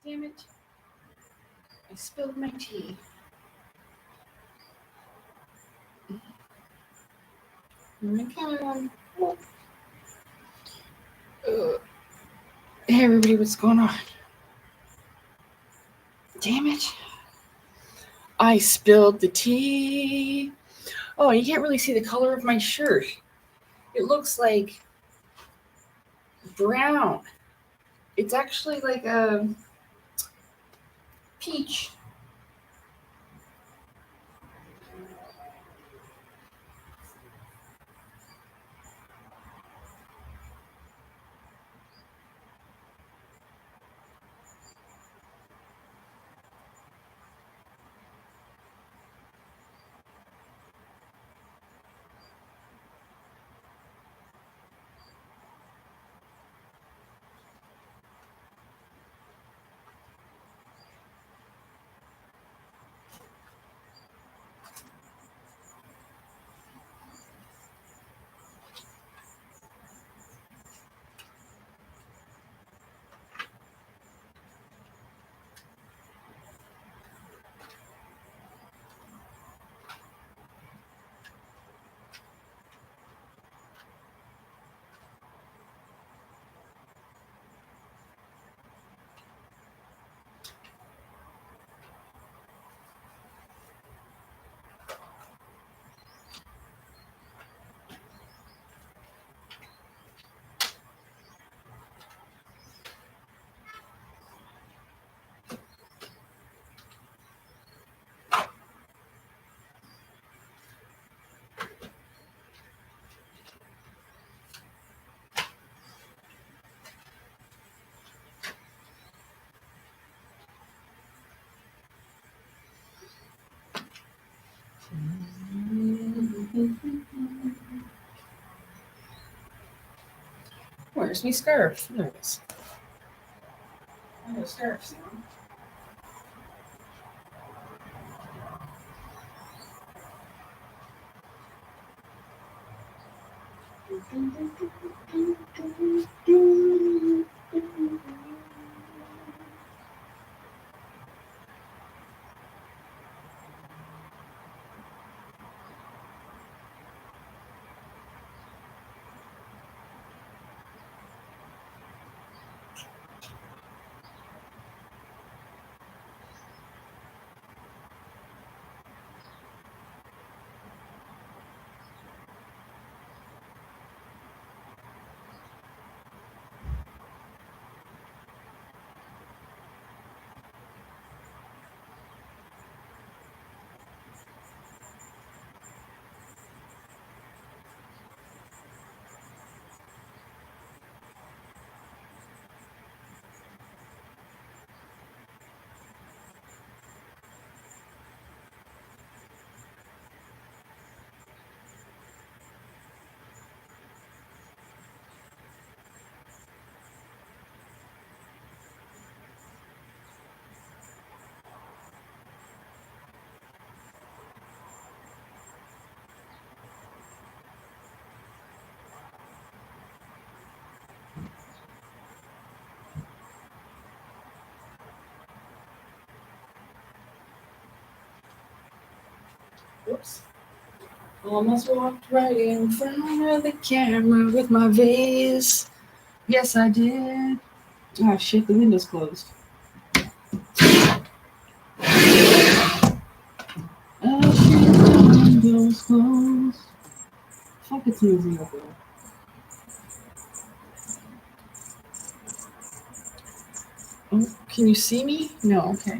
Damn it. I spilled my tea. Okay. Hey everybody, what's going on? Damn it. I spilled the tea. Oh, you can't really see the color of my shirt. It looks like brown. It's actually like a peach. Where where's my scarf? There it is. I got a scarf soon. Oops. Almost walked right in front of the camera with my vase. Yes, I did. Oh, shit, the window's closed. Oh, shit, the window's closed. Fuck, it's noisy up there. Oh, can you see me? No, okay.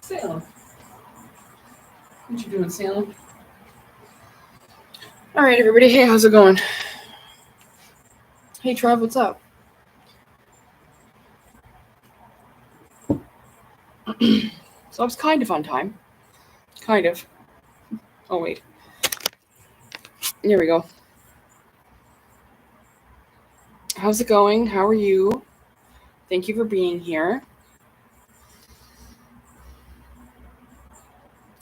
Salem. What you doing, Salem? All right, everybody. Hey, how's it going? Hey, Trev, what's up? So it's kind of on time. Kind of. Oh, wait. Here we go. How's it going? How are you? Thank you for being here.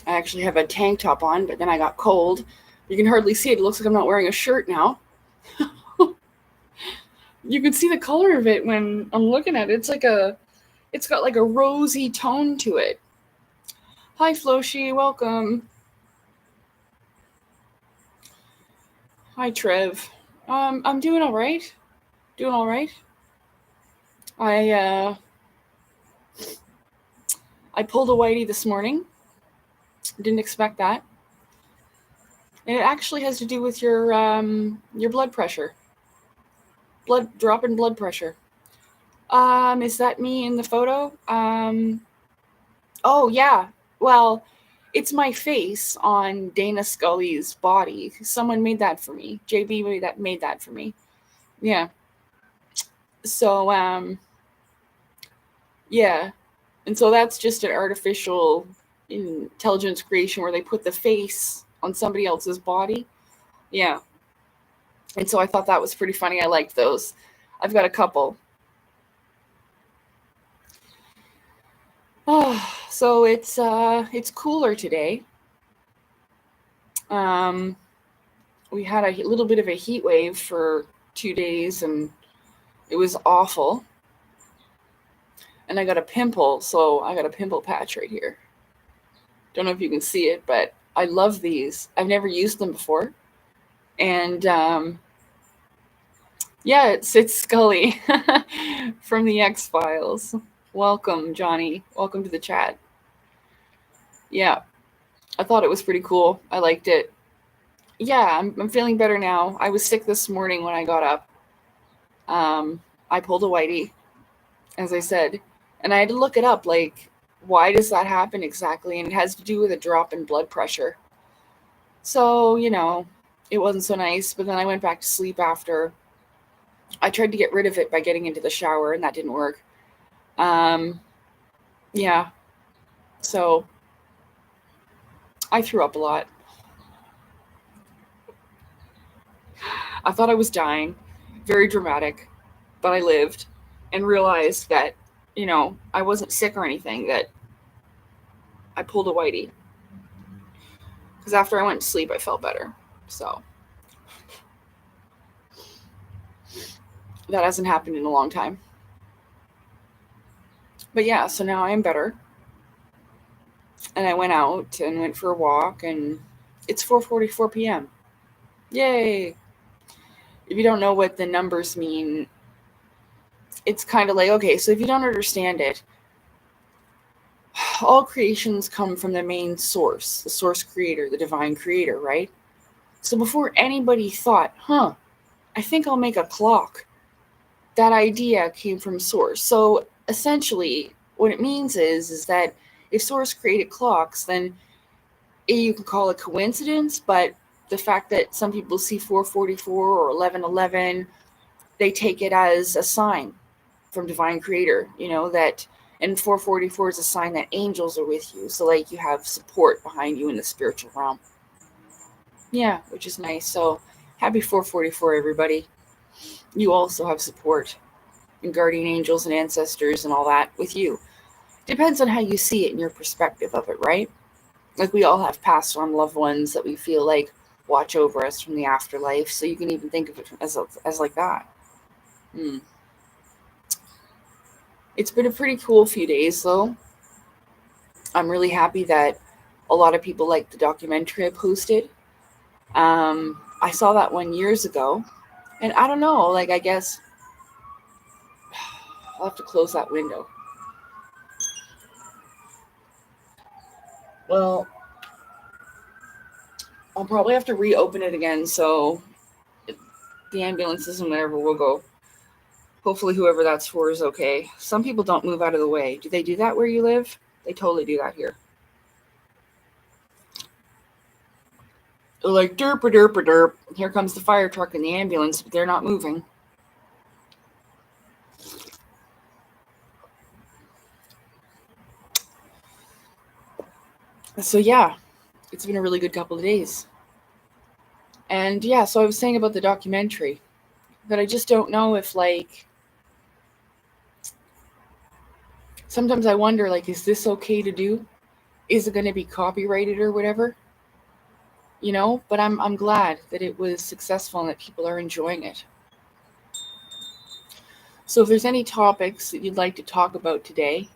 I actually have a tank top on, but then I got cold. You can hardly see it. It looks like I'm not wearing a shirt now. You can see the color of it when I'm looking at it. It's got like a rosy tone to it. Hi, Floshi. Welcome. Hi, Trev. I'm doing all right. Doing all right. I pulled a whitey this morning. Didn't expect that. And it actually has to do with your blood pressure. Drop in blood pressure. Is that me in the photo? Oh yeah. Well, it's my face on Dana Scully's body. Someone made that for me. JB made that for me. Yeah. So yeah. And so that's just an artificial intelligence creation where they put the face on somebody else's body. Yeah. And so I thought that was pretty funny. I liked those. I've got a couple. Oh, so it's cooler today. We had a little bit of a heat wave for 2 days, and it was awful. And I got a pimple, so I got a pimple patch right here. Don't know if you can see it, but I love these. I've never used them before. And yeah, it's Scully from the X-Files. Welcome, Johnny. Welcome to the chat. Yeah, I thought it was pretty cool. I liked it. Yeah, I'm feeling better now. I was sick this morning when I got up. I pulled a whitey, as I said, and I had to look it up. Like, why does that happen exactly? And it has to do with a drop in blood pressure. So, it wasn't so nice. But then I went back to sleep after. I tried to get rid of it by getting into the shower, and that didn't work. Yeah. So I threw up a lot. I thought I was dying. Very dramatic. But I lived and realized that, I wasn't sick or anything, that I pulled a whitey. Because after I went to sleep, I felt better. So that hasn't happened in a long time. But yeah, so now I am better. And I went out and went for a walk, and it's 4:44 p.m. Yay! If you don't know what the numbers mean, it's kind of like, okay, so if you don't understand it, all creations come from the main source, the source creator, the divine creator, right? So before anybody thought, I think I'll make a clock, that idea came from source. So essentially, what it means is that if source created clocks, then you can call it coincidence, but the fact that some people see 444 or 1111, they take it as a sign from divine creator, that, and 444 is a sign that angels are with you. So like you have support behind you in the spiritual realm. Yeah, which is nice. So happy 444, everybody. You also have support and guardian angels and ancestors and all that with you. Depends on how you see it and your perspective of it, right? Like we all have passed on loved ones that we feel like watch over us from the afterlife. So you can even think of it as like that. It's been a pretty cool few days, though. I'm really happy that a lot of people like the documentary I posted. I saw that one years ago, and I don't know, like, I guess I'll have to close that window. Well, I'll probably have to reopen it again, so the ambulances and whatever will go. Hopefully whoever that's for is okay. Some people don't move out of the way. Do they do that where you live? They totally do that here. They're like, derp a derp a derp. Here comes the fire truck and the ambulance, but they're not moving. So yeah, it's been a really good couple of days. And yeah, so I was saying about the documentary that I just don't know if, like, sometimes I wonder, like, is this okay to do? Is it going to be copyrighted or whatever? But I'm glad that it was successful and that people are enjoying it. So if there's any topics that you'd like to talk about today,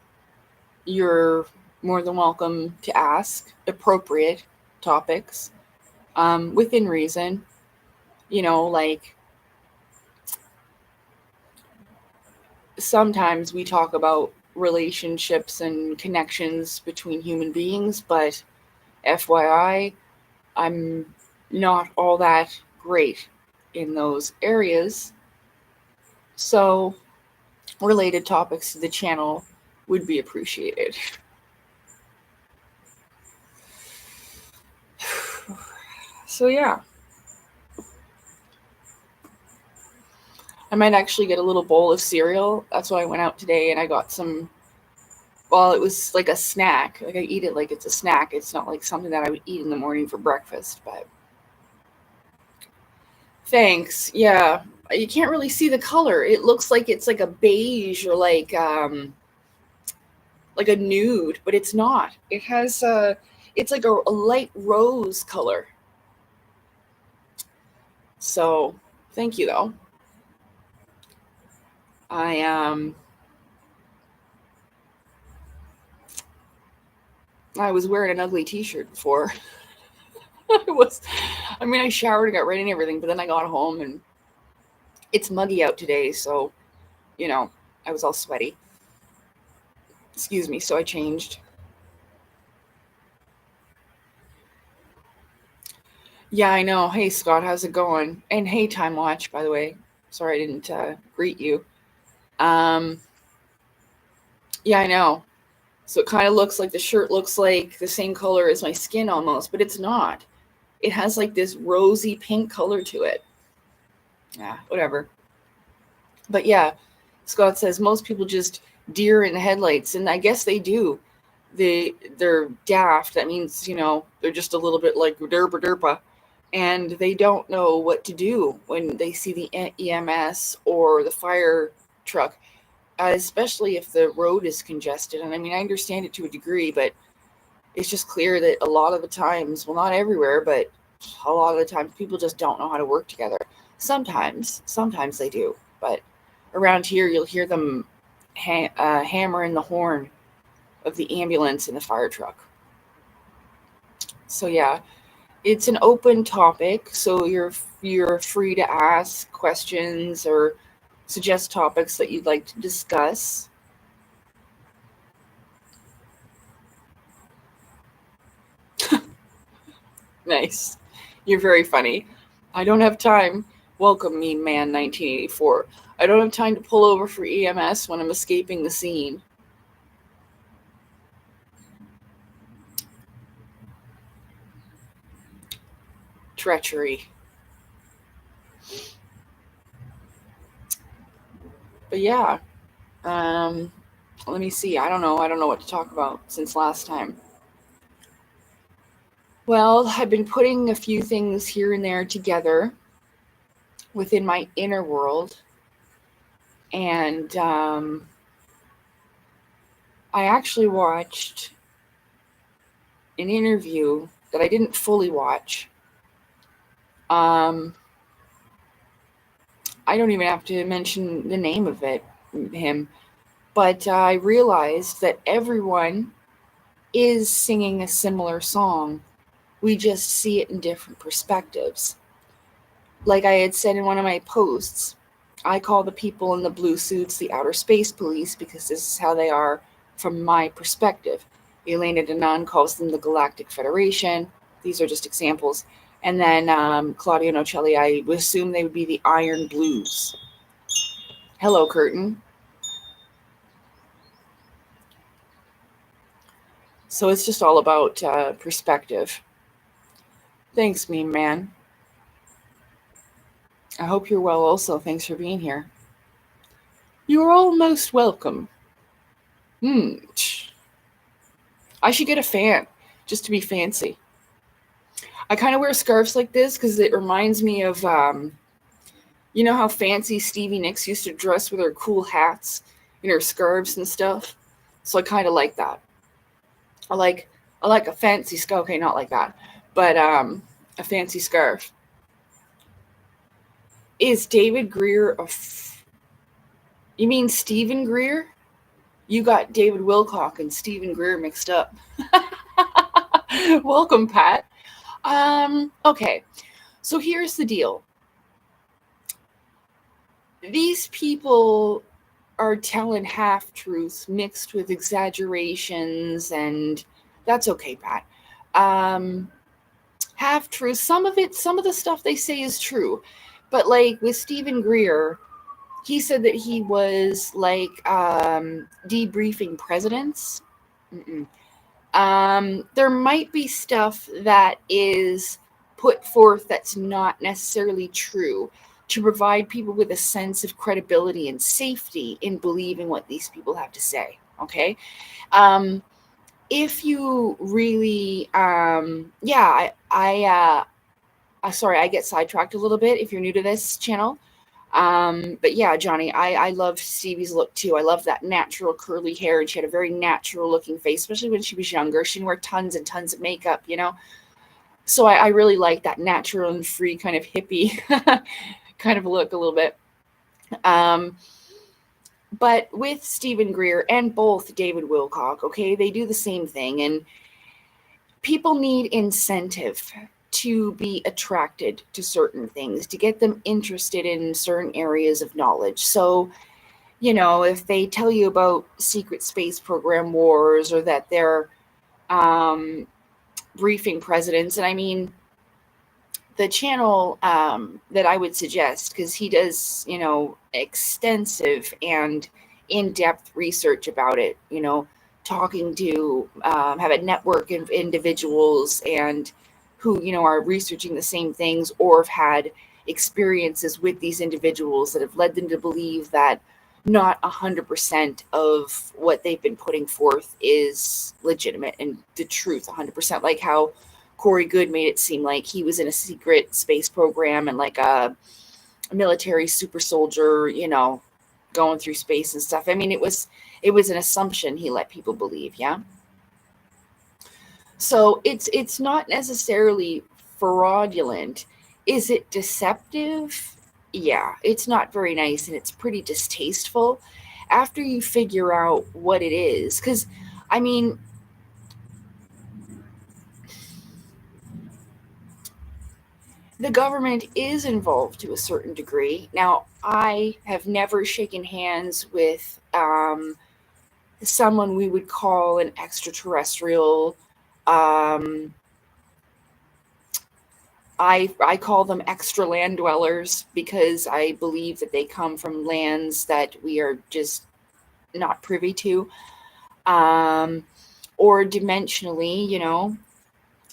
you're more than welcome to ask appropriate topics within reason. Like sometimes we talk about relationships and connections between human beings, but FYI, I'm not all that great in those areas. So related topics to the channel would be appreciated. So yeah. I might actually get a little bowl of cereal. That's why I went out today and I got some. Well, it was like a snack. Like I eat it like it's a snack. It's not like something that I would eat in the morning for breakfast, but thanks. Yeah. You can't really see the color. It looks like it's like a beige or like a nude, but it's not. It has it's like a light rose color. So, thank you though. I I was wearing an ugly t-shirt before. I showered and got ready and everything, but then I got home and it's muggy out today, so, I was all sweaty. Excuse me, so I changed. Yeah, I know. Hey, Scott, how's it going? And hey, Time Watch, by the way. Sorry I didn't greet you. Um, yeah, I know. So it kind of looks like the shirt looks like the same color as my skin almost, but it's not. It has like this rosy pink color to it. Yeah, whatever. But yeah, Scott says most people just deer in the headlights, and I guess they do. They're daft. That means, they're just a little bit like derpa derpa, and they don't know what to do when they see the EMS or the fire truck, especially if the road is congested. And I understand it to a degree, but it's just clear that a lot of the times, well, not everywhere, but a lot of the times, people just don't know how to work together. Sometimes they do, but around here, you'll hear them hammering the horn of the ambulance and the fire truck. So yeah, it's an open topic, so you're free to ask questions or suggest topics that you'd like to discuss. Nice. You're very funny. I don't have time. Welcome me, man, 1984. I don't have time to pull over for EMS when I'm escaping the scene. Treachery. But yeah, let me see. I don't know what to talk about since last time. Well, I've been putting a few things here and there together within my inner world. And I actually watched an interview that I didn't fully watch. I don't even have to mention the name of him. But I realized that everyone is singing a similar song. We just see it in different perspectives. Like I had said in one of my posts, I call the people in the blue suits the outer space police because this is how they are from my perspective. Elena Denon calls them the Galactic Federation. These are just examples. And then Claudio Nocelli, I would assume they would be the Iron Blues. Hello, Curtin. So it's just all about perspective. Thanks, Meme Man. I hope you're well also. Thanks for being here. You are all most welcome. I should get a fan just to be fancy. I kind of wear scarves like this because it reminds me of, you know how fancy Stevie Nicks used to dress with her cool hats and her scarves and stuff? So I kind of like that. I like a fancy scarf. Okay, not like that, but a fancy scarf. Is David Greer you mean Stephen Greer? You got David Wilcock and Stephen Greer mixed up. Welcome, Pat. Okay, so here's the deal. These people are telling half-truths mixed with exaggerations, and that's okay, Pat. Half-truths, some of the stuff they say is true. But like with Stephen Greer, he said that he was like debriefing presidents. There might be stuff that is put forth that's not necessarily true to provide people with a sense of credibility and safety in believing what these people have to say. Okay. If you really, sorry, I get sidetracked a little bit if you're new to this channel. But yeah, Johnny, I love Stevie's look too. I love that natural curly hair, and she had a very natural looking face, especially when she was younger. She didn't wear tons and tons of makeup, So I really like that natural and free kind of hippie kind of look a little bit. But with Stephen Greer and both David Wilcock, okay, they do the same thing. And people need incentive to be attracted to certain things, to get them interested in certain areas of knowledge. So, if they tell you about secret space program wars, or that they're briefing presidents, and I mean, the channel that I would suggest, because he does, extensive and in-depth research about it, talking to have a network of individuals and who, are researching the same things, or have had experiences with these individuals that have led them to believe that not 100% of what they've been putting forth is legitimate and the truth 100%, like how Corey Good made it seem like he was in a secret space program and like a military super soldier, going through space and stuff. I mean, it was an assumption he let people believe, yeah? So it's not necessarily fraudulent. Is it deceptive? Yeah, it's not very nice, and it's pretty distasteful after you figure out what it is. Because, I mean, the government is involved to a certain degree. Now, I have never shaken hands with someone we would call an extraterrestrial. I call them extra land dwellers because I believe that they come from lands that we are just not privy to. Or dimensionally,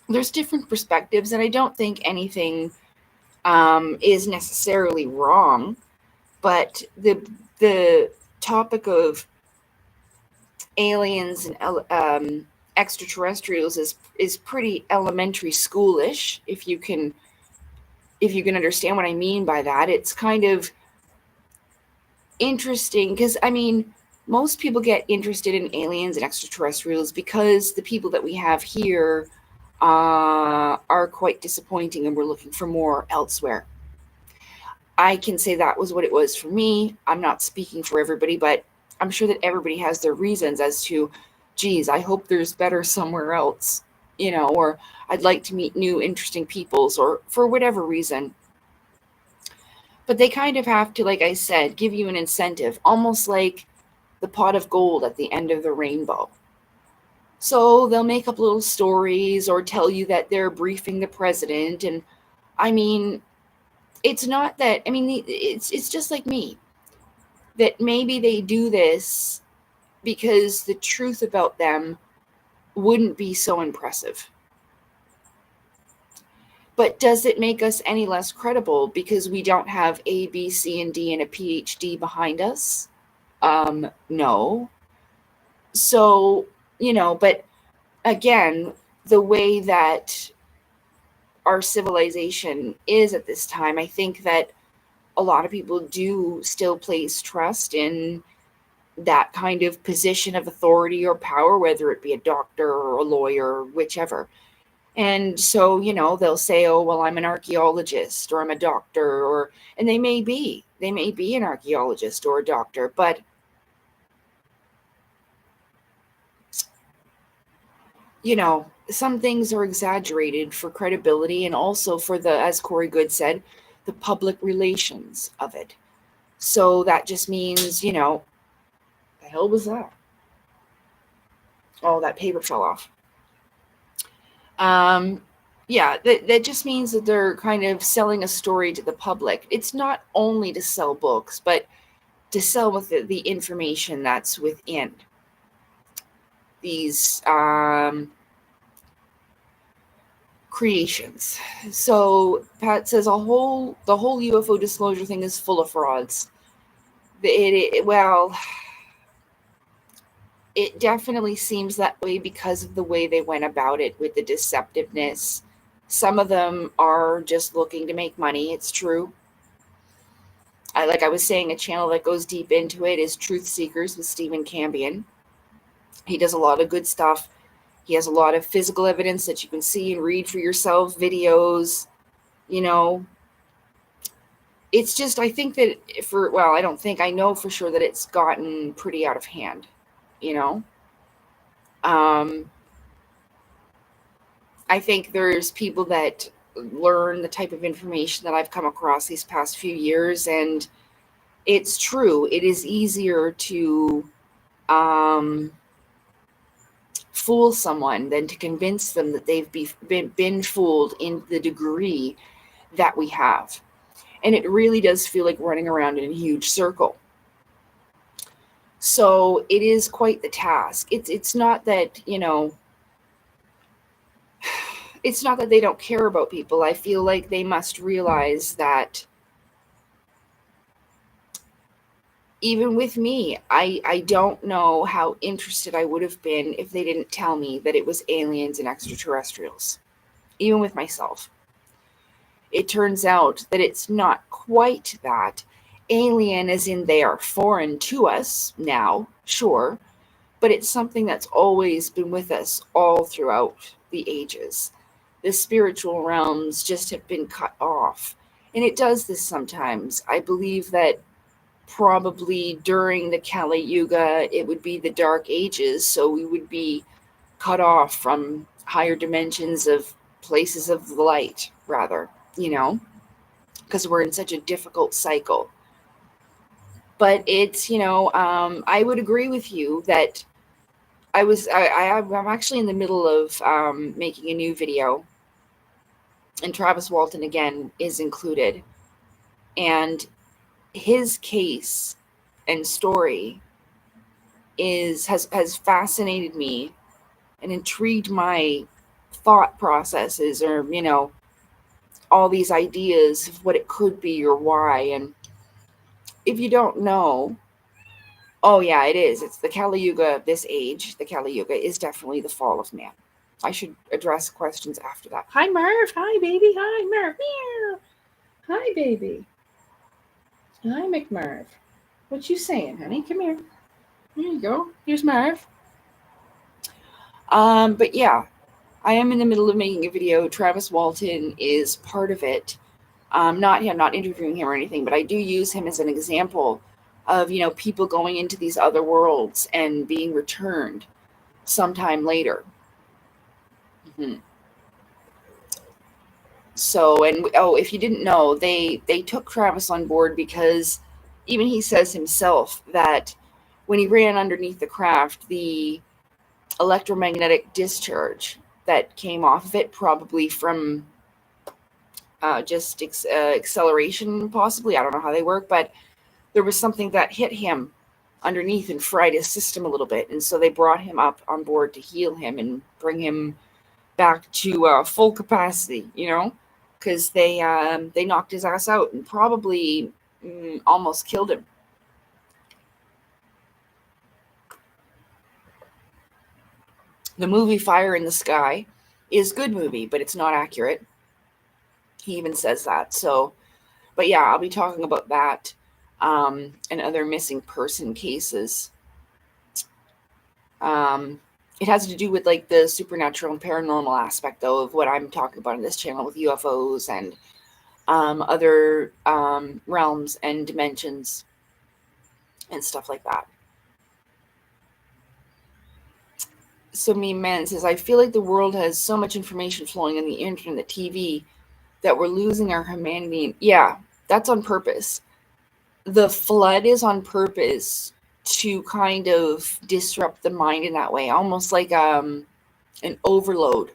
there's different perspectives, and I don't think anything is necessarily wrong, but the topic of aliens and extraterrestrials is pretty elementary schoolish, if you can understand what I mean by that. It's kind of interesting because, I mean, most people get interested in aliens and extraterrestrials because the people that we have here are quite disappointing, and we're looking for more elsewhere. I can say that was what it was for me. I'm not speaking for everybody, but I'm sure that everybody has their reasons as to, geez, I hope there's better somewhere else, or I'd like to meet new interesting peoples, or for whatever reason. But they kind of have to, like I said, give you an incentive, almost like the pot of gold at the end of the rainbow. So they'll make up little stories or tell you that they're briefing the president. And I mean, it's not that, I mean, it's just like me, that maybe they do this because the truth about them wouldn't be so impressive. But does it make us any less credible because we don't have A, B, C, and D and a PhD behind us? No. So, but again, the way that our civilization is at this time, I think that a lot of people do still place trust in that kind of position of authority or power, whether it be a doctor or a lawyer or whichever. And so, they'll say, oh, well, I'm an archaeologist, or I'm a doctor, and they may be an archaeologist or a doctor, but some things are exaggerated for credibility, and also for the, as Corey Good said, the public relations of it. So that just means, the hell was that? Oh, that paper fell off. Yeah, that just means that they're kind of selling a story to the public. It's not only to sell books, but to sell with the information that's within these creations. So Pat says the whole UFO disclosure thing is full of frauds. It definitely seems that way because of the way they went about it with the deceptiveness. Some of them are just looking to make money. It's true. Like I was saying, a channel that goes deep into it is Truth Seekers with Stephen Cambion. He does a lot of good stuff. He has a lot of physical evidence that you can see and read for yourself, videos, It's just, I think that I know for sure that it's gotten pretty out of hand, I think there's people that learn the type of information that I've come across these past few years, and it's true. It is easier to fool someone than to convince them that they've been fooled in the degree that we have. And it really does feel like running around in a huge circle. So it is quite the task. It's not that, it's not that they don't care about people. I feel like they must realize that even with me, I don't know how interested I would have been if they didn't tell me that it was aliens and extraterrestrials. Even with myself. It turns out that it's not quite that. Alien as in they are foreign to us now, sure, but it's something that's always been with us all throughout the ages. The spiritual realms just have been cut off. And it does this sometimes. I believe that probably during the Kali Yuga, it would be the Dark Ages, so we would be cut off from higher dimensions of places of light, rather, because we're in such a difficult cycle. But it's, I would agree with you that I'm actually in the middle of making a new video, and Travis Walton again is included, and his case and story has fascinated me and intrigued my thought processes, or all these ideas of what it could be or why. And if you don't know, oh yeah, it is. It's the Kali Yuga. This age, the Kali Yuga is definitely the fall of man. I should address questions after that. Hi, Merv. Hi, baby. Hi, Merv. Meow. Hi, baby. Hi, McMerv. What you saying, honey? Come here. There you go. Here's Merv. But yeah, I am in the middle of making a video. Travis Walton is part of it. Not interviewing him or anything, but I do use him as an example of, people going into these other worlds and being returned sometime later. Mm-hmm. So, and if you didn't know, they took Travis on board because even he says himself that when he ran underneath the craft, the electromagnetic discharge that came off of it, probably from just acceleration, possibly. I don't know how they work, but there was something that hit him underneath and fried his system a little bit. And so they brought him up on board to heal him and bring him back to full capacity, because they knocked his ass out and probably almost killed him. The movie Fire in the Sky is a good movie, but it's not accurate. He even says that. So, but yeah, I'll be talking about that and other missing person cases. It has to do with like the supernatural and paranormal aspect, though, of what I'm talking about in this channel with UFOs and other realms and dimensions and stuff like that. So me man says, I feel like the world has so much information flowing on the internet and the TV that we're losing our humanity. Yeah, that's on purpose. The flood is on purpose to kind of disrupt the mind in that way, almost like an overload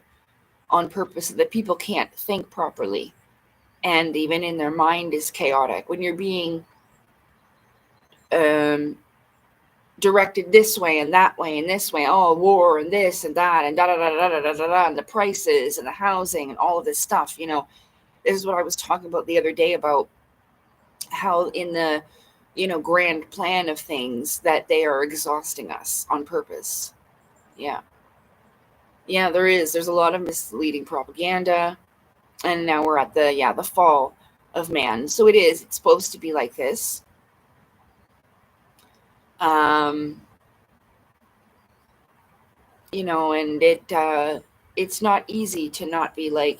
on purpose, so that people can't think properly, and even in their mind is chaotic. When you're being directed this way and that way and this way, war and this and that and da da da da da da da, and the prices and the housing and all of this stuff. This is what I was talking about the other day, about how in the grand plan of things that they are exhausting us on purpose. Yeah, there's a lot of misleading propaganda, and now we're at the fall of man. So it's supposed to be like this. And it's not easy to not be like,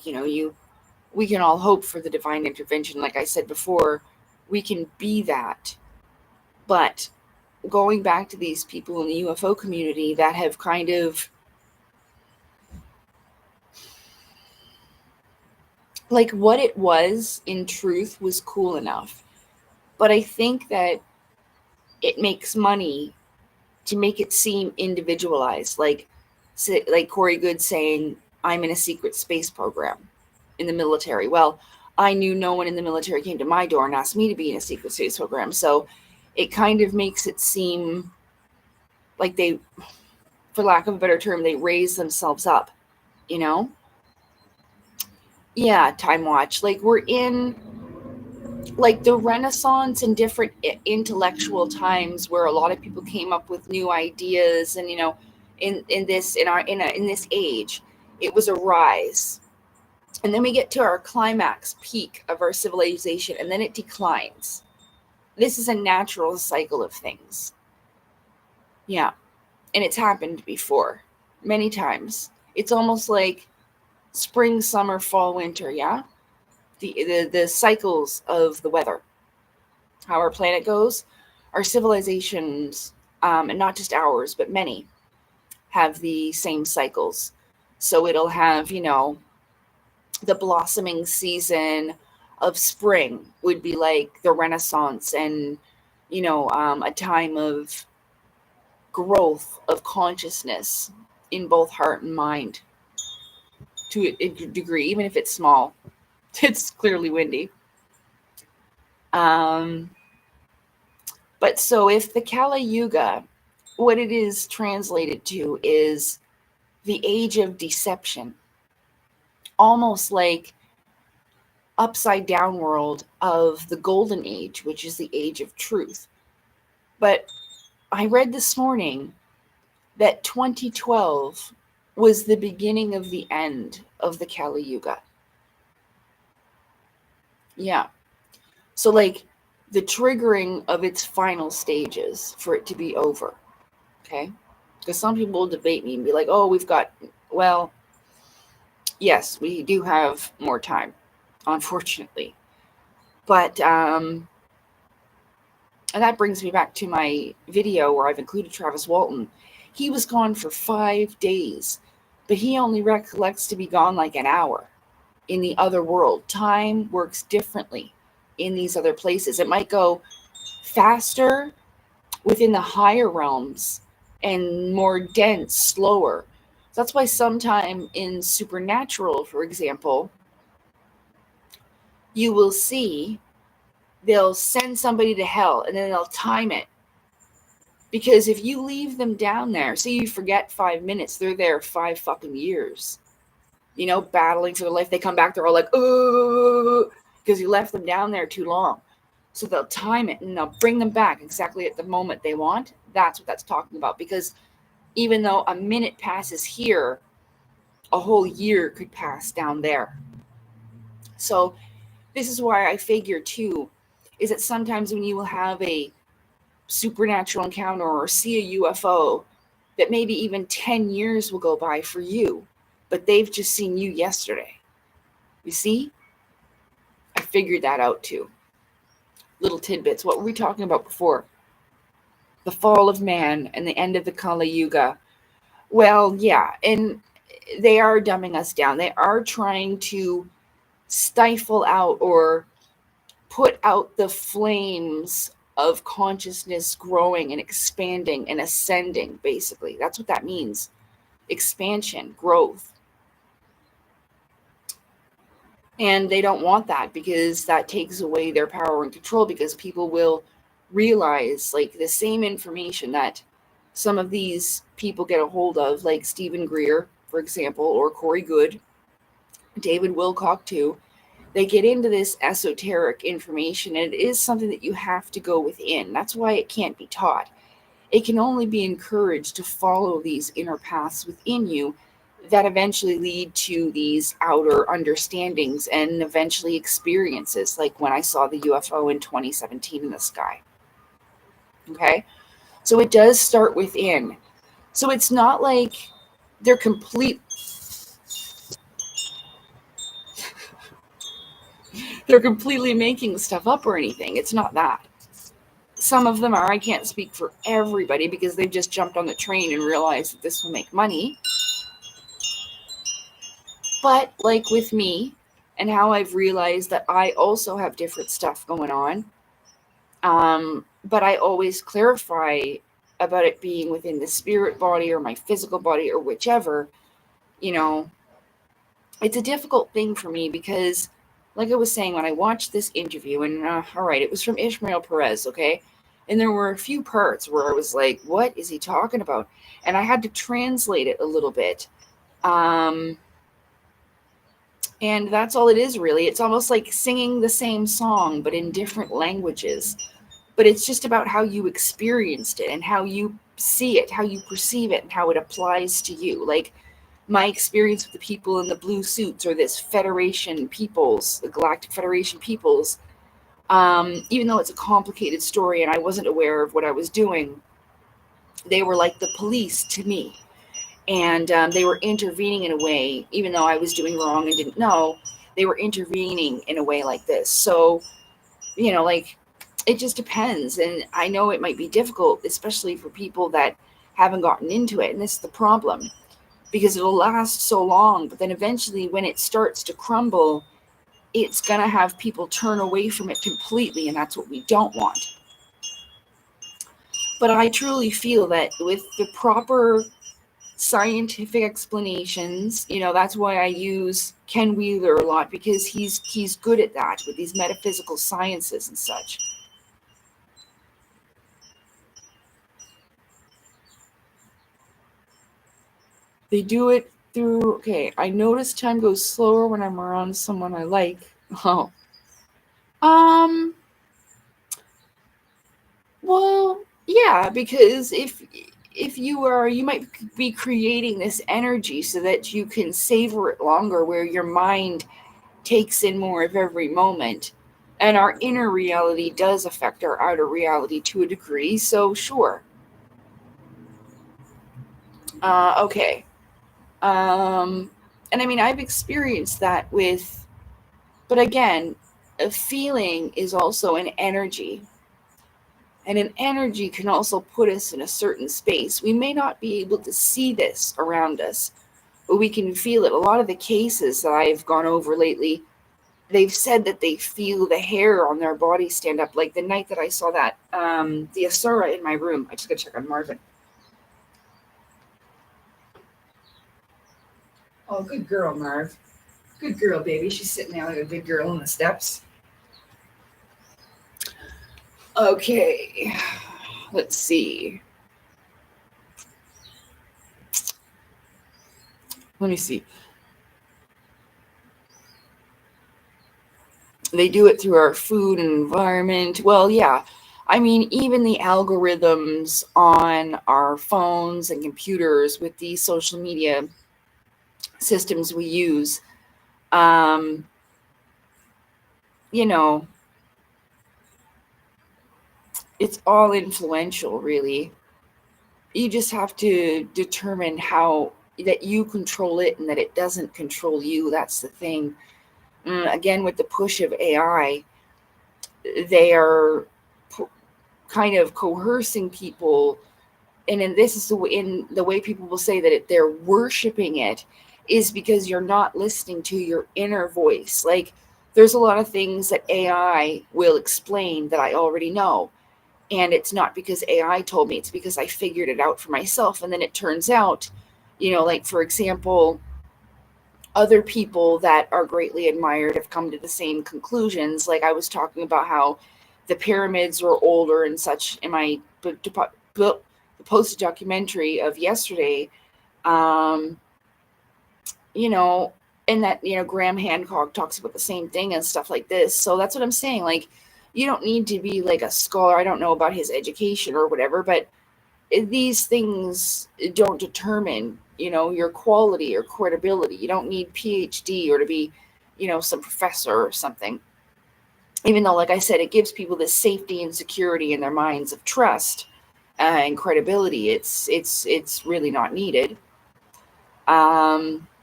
we can all hope for the divine intervention. Like I said before, we can be that. But going back to these people in the UFO community that have kind of like what it was in truth was cool enough. But I think that it makes money to make it seem individualized. Like Corey Good saying, I'm in a secret space program in the military. Well, I knew no one in the military came to my door and asked me to be in a secret space program. So it kind of makes it seem like they, for lack of a better term, they raise themselves up, you know? Yeah, Time Watch. Like we're in like the Renaissance and different intellectual times where a lot of people came up with new ideas, and in this age, it was a rise, and then we get to our climax peak of our civilization, and then it declines. This is a natural cycle of things. Yeah, and it's happened before many times. It's almost like spring, summer, fall, winter. Yeah, the cycles of the weather. How our planet goes, our civilizations, and not just ours, but many, have the same cycles. So it'll have, the blossoming season of spring would be like the Renaissance, and, a time of growth of consciousness in both heart and mind to a degree, even if it's small. It's clearly windy. But so if the Kali Yuga, what it is translated to is the age of deception, almost like upside down world of the golden age, which is the age of truth. But I read this morning that 2012 was the beginning of the end of the Kali Yuga. Yeah. So like the triggering of its final stages for it to be over. Okay. Because some people will debate me and be like, oh, well, yes, we do have more time, unfortunately. But, and that brings me back to my video where I've included Travis Walton. He was gone for 5 days, but he only recollects to be gone like an hour in the other world. Time works differently in these other places. It might go faster within the higher realms and more dense, slower. That's why sometime in Supernatural, for example, you will see they'll send somebody to hell and then they'll time it. Because if you leave them down there, say you forget 5 minutes, they're there 5 fucking years, battling for their life. They come back, they're all like, oh, because you left them down there too long. So they'll time it and they'll bring them back exactly at the moment they want. That's what that's talking about. Because even though a minute passes here, a whole year could pass down there. So this is why I figure too, is that sometimes when you will have a supernatural encounter or see a UFO, that maybe even 10 years will go by for you, but they've just seen you yesterday. You see? I figured that out too. Little tidbits. What were we talking about before? The fall of man and the end of the Kali Yuga. Well, yeah, and they are dumbing us down. They are trying to stifle out or put out the flames of consciousness growing and expanding and ascending, basically. That's what that means. Expansion, growth. And they don't want that because that takes away their power and control, because people will realize like the same information that some of these people get a hold of, like Stephen Greer, for example, or Corey Good, David Wilcock too. They get into this esoteric information, and it is something that you have to go within. That's why it can't be taught. It can only be encouraged to follow these inner paths within you that eventually lead to these outer understandings and eventually experiences, like when I saw the UFO in 2017 in the sky. Okay? So it does start within. So it's not like they're they're completely making stuff up or anything. It's not that. Some of them are. I can't speak for everybody because they've just jumped on the train and realized that this will make money. But like with me and how I've realized that I also have different stuff going on. But I always clarify about it being within the spirit body or my physical body or whichever. You know, it's a difficult thing for me because, like I was saying, when I watched this interview, and all right, it was from Ishmael Perez, okay? And there were a few parts where I was like, what is he talking about? And I had to translate it a little bit. And that's all it is, really. It's almost like singing the same song, but in different languages. But it's just about how you experienced it and how you see it, how you perceive it, and how it applies to you. Like, my experience with the people in the blue suits, or this Federation peoples, the Galactic Federation peoples, even though it's a complicated story and I wasn't aware of what I was doing, they were like the police to me. And they were intervening in a way, even though I was doing wrong and didn't know, they were intervening in a way like this. So, like, it just depends. And I know it might be difficult, especially for people that haven't gotten into it. And this is the problem, because it'll last so long. But then eventually, when it starts to crumble, it's going to have people turn away from it completely. And that's what we don't want. But I truly feel that with the proper scientific explanations, that's why I use Ken Wheeler a lot, because he's good at that with these metaphysical sciences and such. They do it through, okay, I notice time goes slower when I'm around someone I like. Oh. Well, yeah, because if you might be creating this energy so that you can savor it longer, where your mind takes in more of every moment. And our inner reality does affect our outer reality to a degree, so sure. Okay. And I mean, I've experienced that but again, a feeling is also an energy. And an energy can also put us in a certain space. We may not be able to see this around us, but we can feel it. A lot of the cases that I've gone over lately, they've said that they feel the hair on their body stand up. Like the night that I saw that, the Asura in my room. I just gotta check on Marvin. Oh, good girl, Marv. Good girl, baby. She's sitting there like a good girl on the steps. Okay, let's see. Let me see. They do it through our food and environment. Well, yeah. I mean, even the algorithms on our phones and computers with these social media systems we use, um, you know, it's all influential, really. You just have to determine how that you control it and that it doesn't control you. That's the thing. Again, with the push of AI, they are kind of coercing people, and in this is the way people will say that they're worshiping it, is because you're not listening to your inner voice. Like, there's a lot of things that AI will explain that I already know, and it's not because AI told me, it's because I figured it out for myself. And then it turns out, like, for example, other people that are greatly admired have come to the same conclusions. Like, I was talking about how the pyramids were older and such in my posted documentary of yesterday. um and that, Graham Hancock talks about the same thing and stuff like this. So that's what I'm saying. Like, you don't need to be like a scholar. I don't know about his education or whatever, but these things don't determine, your quality or credibility. You don't need PhD or to be, some professor or something. Even though, like I said, it gives people this safety and security in their minds of trust and credibility. It's really not needed.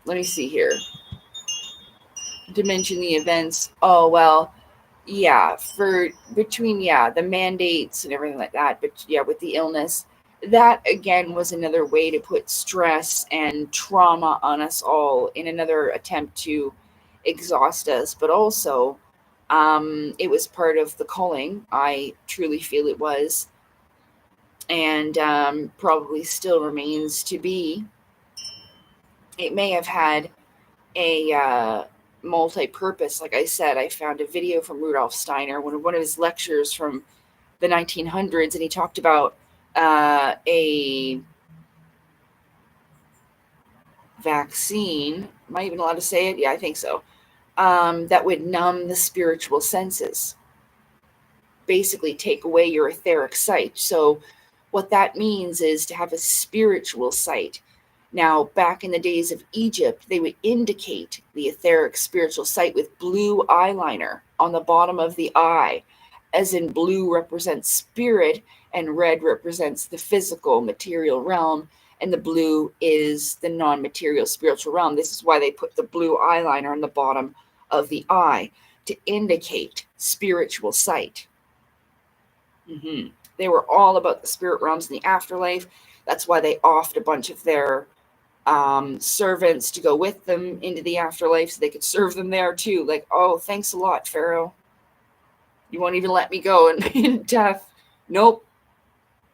Let me see here. To mention the events. Oh, well, yeah, for between, the mandates and everything like that. But yeah, with the illness, that again was another way to put stress and trauma on us all in another attempt to exhaust us, but also it was part of the calling. I truly feel it was, and probably still remains to be. It may have had a multi-purpose. Like I said, I found a video from Rudolf Steiner, one of his lectures from the 1900s, and he talked about a vaccine. Am I even allowed to say it? Yeah, I think so. That would numb the spiritual senses, basically take away your etheric sight. So what that means is to have a spiritual sight. Now, back in the days of Egypt, they would indicate the etheric spiritual sight with blue eyeliner on the bottom of the eye, as in blue represents spirit and red represents the physical material realm, and the blue is the non-material spiritual realm. This is why they put the blue eyeliner on the bottom of the eye, to indicate spiritual sight. They were all about the spirit realms and the afterlife. That's why they offed a bunch of their servants to go with them into the afterlife so they could serve them there too. Like, oh, thanks a lot, Pharaoh. You won't even let me go in death. Nope.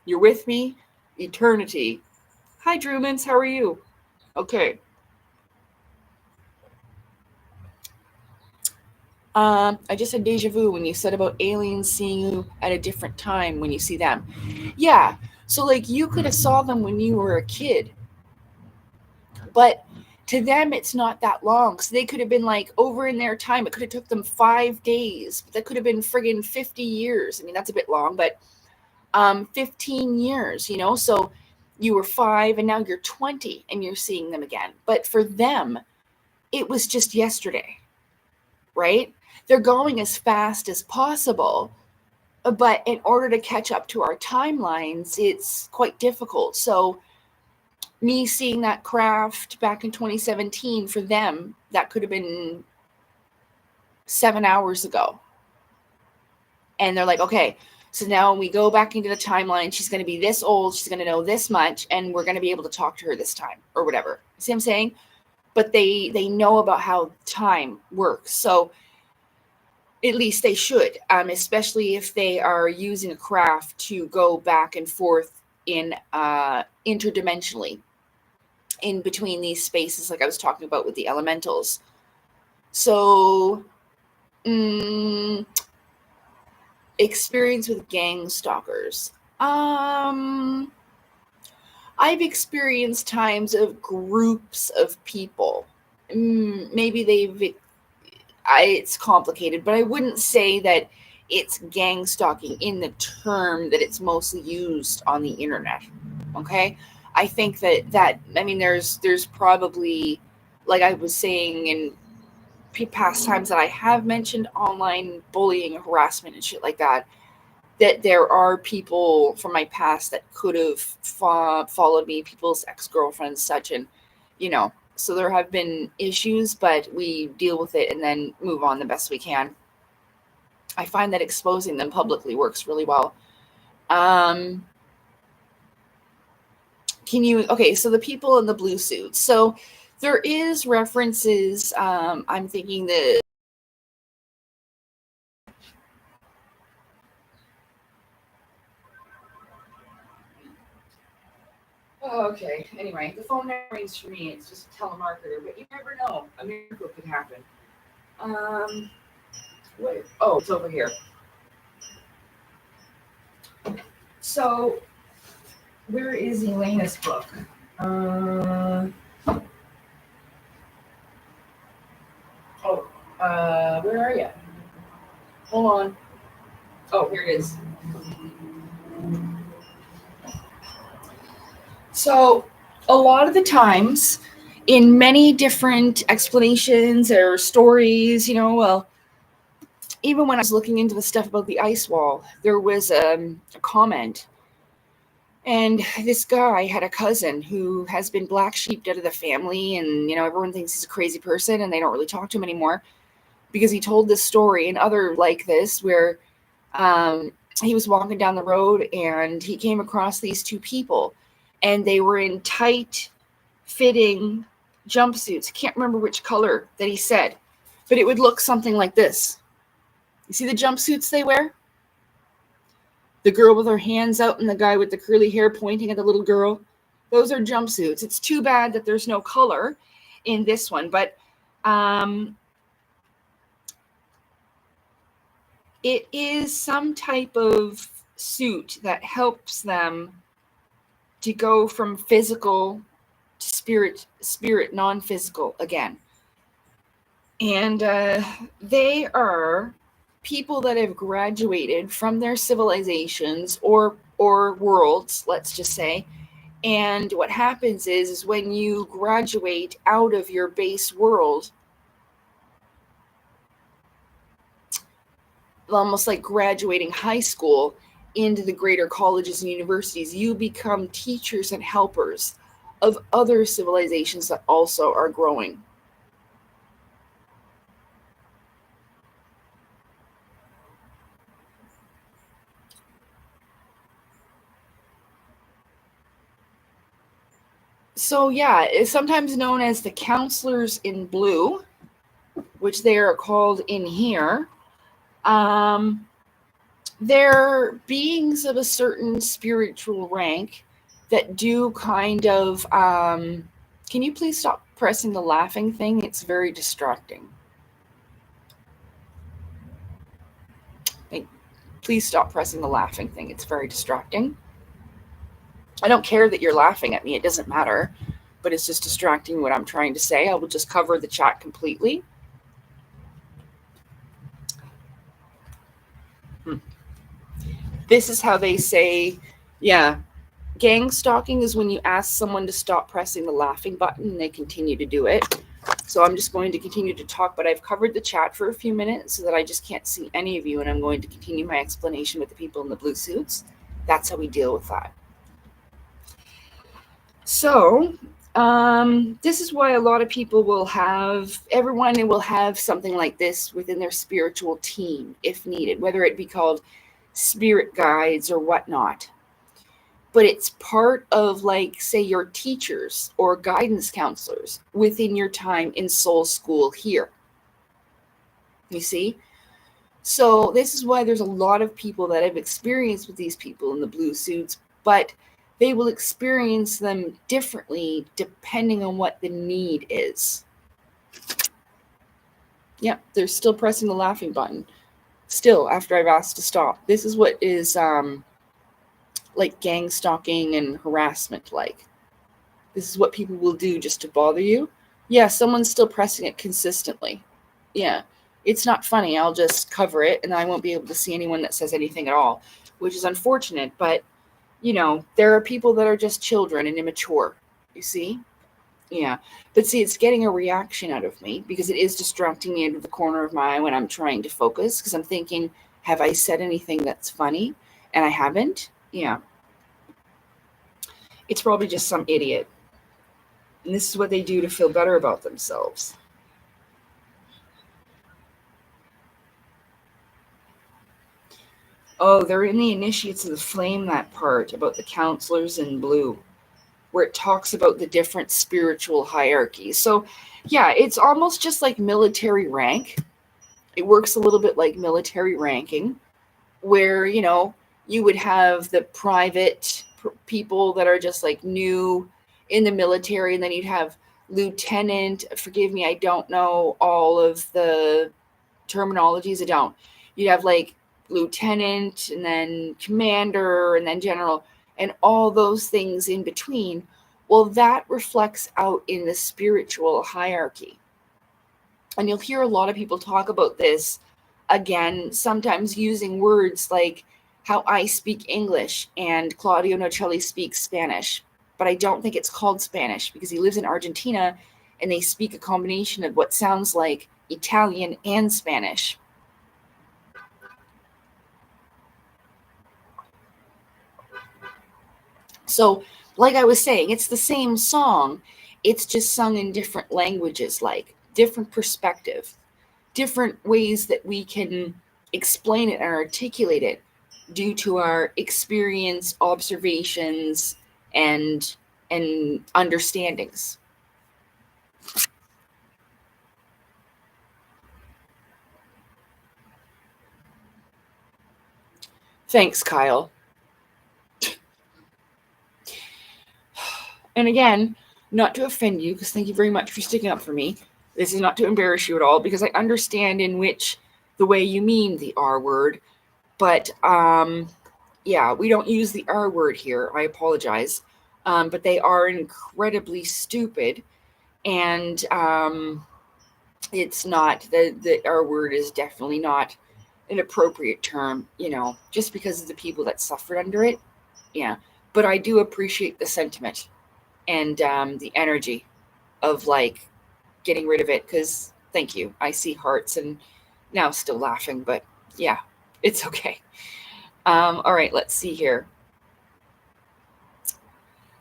You're with me. Eternity. Hi, Drumans. How are you? Okay. I just had deja vu when you said about aliens seeing you at a different time when you see them. Yeah. So, like, you could have saw them when you were a kid. But to them, it's not that long. So they could have been like over in their time. It could have took them 5 days. But that could have been friggin' 50 years. I mean, that's a bit long, but 15 years, you know? So you were 5 and now you're 20 and you're seeing them again. But for them, it was just yesterday, right? They're going as fast as possible. But in order to catch up to our timelines, it's quite difficult. So me seeing that craft back in 2017, for them, that could have been 7 hours ago. And they're like, okay, so now when we go back into the timeline, she's going to be this old, she's going to know this much, and we're going to be able to talk to her this time or whatever. See what I'm saying? But they know about how time works. So at least they should, especially if they are using a craft to go back and forth in interdimensionally in between these spaces, like I was talking about with the elementals. So, experience with gang stalkers. I've experienced times of groups of people. Maybe it's complicated, but I wouldn't say that it's gang stalking in the term that it's mostly used on the internet. Okay. I think that I mean, there's probably, like I was saying in past times that I have mentioned, online bullying and harassment and shit like that, that there are people from my past that could have followed me, people's ex-girlfriends, such, and, you know, so there have been issues, but we deal with it and then move on the best we can. I find that exposing them publicly works really well. Okay, so the people in the blue suits. So there is references, I'm thinking that oh, okay. Anyway, the phone never rings for me. It's just a telemarketer, but you never know. A miracle could happen. Wait. Oh, it's over here. So, where is Elena's book? Where are you? Hold on. Oh, here it is. So, a lot of the times, in many different explanations or stories, you know, well, even when I was looking into the stuff about the ice wall, there was a comment. And this guy had a cousin who has been black sheeped out of the family, and, you know, everyone thinks he's a crazy person and they don't really talk to him anymore because he told this story and other like this where he was walking down the road and he came across these two people, and they were in tight fitting jumpsuits. I can't remember which color that he said, But it would look something like this. You see the jumpsuits they wear? The girl with her hands out and the guy with the curly hair pointing at the little girl. Those are jumpsuits. It's too bad that there's no color in this one, but it is some type of suit that helps them to go from physical to spirit non-physical again. And they are people that have graduated from their civilizations or worlds, let's just say. And what happens is when you graduate out of your base world, almost like graduating high school into the greater colleges and universities, you become teachers and helpers of other civilizations that also are growing. So yeah, it's sometimes known as the counselors in blue, which they are called in here. They're beings of a certain spiritual rank that do kind of, can you please stop pressing the laughing thing? It's very distracting. Please stop pressing the laughing thing. It's very distracting. I don't care that you're laughing at me. It doesn't matter, but it's just distracting what I'm trying to say. I will just cover the chat completely. This is how they say, yeah, gang stalking is when you ask someone to stop pressing the laughing button and they continue to do it. So I'm just going to continue to talk, but I've covered the chat for a few minutes so that I just can't see any of you, and I'm going to continue my explanation with the people in the blue suits. That's how we deal with that. So this is why a lot of people will have, everyone will have something like this within their spiritual team if needed, whether it be called spirit guides or whatnot. But it's part of, like, say, your teachers or guidance counselors within your time in soul school here. You see? So this is why there's a lot of people that have experience with these people in the blue suits, but they will experience them differently depending on what the need is. Yeah, they're still pressing the laughing button. Still, after I've asked to stop. This is what is like gang stalking and harassment like. This is what people will do just to bother you. Yeah, someone's still pressing it consistently. Yeah, it's not funny. I'll just cover it and I won't be able to see anyone that says anything at all, which is unfortunate. But, you know, there are people that are just children and immature, you see? Yeah, but see, it's getting a reaction out of me because it is distracting me into the corner of my eye when I'm trying to focus because I'm thinking, have I said anything that's funny? And I haven't. Yeah. It's probably just some idiot. And this is what they do to feel better about themselves. Oh, they're in the Initiates of the Flame, that part about the counselors in blue, where it talks about the different spiritual hierarchies. So, yeah, it's almost just like military rank. It works a little bit like military ranking, where, you know, you would have the private people that are just like new in the military, and then you'd have lieutenant, forgive me, I don't know all of the terminologies, I don't. You'd have like lieutenant and then commander and then general and all those things in between. Well, that reflects out in the spiritual hierarchy. And you'll hear a lot of people talk about this, again, sometimes using words like how I speak English and Claudio Nocelli speaks Spanish. But I don't think it's called Spanish because he lives in Argentina and they speak a combination of what sounds like Italian and Spanish. So, like I was saying, it's the same song. It's just sung in different languages, like different perspective, different ways that we can explain it and articulate it due to our experience, observations, and understandings. Thanks, Kyle. And again, not to offend you, because thank you very much for sticking up for me. This is not to embarrass you at all, because I understand in which the way you mean the R word. But yeah, we don't use the R word here. I apologize. But they are incredibly stupid. And it's not, the R word is definitely not an appropriate term, just because of the people that suffered under it. Yeah. But I do appreciate the sentiment and the energy of like getting rid of it, because thank you. I see hearts and now still laughing, but yeah, it's okay. All right, let's see here.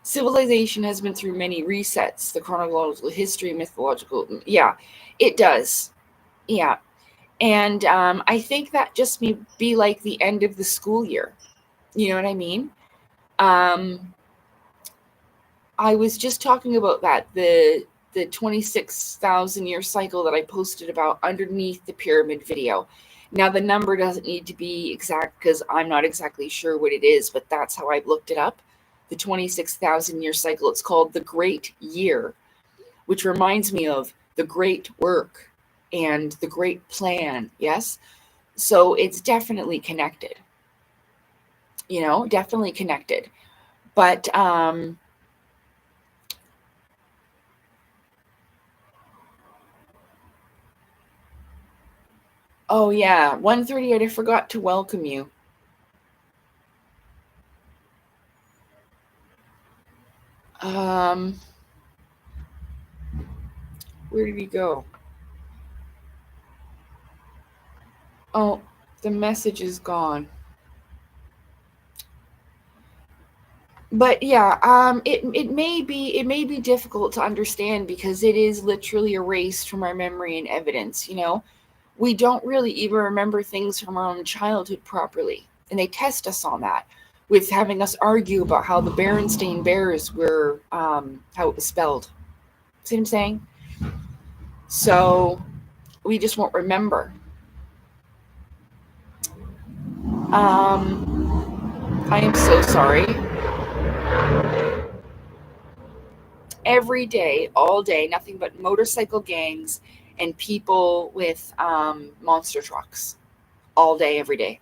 Civilization has been through many resets, the chronological history, mythological. Yeah, it does. Yeah. And I think that just may be like the end of the school year. You know what I mean? I was just talking about that, the 26,000 year cycle that I posted about underneath the pyramid video. Now, the number doesn't need to be exact because I'm not exactly sure what it is, but that's how I looked it up. The 26,000 year cycle. It's called the Great Year, which reminds me of the great work and the great plan. Yes. So it's definitely connected, definitely connected. But, oh yeah, 1:38. I forgot to welcome you. Where did he go? Oh, the message is gone. But yeah, it may be difficult to understand because it is literally erased from our memory and evidence. We don't really even remember things from our own childhood properly, and they test us on that with having us argue about how the Berenstain Bears were, how it was spelled. See what I'm saying? So we just won't remember. I am so sorry. Every day, all day, nothing but motorcycle gangs and people with monster trucks all day, every day.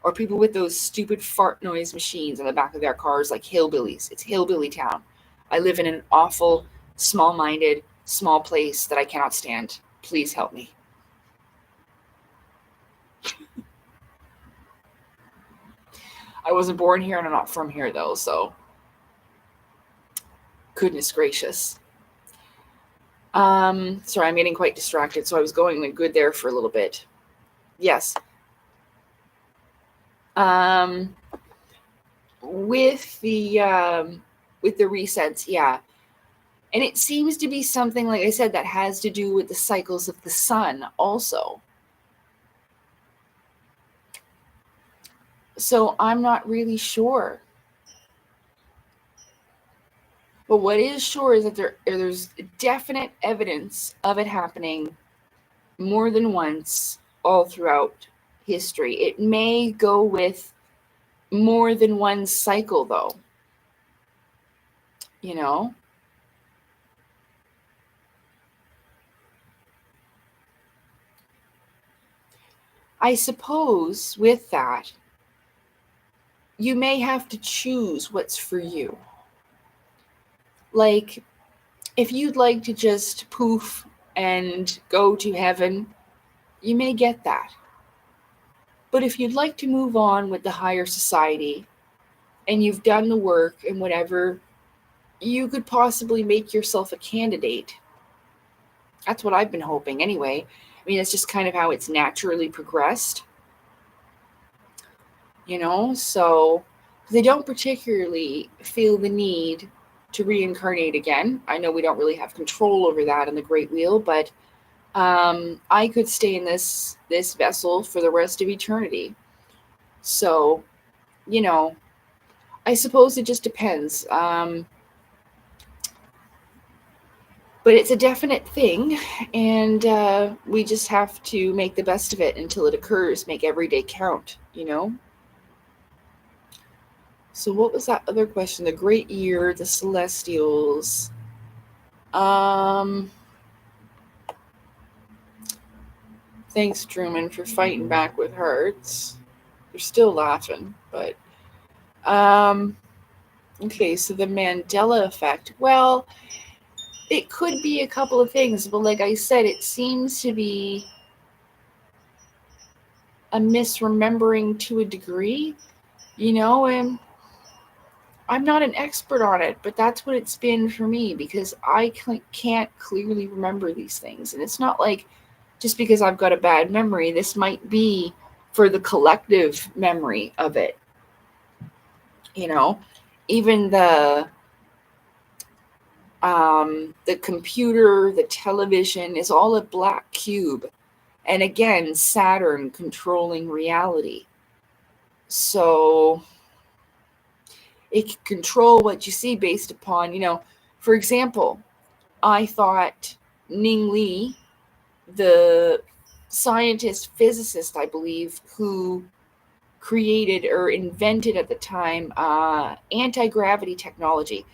Or people with those stupid fart noise machines on the back of their cars like hillbillies. It's hillbilly town. I live in an awful, small-minded, small place that I cannot stand. Please help me. I wasn't born here and I'm not from here though, so goodness gracious. Sorry, I'm getting quite distracted, so I was going like good there for a little bit. Yes. With the resets, yeah. And it seems to be something, like I said, that has to do with the cycles of the sun also. So I'm not really sure. But what is sure is that there's definite evidence of it happening more than once all throughout history. It may go with more than one cycle, though. I suppose with that, you may have to choose what's for you. Like, if you'd like to just poof and go to heaven, you may get that. But if you'd like to move on with the higher society and you've done the work and whatever, you could possibly make yourself a candidate. That's what I've been hoping anyway. I mean, it's just kind of how it's naturally progressed. So they don't particularly feel the need to reincarnate again. I know we don't really have control over that in the Great Wheel, but I could stay in this vessel for the rest of eternity. So, I suppose it just depends. But it's a definite thing, and we just have to make the best of it until it occurs. Make every day count, So what was that other question? The Great Year, the Celestials. Thanks, Truman, for fighting back with hearts. You're still laughing, but okay, so the Mandela effect. Well, it could be a couple of things, but like I said, it seems to be a misremembering to a degree, and I'm not an expert on it, but that's what it's been for me because I can't clearly remember these things. And it's not like just because I've got a bad memory, this might be for the collective memory of it. Even the computer, the television is all a black cube. And again, Saturn controlling reality. So it can control what you see based upon, for example, I thought Ning Li, the scientist, physicist, I believe, who created or invented at the time anti-gravity technology.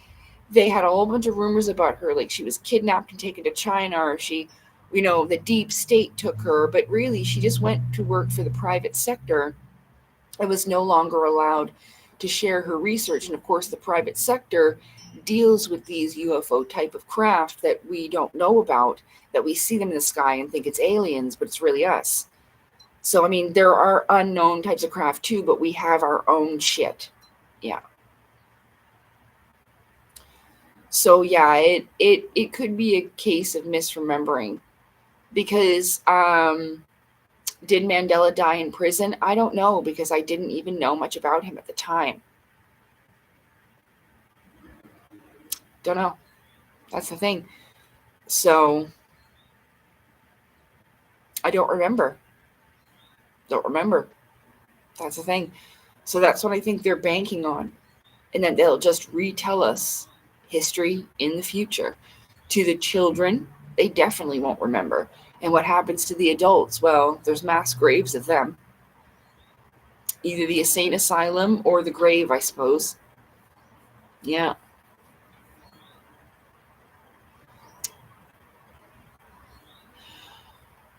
They had a whole bunch of rumors about her, like she was kidnapped and taken to China, or she, the deep state took her, but really she just went to work for the private sector and was no longer allowed to share her research. And of course, the private sector deals with these UFO type of craft that we don't know about, that we see them in the sky and think it's aliens, but it's really us. So, I mean, there are unknown types of craft too, but we have our own shit. Yeah. So yeah, it could be a case of misremembering because did Mandela die in prison? I don't know because I didn't even know much about him at the time. Don't know. That's the thing. So I don't remember. That's the thing. So that's what I think they're banking on. And then they'll just retell us history in the future. To the children, they definitely won't remember. And what happens to the adults? Well, there's mass graves of them. Either the insane asylum or the grave, I suppose. Yeah.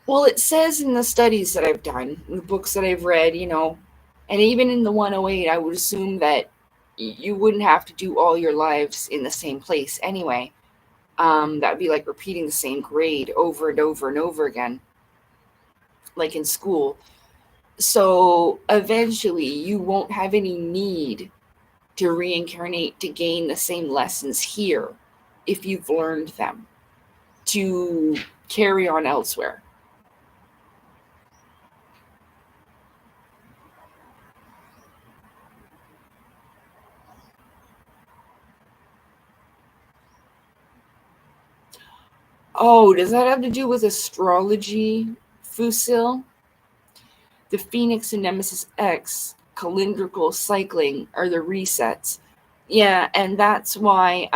Well, it says in the studies that I've done, in the books that I've read, and even in the 108, I would assume that you wouldn't have to do all your lives in the same place anyway. That would be like repeating the same grade over and over and over again, like in school. So eventually, you won't have any need to reincarnate to gain the same lessons here if you've learned them to carry on elsewhere. Oh, does that have to do with astrology, Fusil? The Phoenix and Nemesis X calendrical cycling are the resets. Yeah, and that's why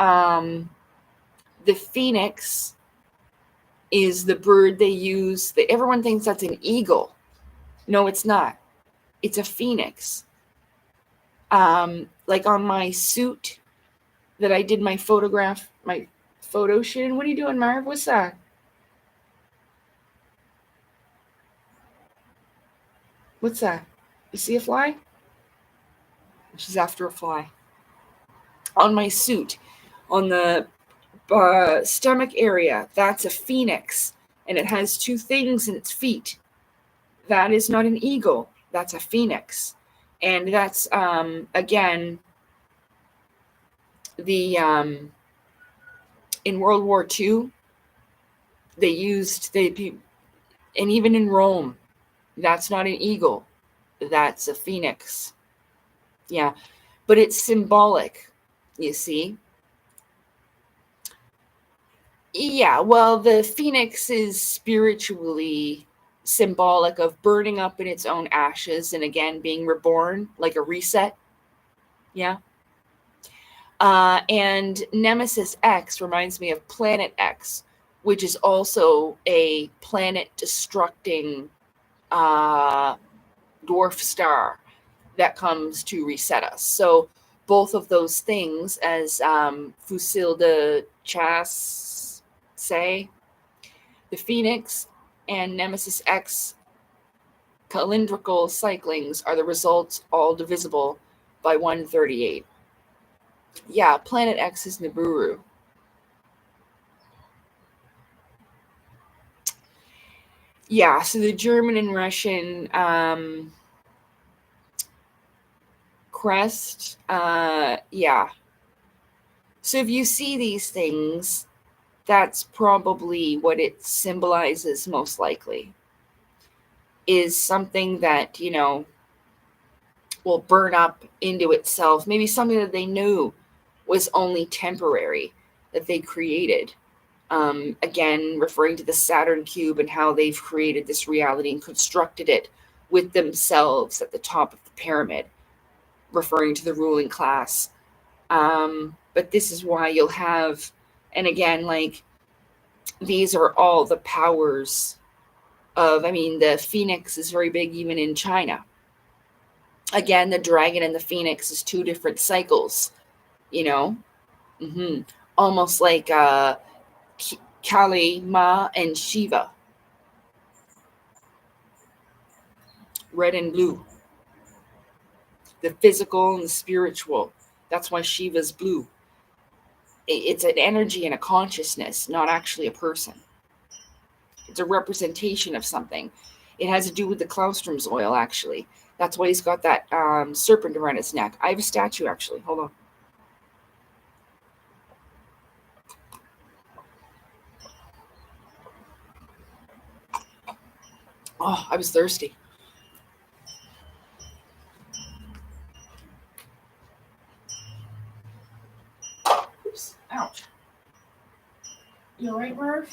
the Phoenix is the bird they use. Everyone thinks that's an eagle. No, it's not. It's a phoenix. Like on my suit that I did my photo shoot. What are you doing, Marv? What's that? What's that? You see a fly? She's after a fly. On my suit, on the stomach area, that's a phoenix. And it has two things in its feet. That is not an eagle. That's a phoenix. And that's, again, the in World War II, and even in Rome, that's not an eagle. That's a phoenix. Yeah. But it's symbolic, you see. Yeah, well, the phoenix is spiritually symbolic of burning up in its own ashes and again being reborn, like a reset. Yeah. And Nemesis X reminds me of Planet X, which is also a planet destructing dwarf star that comes to reset us. So both of those things, as Fusil de Chasse say, the Phoenix and Nemesis X calendrical cyclings are the results, all divisible by 138. Yeah, Planet X is Nibiru. Yeah, so the German and Russian crest, yeah. So if you see these things, that's probably what it symbolizes most likely, is something that, will burn up into itself. Maybe something that they knew was only temporary, that they created. Again, referring to the Saturn cube and how they've created this reality and constructed it with themselves at the top of the pyramid, referring to the ruling class. But this is why you'll have, and again, like, these are all the powers of, the Phoenix is very big even in China. Again, the dragon and the Phoenix is two different cycles, almost like Kali, Ma, and Shiva. Red and blue. The physical and the spiritual. That's why Shiva's blue. It's an energy and a consciousness, not actually a person. It's a representation of something. It has to do with the Claustrum's oil, actually. That's why he's got that serpent around his neck. I have a statue, actually. Hold on. Oh, I was thirsty. Oops. Ouch. You all right, Merv?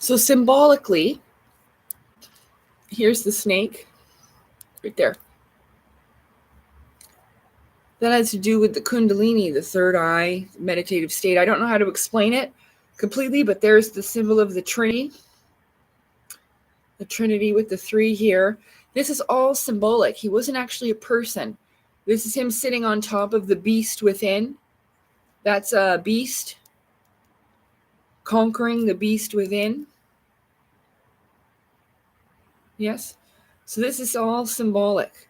So symbolically, here's the snake right there. That has to do with the kundalini, the third eye, meditative state. I don't know how to explain it completely, but there's the symbol of the Trinity. The Trinity with the 3 here. This is all symbolic. He wasn't actually a person. This is him sitting on top of the beast within. That's a beast. Conquering the beast within. Yes? So this is all symbolic.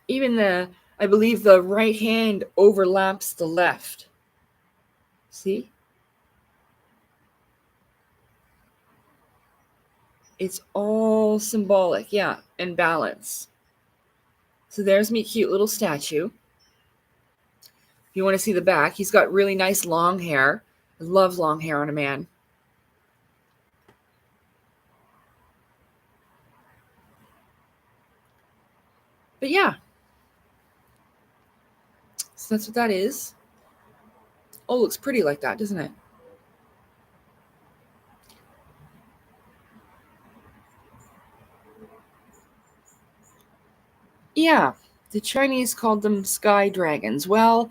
Even I believe the right hand overlaps the left. See? It's all symbolic, yeah, and balance. So there's me cute little statue. If you want to see the back, he's got really nice long hair. I love long hair on a man. But yeah. So that's what that is. Oh, it looks pretty like that, doesn't it? Yeah. The Chinese called them sky dragons. Well,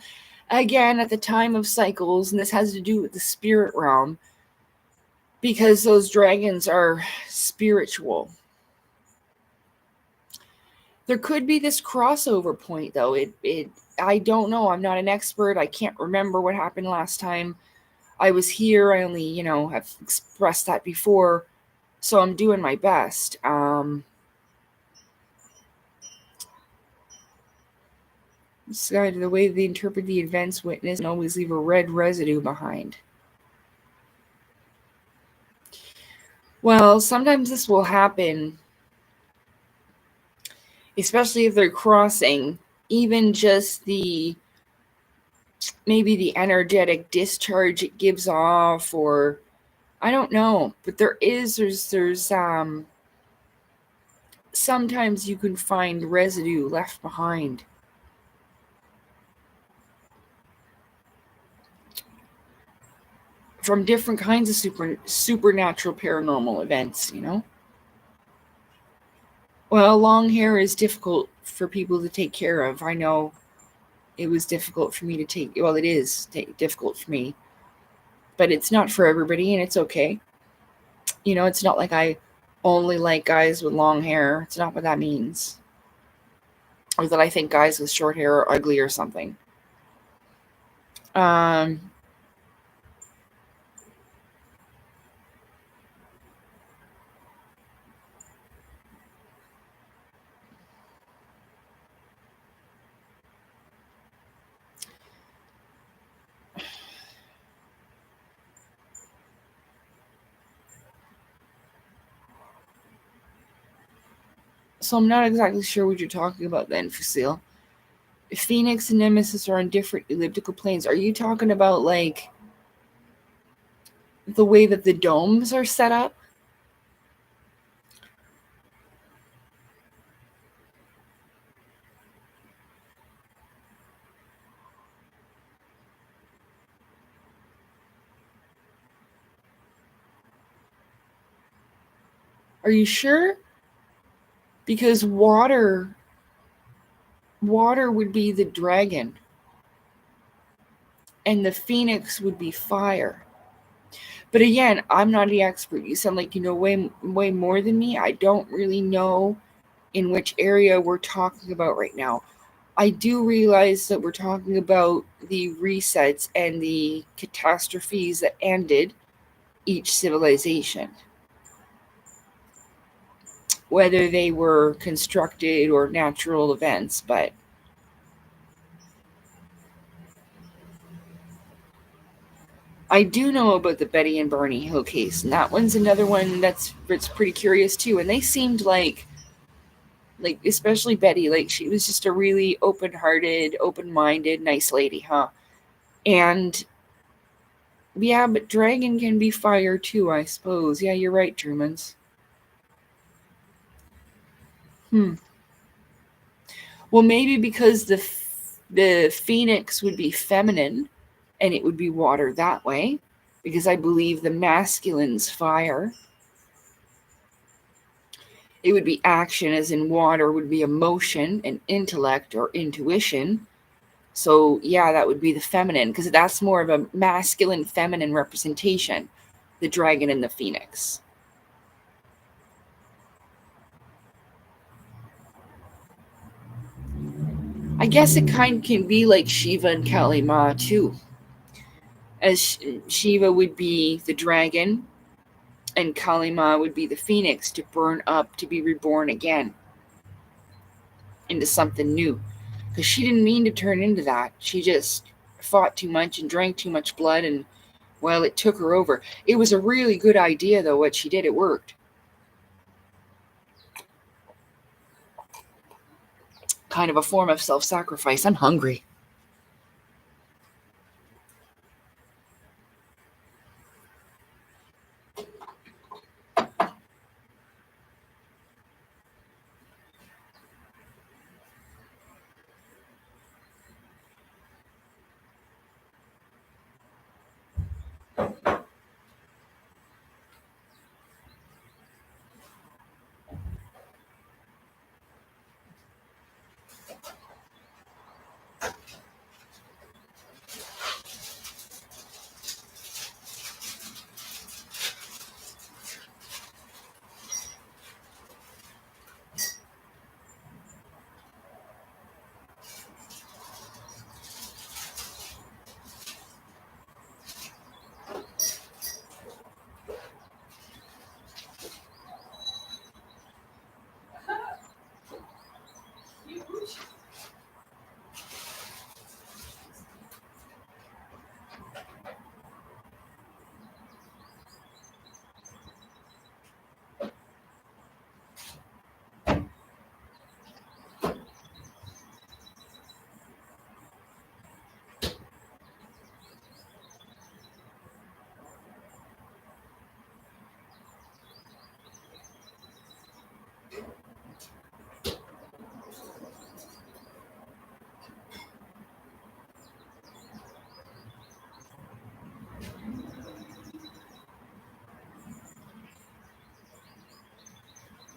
again, at the time of cycles, and this has to do with the spirit realm, because those dragons are spiritual. There could be this crossover point, though. I don't know. I'm not an expert. I can't remember what happened last time I was here. I only, have expressed that before, so I'm doing my best. The way they interpret the events witnessed and always leave a red residue behind. Well, sometimes this will happen, especially if they're crossing, even just maybe the energetic discharge it gives off, or I don't know, but there's sometimes you can find residue left behind. From different kinds of supernatural paranormal events, Well, long hair is difficult for people to take care of. I know it was difficult for me to take. Well, it is difficult for me, but it's not for everybody, and it's okay. It's not like I only like guys with long hair. It's not what that means. Or that I think guys with short hair are ugly or something. Um, so I'm not exactly sure what you're talking about then, Fusil. Phoenix and Nemesis are on different elliptical planes. Are you talking about like the way that the domes are set up? Are you sure? Because water would be the dragon, and the phoenix would be fire. But again, I'm not the expert. You sound like you know way more than me. I don't really know in which area we're talking about right now. I do realize that we're talking about the resets and the catastrophes that ended each civilization, whether they were constructed or natural events. But I do know about the Betty and Barney Hill case, and that one's another one that's pretty curious too. And they seemed like especially Betty, like she was just a really open-hearted, open-minded, nice lady, huh? And yeah, but dragon can be fire too, I suppose. Yeah, you're right, Germans. Well, maybe because the phoenix would be feminine, and it would be water that way, because I believe the masculine's fire. It would be action, as in water would be emotion and intellect or intuition. So, yeah, that would be the feminine, because that's more of a masculine feminine representation, the dragon and the phoenix. I guess it kind of can be like Shiva and Kali Ma, too. As Shiva would be the dragon, and Kali Ma would be the phoenix to burn up, to be reborn again into something new. Because she didn't mean to turn into that. She just fought too much and drank too much blood, and well, it took her over. It was a really good idea, though, what she did. It worked. Kind of a form of self-sacrifice. I'm hungry.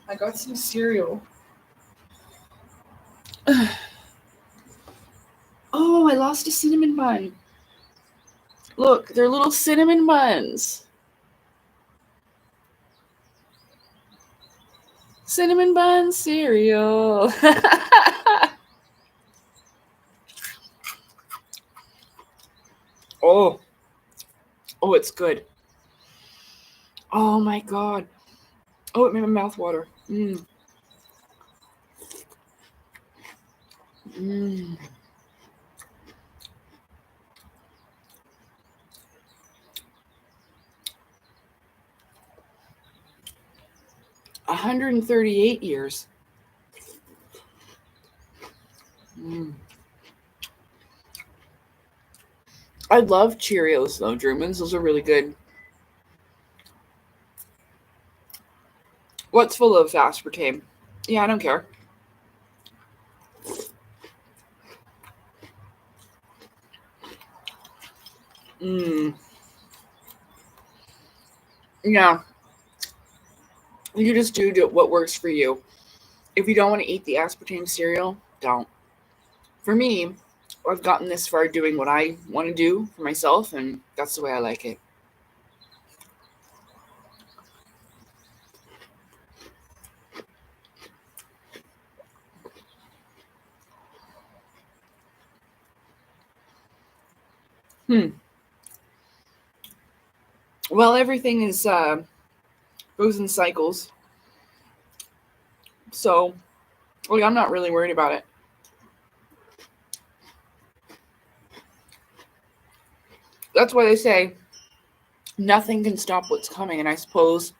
I got some cereal I lost a cinnamon bun. Look, they're little cinnamon buns. Cinnamon bun cereal. Oh, it's good. Oh my God. Oh, it made my mouth water. Mmm. 138 years. I love Cheerios though, Drumans. Those are really good. What's full of aspartame? Yeah, I don't care. Yeah. You just do what works for you. If you don't want to eat the aspartame cereal, don't. For me, I've gotten this far doing what I want to do for myself, and that's the way I like it. Well, everything is goes in cycles. So, I'm not really worried about it. That's why they say nothing can stop what's coming, and I suppose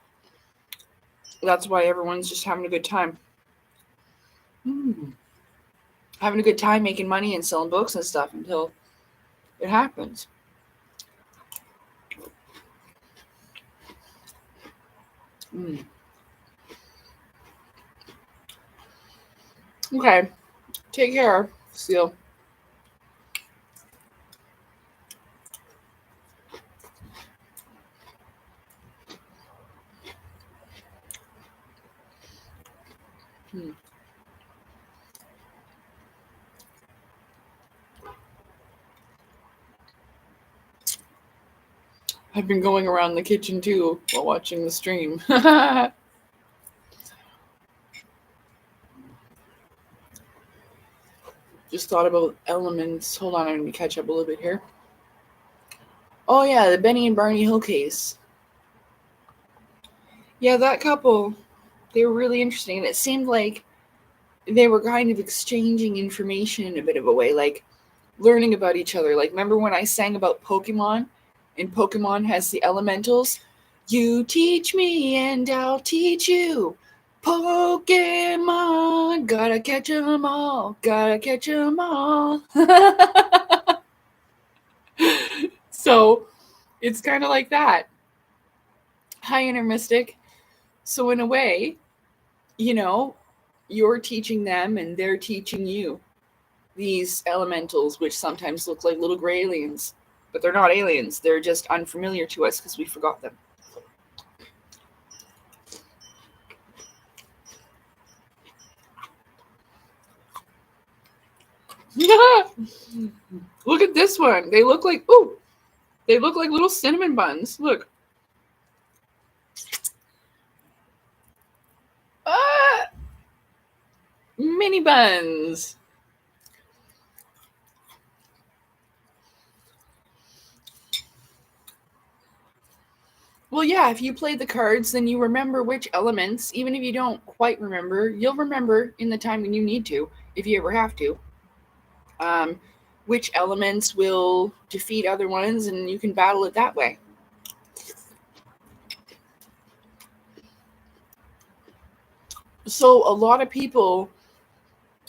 that's why everyone's just having a good time. Having a good time making money and selling books and stuff until it happens. Okay. Take care, Seal. I've been going around the kitchen too while watching the stream. Just thought about elements. Hold on, I'm going to catch up a little bit here. Oh yeah, the Benny and Barney Hill case. Yeah, that couple, they were really interesting. And it seemed like they were kind of exchanging information in a bit of a way, like learning about each other. Like, remember when I sang about Pokemon? And Pokemon has the elementals? You teach me and I'll teach you. Pokemon, gotta catch 'em all, gotta catch 'em all. So it's kind of like that. Hi, Inner Mystic. So in a way, you're teaching them and they're teaching you these elementals, which sometimes look like little gray aliens, but they're not aliens. They're just unfamiliar to us because we forgot them. Look at this one. They look like little cinnamon buns. Look. Mini buns. Well, yeah, if you play the cards, then you remember which elements. Even if you don't quite remember, you'll remember in the time when you need to, if you ever have to. Which elements will defeat other ones, and you can battle it that way. So a lot of people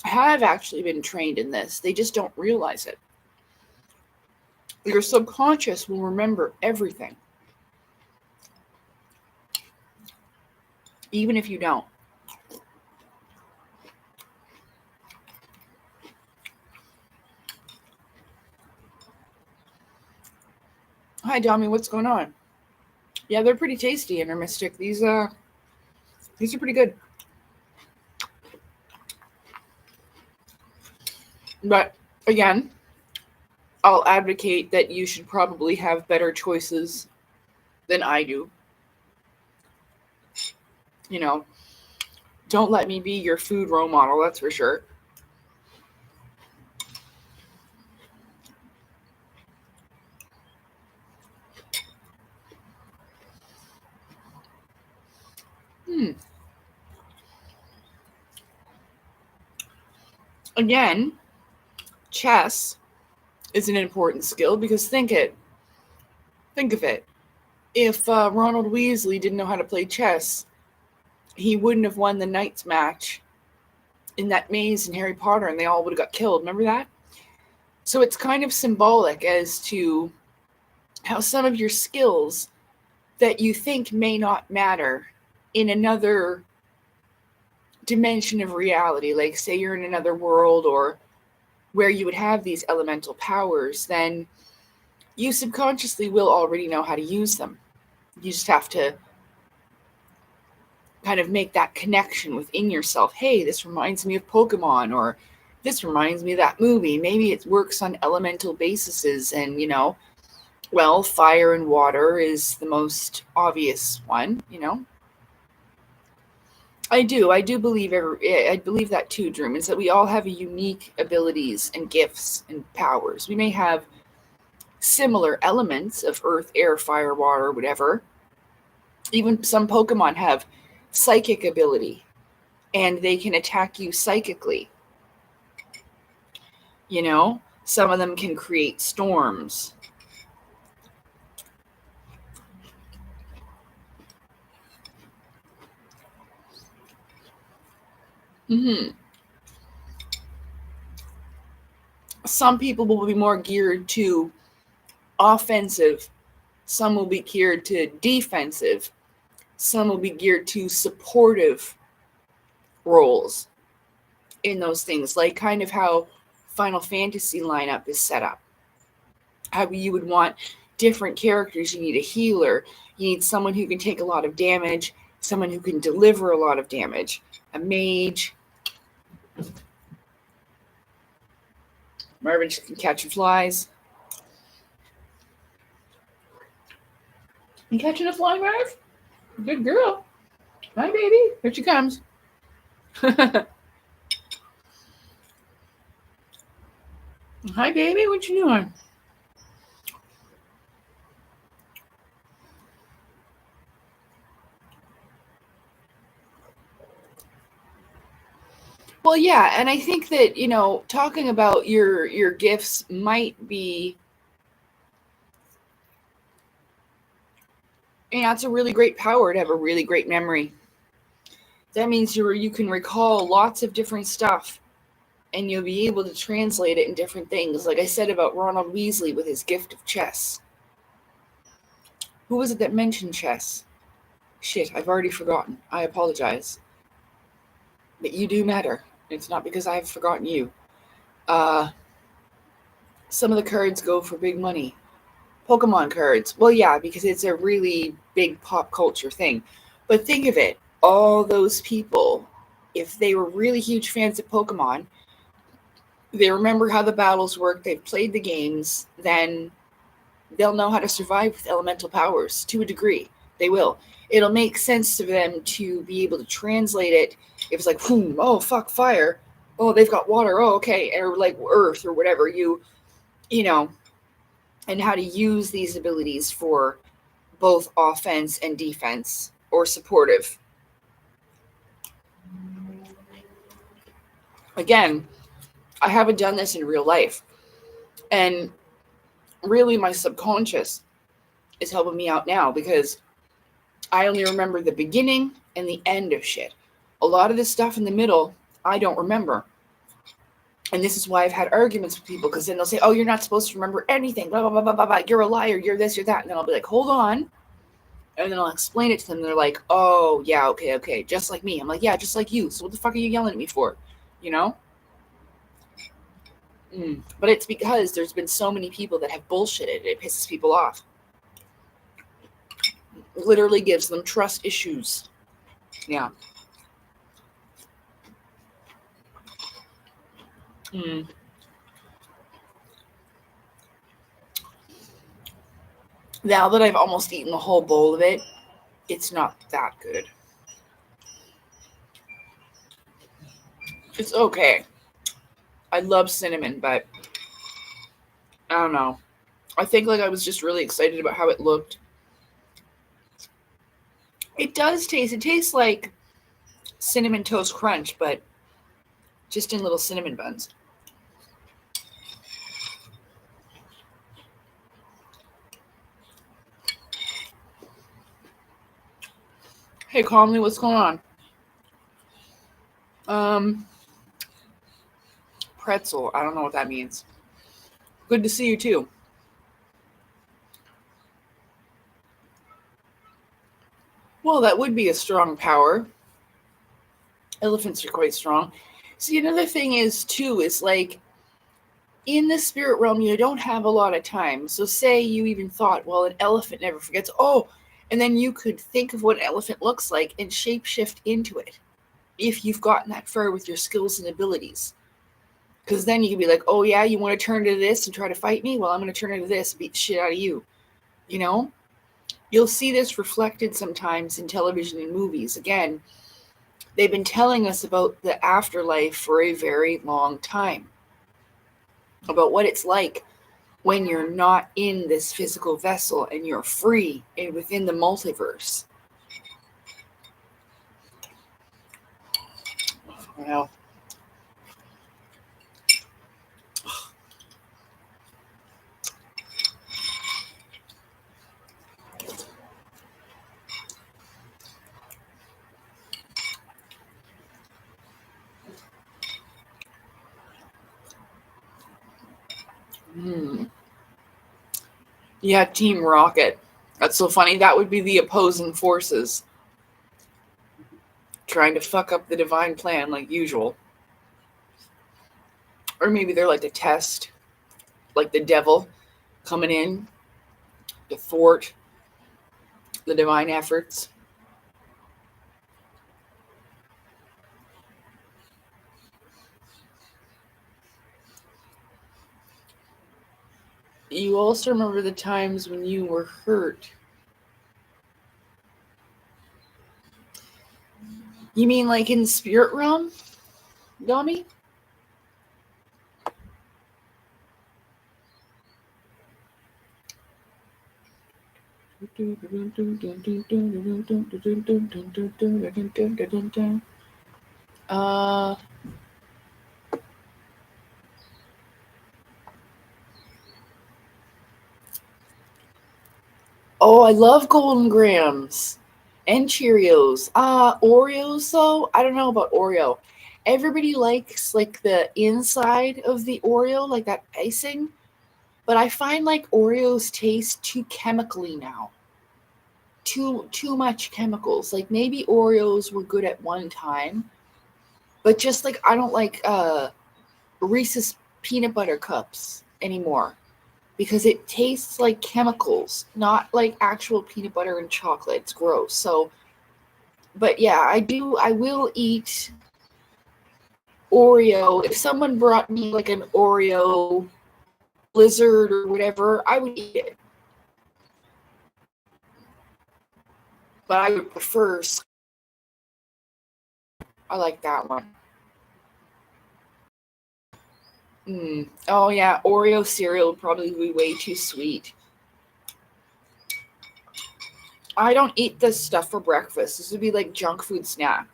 have actually been trained in this. They just don't realize it. Your subconscious will remember everything, even if you don't. Hi, Dami. What's going on? Yeah, they're pretty tasty, Inner Mystic. These are pretty good. But again, I'll advocate that you should probably have better choices than I do. You know, don't let me be your food role model, that's for sure. Again, chess is an important skill because think of it. If Ronald Weasley didn't know how to play chess, he wouldn't have won the Knights match in that maze in Harry Potter, and they all would have got killed. Remember that? So it's kind of symbolic as to how some of your skills that you think may not matter in another dimension of reality, like say you're in another world or where you would have these elemental powers, then you subconsciously will already know how to use them. You just have to kind of make that connection within yourself. Hey, this reminds me of Pokemon, or this reminds me of that movie. Maybe it works on elemental bases, and well, fire and water is the most obvious one, I do believe I believe that too, Drew, is that we all have unique abilities and gifts and powers. We may have similar elements of earth, air, fire, water, whatever. Even some Pokemon have psychic ability, and they can attack you psychically. Some of them can create storms. Some people will be more geared to offensive. Some will be geared to defensive. Some will be geared to supportive roles in those things, like kind of how Final Fantasy lineup is set up. How you would want different characters. You need a healer. You need someone who can take a lot of damage, someone who can deliver a lot of damage, a mage. Marvin can catch flies. You catching a fly, Marv? Good girl. Hi, baby. Here she comes. Hi, baby. What you doing? Well, yeah, and I think that, talking about your gifts might be, it's a really great power to have a really great memory. That means you can recall lots of different stuff, and you'll be able to translate it in different things. Like I said about Ronald Weasley with his gift of chess. Who was it that mentioned chess? Shit, I've already forgotten. I apologize. But you do matter. It's not because I've forgotten you. Some of the cards go for big money. Pokemon cards. Well, yeah, because it's a really big pop culture thing. But think of it. All those people, if they were really huge fans of Pokemon, they remember how the battles work, they've played the games, then they'll know how to survive with elemental powers to a degree. They will. It'll make sense to them to be able to translate it. If it's like, oh, fuck, fire. Oh, they've got water. Oh, okay. Or like earth or whatever. And how to use these abilities for both offense and defense or supportive. Again, I haven't done this in real life. And really, my subconscious is helping me out now because I only remember the beginning and the end of shit. A lot of this stuff in the middle, I don't remember. And this is why I've had arguments with people, because then they'll say, oh, you're not supposed to remember anything, blah, blah, blah, blah, blah, blah. You're a liar, you're this, you're that. And then I'll be like, hold on. And then I'll explain it to them. They're like, oh, yeah, okay, just like me. I'm like, yeah, just like you. So what the fuck are you yelling at me for? But it's because there's been so many people that have bullshitted. It pisses people off. It literally gives them trust issues. Yeah. Now that I've almost eaten the whole bowl of it, it's not that good. It's okay. I love cinnamon, but I don't know. I think like I was just really excited about how it looked. It tastes like cinnamon toast crunch, but just in little cinnamon buns. Hey, Calmly, what's going on? Pretzel. I don't know what that means. Good to see you too. Well, that would be a strong power. Elephants are quite strong. See, another thing is too, is like in the spirit realm, you don't have a lot of time. So say you even thought, well, an elephant never forgets. Oh, and then you could think of what an elephant looks like and shapeshift into it if you've gotten that far with your skills and abilities. Because then you can be like, oh yeah, you want to turn into this and try to fight me? Well, I'm going to turn into this and beat the shit out of you. You know? You'll see this reflected sometimes in television and movies. Again, they've been telling us about the afterlife for a very long time. About what it's like when you're not in this physical vessel and you're free and within the multiverse. Well, yeah, Team Rocket. That's so funny. That would be the opposing forces trying to fuck up the divine plan like usual. Or maybe they're like a test, like the devil coming in to thwart the divine efforts. You also remember the times when you were hurt. You mean like in the spirit realm, Domi? Uh, oh, I love Golden Grams and Cheerios. Oreos though, I don't know about Oreo. Everybody likes like the inside of the Oreo, like that icing, but I find like Oreos taste too chemically now. Too much chemicals. Like maybe Oreos were good at one time, but just like I don't like Reese's peanut butter cups anymore because it tastes like chemicals, not like actual peanut butter and chocolate. It's gross. So, but yeah, I will eat Oreo. If someone brought me like an Oreo blizzard or whatever, I would eat it. But I would prefer, I like that one. Oh yeah, Oreo cereal would probably be way too sweet. I don't eat this stuff for breakfast. This would be like junk food snack.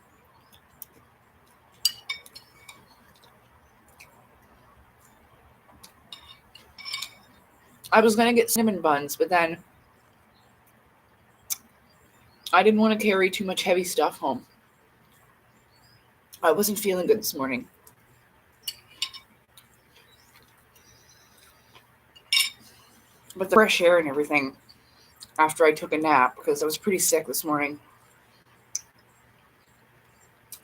I was gonna get cinnamon buns, but then I didn't want to carry too much heavy stuff home. I wasn't feeling good this morning. But the fresh air and everything after I took a nap, because I was pretty sick this morning.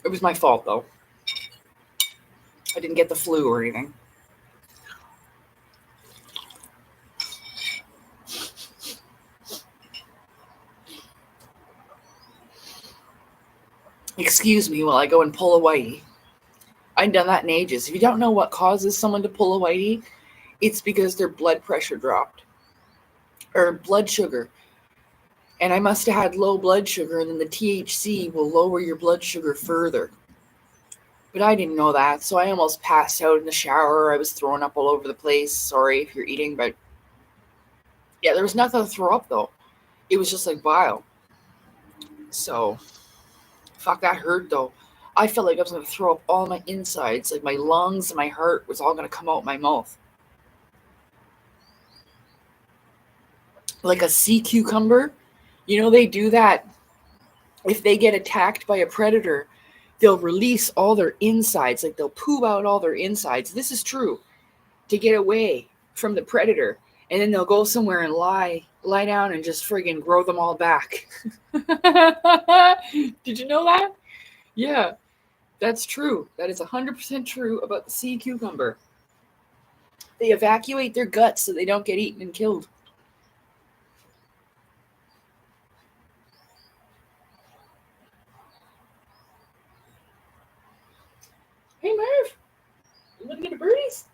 It was my fault, though. I didn't get the flu or anything. Excuse me while I go and pull a whitey. I haven't done that in ages. If you don't know what causes someone to pull a whitey, it's because their blood pressure dropped. or blood sugar. And I must have had low blood sugar, and then the THC will lower your blood sugar further. But I didn't know that, so I almost passed out in the shower. I was throwing up all over the place. Sorry if you're eating, but yeah, there was nothing to throw up, though. It was just like bile. So, fuck, that hurt, though. I felt like I was going to throw up all my insides, like my lungs and my heart was all going to come out my mouth. Like a sea cucumber. You know, they do that. If they get attacked by a predator, they'll release all their insides. Like they'll poo out all their insides. This is true. To get away from the predator. And then they'll go somewhere and lie down and just friggin' grow them all back. Did you know that? Yeah, that's true. That is 100% true about the sea cucumber. They evacuate their guts so they don't get eaten and killed. Hey, Merv. You want to get the birdies?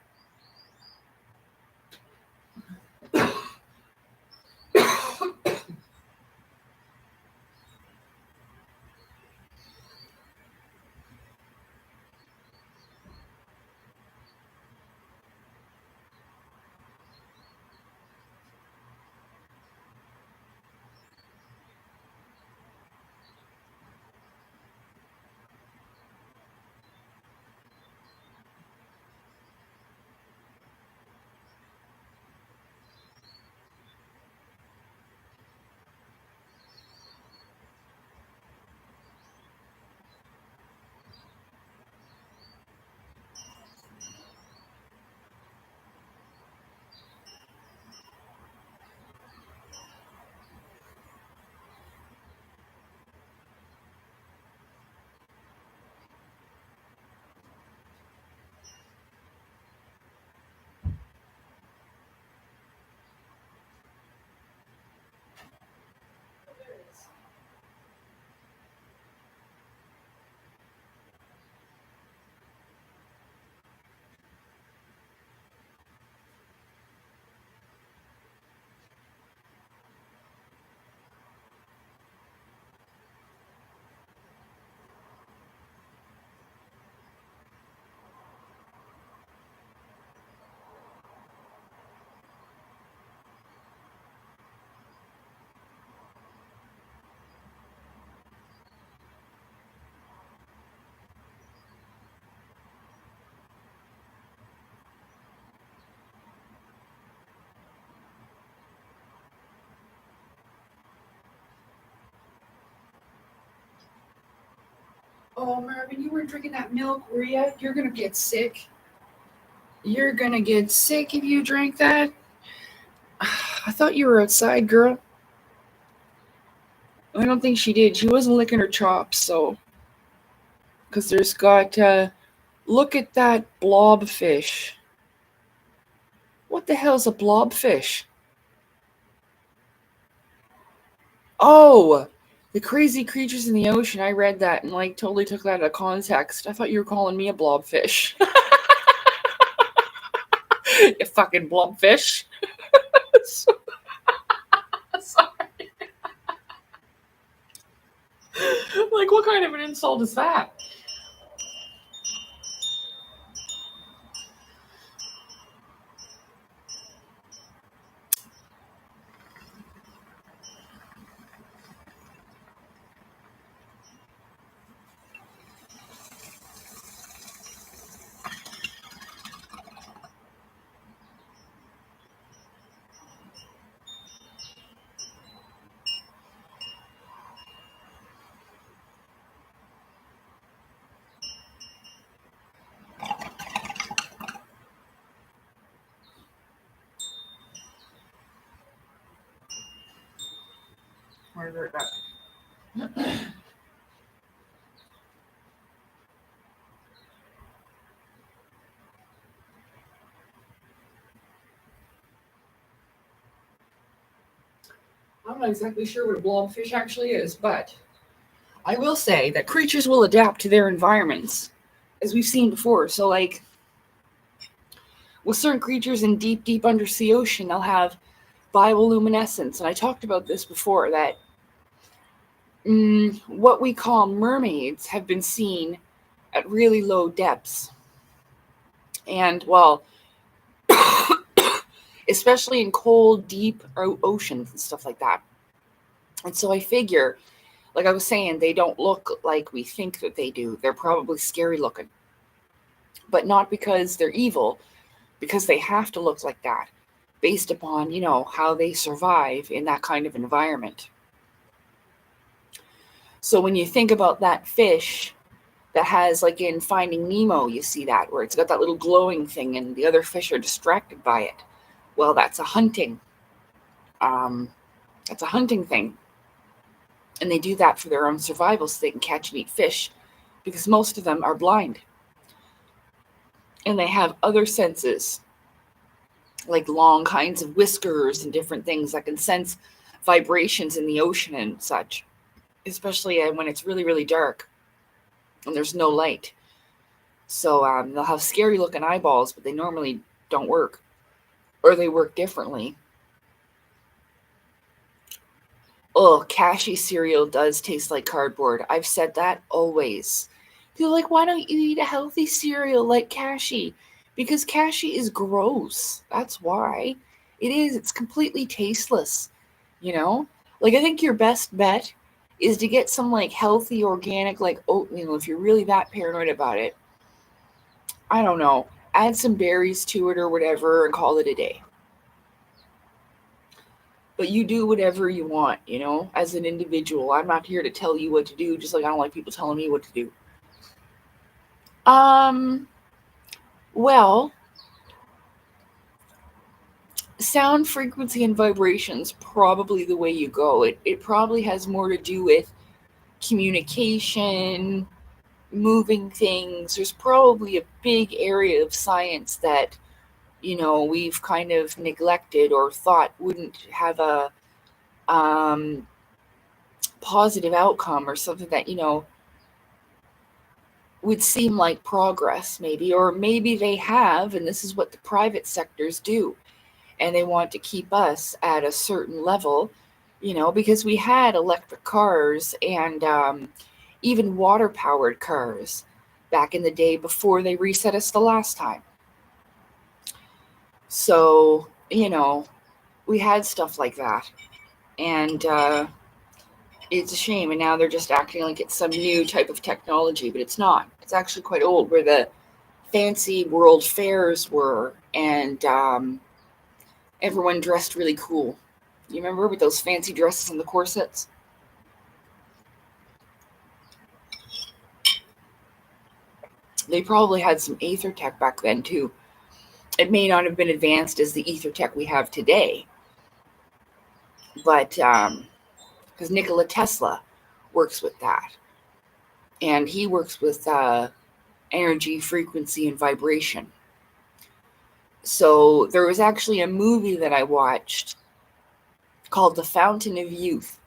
Oh, Marvin, you weren't drinking that milk, were you? You're going to get sick. You're going to get sick if you drink that. I thought you were outside, girl. I don't think she did. She wasn't licking her chops, so. Because there's got, look at that blobfish. What the hell's a blobfish? Oh, the crazy creatures in the ocean. I read that and, like, totally took that out of context. I thought you were calling me a blobfish. You fucking blobfish. Sorry. Like, what kind of an insult is that? Where's that? I'm not exactly sure what a blobfish actually is, but I will say that creatures will adapt to their environments, as we've seen before. So, like, with certain creatures in deep, deep undersea ocean, they'll have bioluminescence. And I talked about this before, that what we call mermaids have been seen at really low depths. And, well, especially in cold, deep oceans and stuff like that. And so I figure, like I was saying, they don't look like we think that they do. They're probably scary looking. But not because they're evil, because they have to look like that based upon, how they survive in that kind of environment. So when you think about that fish that has, like in Finding Nemo, you see that, where it's got that little glowing thing and the other fish are distracted by it. Well, that's a hunting. That's a hunting thing. And they do that for their own survival so they can catch and eat fish, because most of them are blind. And they have other senses, like long kinds of whiskers and different things that can sense vibrations in the ocean and such, especially when it's really, really dark and there's no light. So they'll have scary looking eyeballs, but they normally don't work, or they work differently. Oh, cashew cereal does taste like cardboard. I've said that always. People are like, why don't you eat a healthy cereal like cashew? Because cashew is gross. That's why. It is. It's completely tasteless. Like, I think your best bet is to get some like healthy organic like oatmeal if you're really that paranoid about it. I don't know. Add some berries to it or whatever and call it a day. But you do whatever you want, as an individual. I'm not here to tell you what to do, just like I don't like people telling me what to do. Well, sound frequency and vibrations, probably the way you go. It probably has more to do with communication, moving things. There's probably a big area of science that, we've kind of neglected or thought wouldn't have a positive outcome, or something that, would seem like progress, maybe. Or maybe they have, and this is what the private sectors do. And they want to keep us at a certain level, because we had electric cars and even water-powered cars back in the day before they reset us the last time. So, we had stuff like that. And it's a shame. And now they're just acting like it's some new type of technology, but it's not. It's actually quite old, where the fancy world fairs were, and everyone dressed really cool. You remember, with those fancy dresses and the corsets? They probably had some aether tech back then too. It may not have been advanced as the ether tech we have today, but because Nikola Tesla works with that, and he works with energy, frequency, and vibration. So there was actually a movie that I watched called The Fountain of Youth,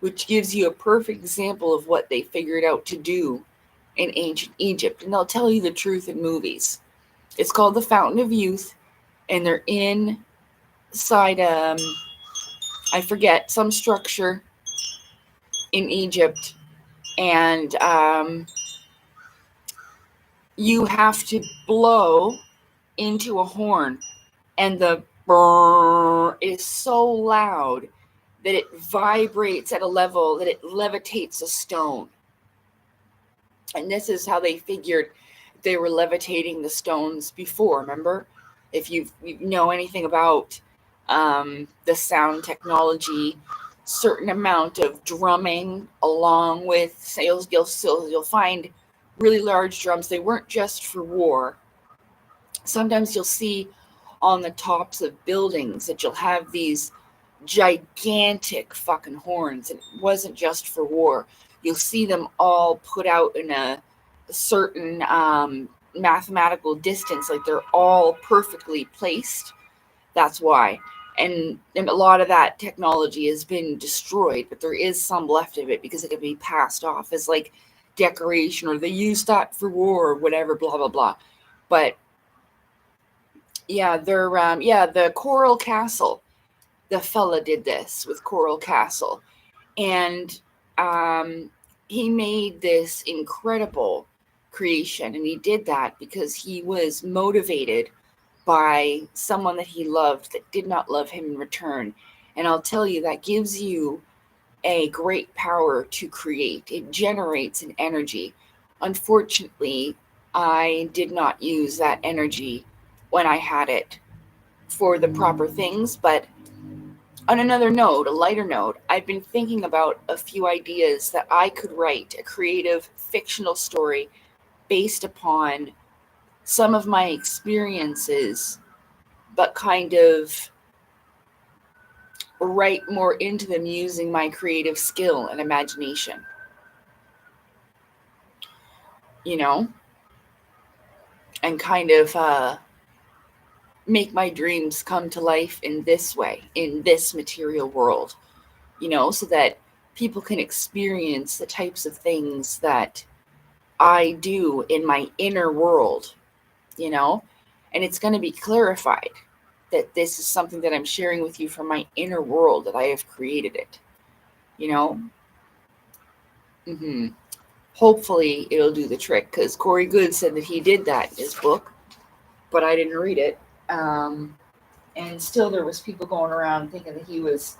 which gives you a perfect example of what they figured out to do in ancient Egypt. And they'll tell you the truth in movies. It's called The Fountain of Youth, and they're inside, I forget, some structure in Egypt. And you have to blow into a horn, and the brrr is so loud that it vibrates at a level that it levitates a stone. And this is how they figured they were levitating the stones before. Remember, if you know anything about the sound technology, certain amount of drumming along with you'll find really large drums. They weren't just for war. Sometimes you'll see on the tops of buildings that you'll have these gigantic fucking horns. It wasn't just for war. You'll see them all put out in a certain mathematical distance, like they're all perfectly placed. That's why. And a lot of that technology has been destroyed, but there is some left of it because it can be passed off as like decoration, or they used that for war or whatever, blah, blah, blah. But yeah, they're the Coral Castle the fella did this with Coral Castle. And he made this incredible creation. And he did that because he was motivated by someone that he loved that did not love him in return. And I'll tell you, that gives you a great power to create. It generates an energy. Unfortunately, I did not use that energy when I had it for the proper things. But on another note, a lighter note, I've been thinking about a few ideas that I could write a creative fictional story based upon some of my experiences, but kind of write more into them using my creative skill and imagination. You know, and kind of make my dreams come to life in this way, in this material world, you know, so that people can experience the types of things that I do in my inner world, you know, and it's going to be clarified that this is something that I'm sharing with you from my inner world, that I have created it, you know. Hopefully it'll do the trick, because Corey Good said that he did that in his book, but I didn't read it. And still there was people going around thinking that he was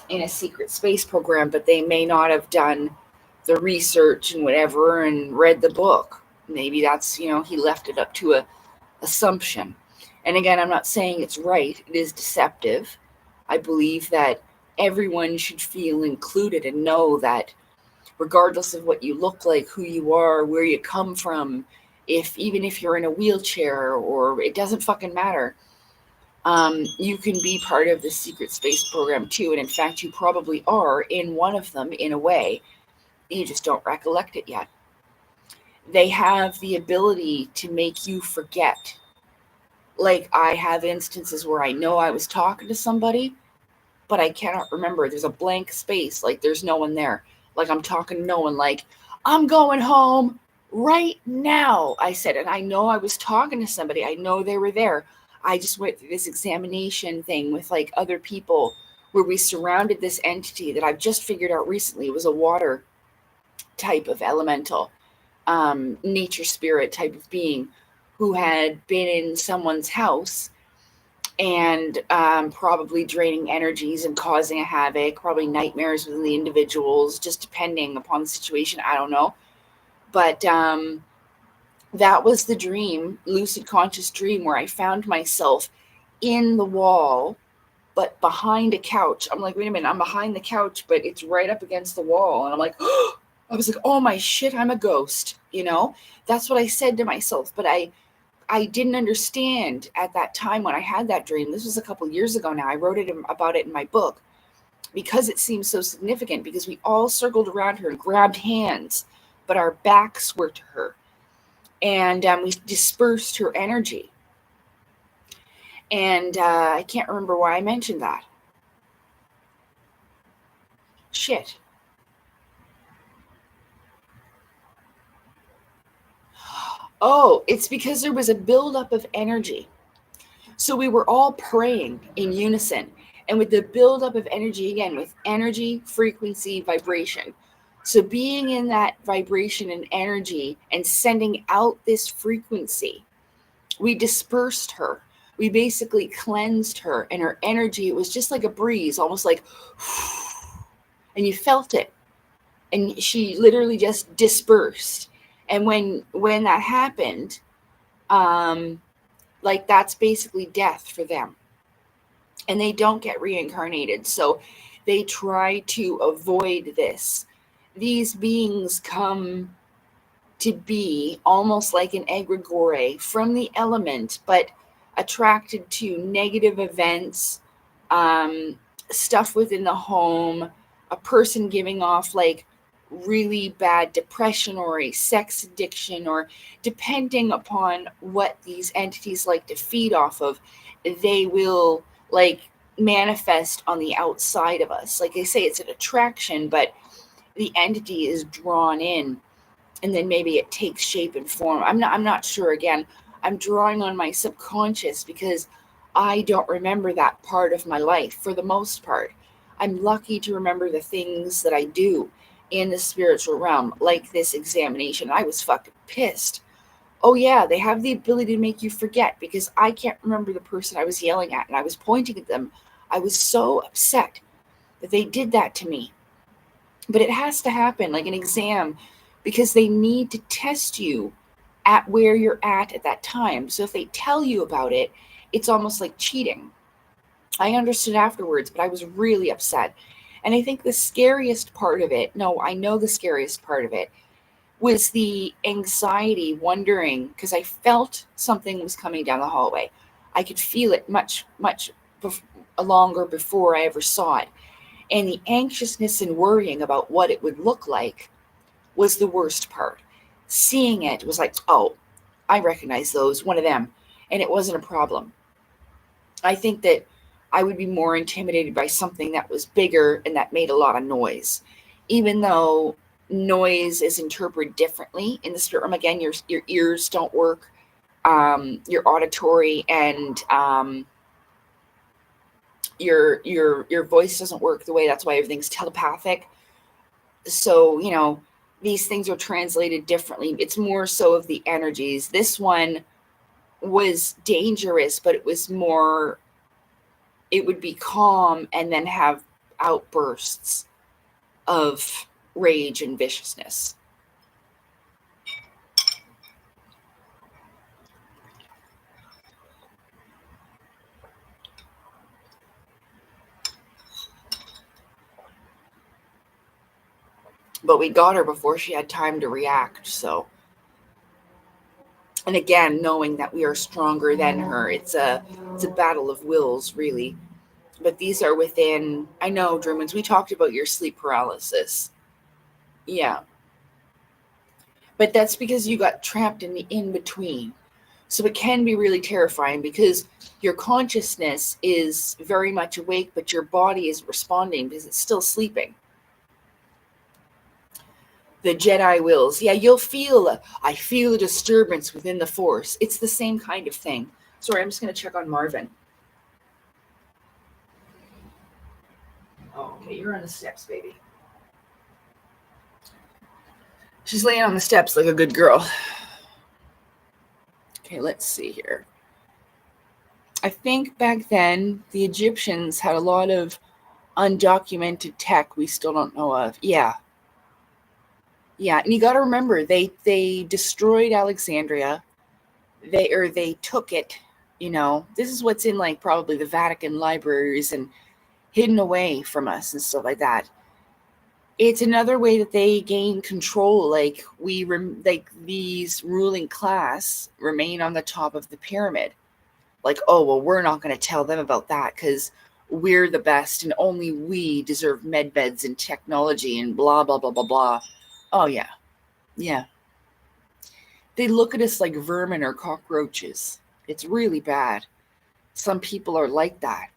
in a secret space program, but they may not have done the research and whatever and read the book. Maybe that's, you know, he left it up to a assumption. And again, I'm not saying it's right. It is deceptive. I believe that everyone should feel included and know that regardless of what you look like, who you are, where you come from, even if you're in a wheelchair, or it doesn't fucking matter, you can be part of the secret space program too. And in fact, you probably are in one of them in a way. You just don't recollect it yet. They have the ability to make you forget. Like, I have instances where I know I was talking to somebody, but I cannot remember. There's a blank space. Like, there's no one there. Like, I'm talking to no one. Like, I'm going home right now, I said. And I know I was talking to somebody. I know they were there. I just went through this examination thing with like other people where we surrounded this entity that I've just figured out recently. It was a water type of elemental, nature spirit type of being who had been in someone's house and probably draining energies and causing a havoc, probably nightmares within the individuals, just depending upon the situation. I don't know. But that was the dream, lucid conscious dream, where I found myself in the wall, but behind a couch. I'm like, wait a minute, I'm behind the couch, but it's right up against the wall. And I'm like, oh, I was like, oh my shit, I'm a ghost. You know, that's what I said to myself. But I didn't understand at that time when I had that dream. This was a couple years ago now. I wrote about it in my book because it seemed so significant, because we all circled around her and grabbed hands, but our backs were to her. And we dispersed her energy. And I can't remember why I mentioned that. Shit. Oh, it's because there was a buildup of energy. So we were all praying in unison. And with the buildup of energy, again, with energy, frequency, vibration. So being in that vibration and energy and sending out this frequency, we dispersed her. We basically cleansed her, and her energy, it was just like a breeze, almost like, and you felt it. And she literally just dispersed. And when that happened, like, that's basically death for them. And they don't get reincarnated. So they try to avoid this. These beings come to be almost like an egregore from the element, but attracted to negative events, stuff within the home, a person giving off like really bad depression or a sex addiction, or depending upon what these entities like to feed off of, they will like manifest on the outside of us. Like I say, it's an attraction, but the entity is drawn in, and then maybe it takes shape and form. I'm not sure. Again, I'm drawing on my subconscious because I don't remember that part of my life for the most part. I'm lucky to remember the things that I do in the spiritual realm, like this examination. I was fucking pissed. Oh, yeah, they have the ability to make you forget because I can't remember the person I was yelling at and I was pointing at them. I was so upset that they did that to me. But it has to happen like an exam because they need to test you at where you're at that time. So if they tell you about it, it's almost like cheating. I understood afterwards, but I was really upset. And I think the scariest part of it, no, I know the scariest part of it was the anxiety, wondering, because I felt something was coming down the hallway. I could feel it much longer before I ever saw it. And the anxiousness and worrying about what it would look like was the worst part. Seeing it was like, oh, I recognize those, one of them. And it wasn't a problem. I think that I would be more intimidated by something that was bigger and that made a lot of noise. Even though noise is interpreted differently in the spirit realm. Again, your ears don't work, your auditory and your voice doesn't work the way. That's why everything's telepathic. So, these things are translated differently. It's more so of the energies. This one was dangerous, but it was more, it would be calm and then have outbursts of rage and viciousness. But we got her before she had time to react, so. And again, knowing that we are stronger than her, it's a battle of wills, really. But these are within, I know, Drummond's, we talked about your sleep paralysis. Yeah. But that's because you got trapped in the in-between. So it can be really terrifying because your consciousness is very much awake, but your body is responding because it's still sleeping. The Jedi wills. Yeah, I feel a disturbance within the Force. It's the same kind of thing. Sorry, I'm just going to check on Marvin. Oh, okay, you're on the steps, baby. She's laying on the steps like a good girl. Okay, let's see here. I think back then, the Egyptians had a lot of undocumented tech we still don't know of. Yeah. Yeah, and you got to remember, they destroyed Alexandria. They took it, This is what's in like probably the Vatican libraries and hidden away from us and stuff like that. It's another way that they gain control. Like like these ruling class remain on the top of the pyramid. Like, oh, well, we're not going to tell them about that because we're the best and only we deserve med beds and technology and blah, blah, blah, blah, blah. Oh, yeah. Yeah. They look at us like vermin or cockroaches. It's really bad. Some people are like that.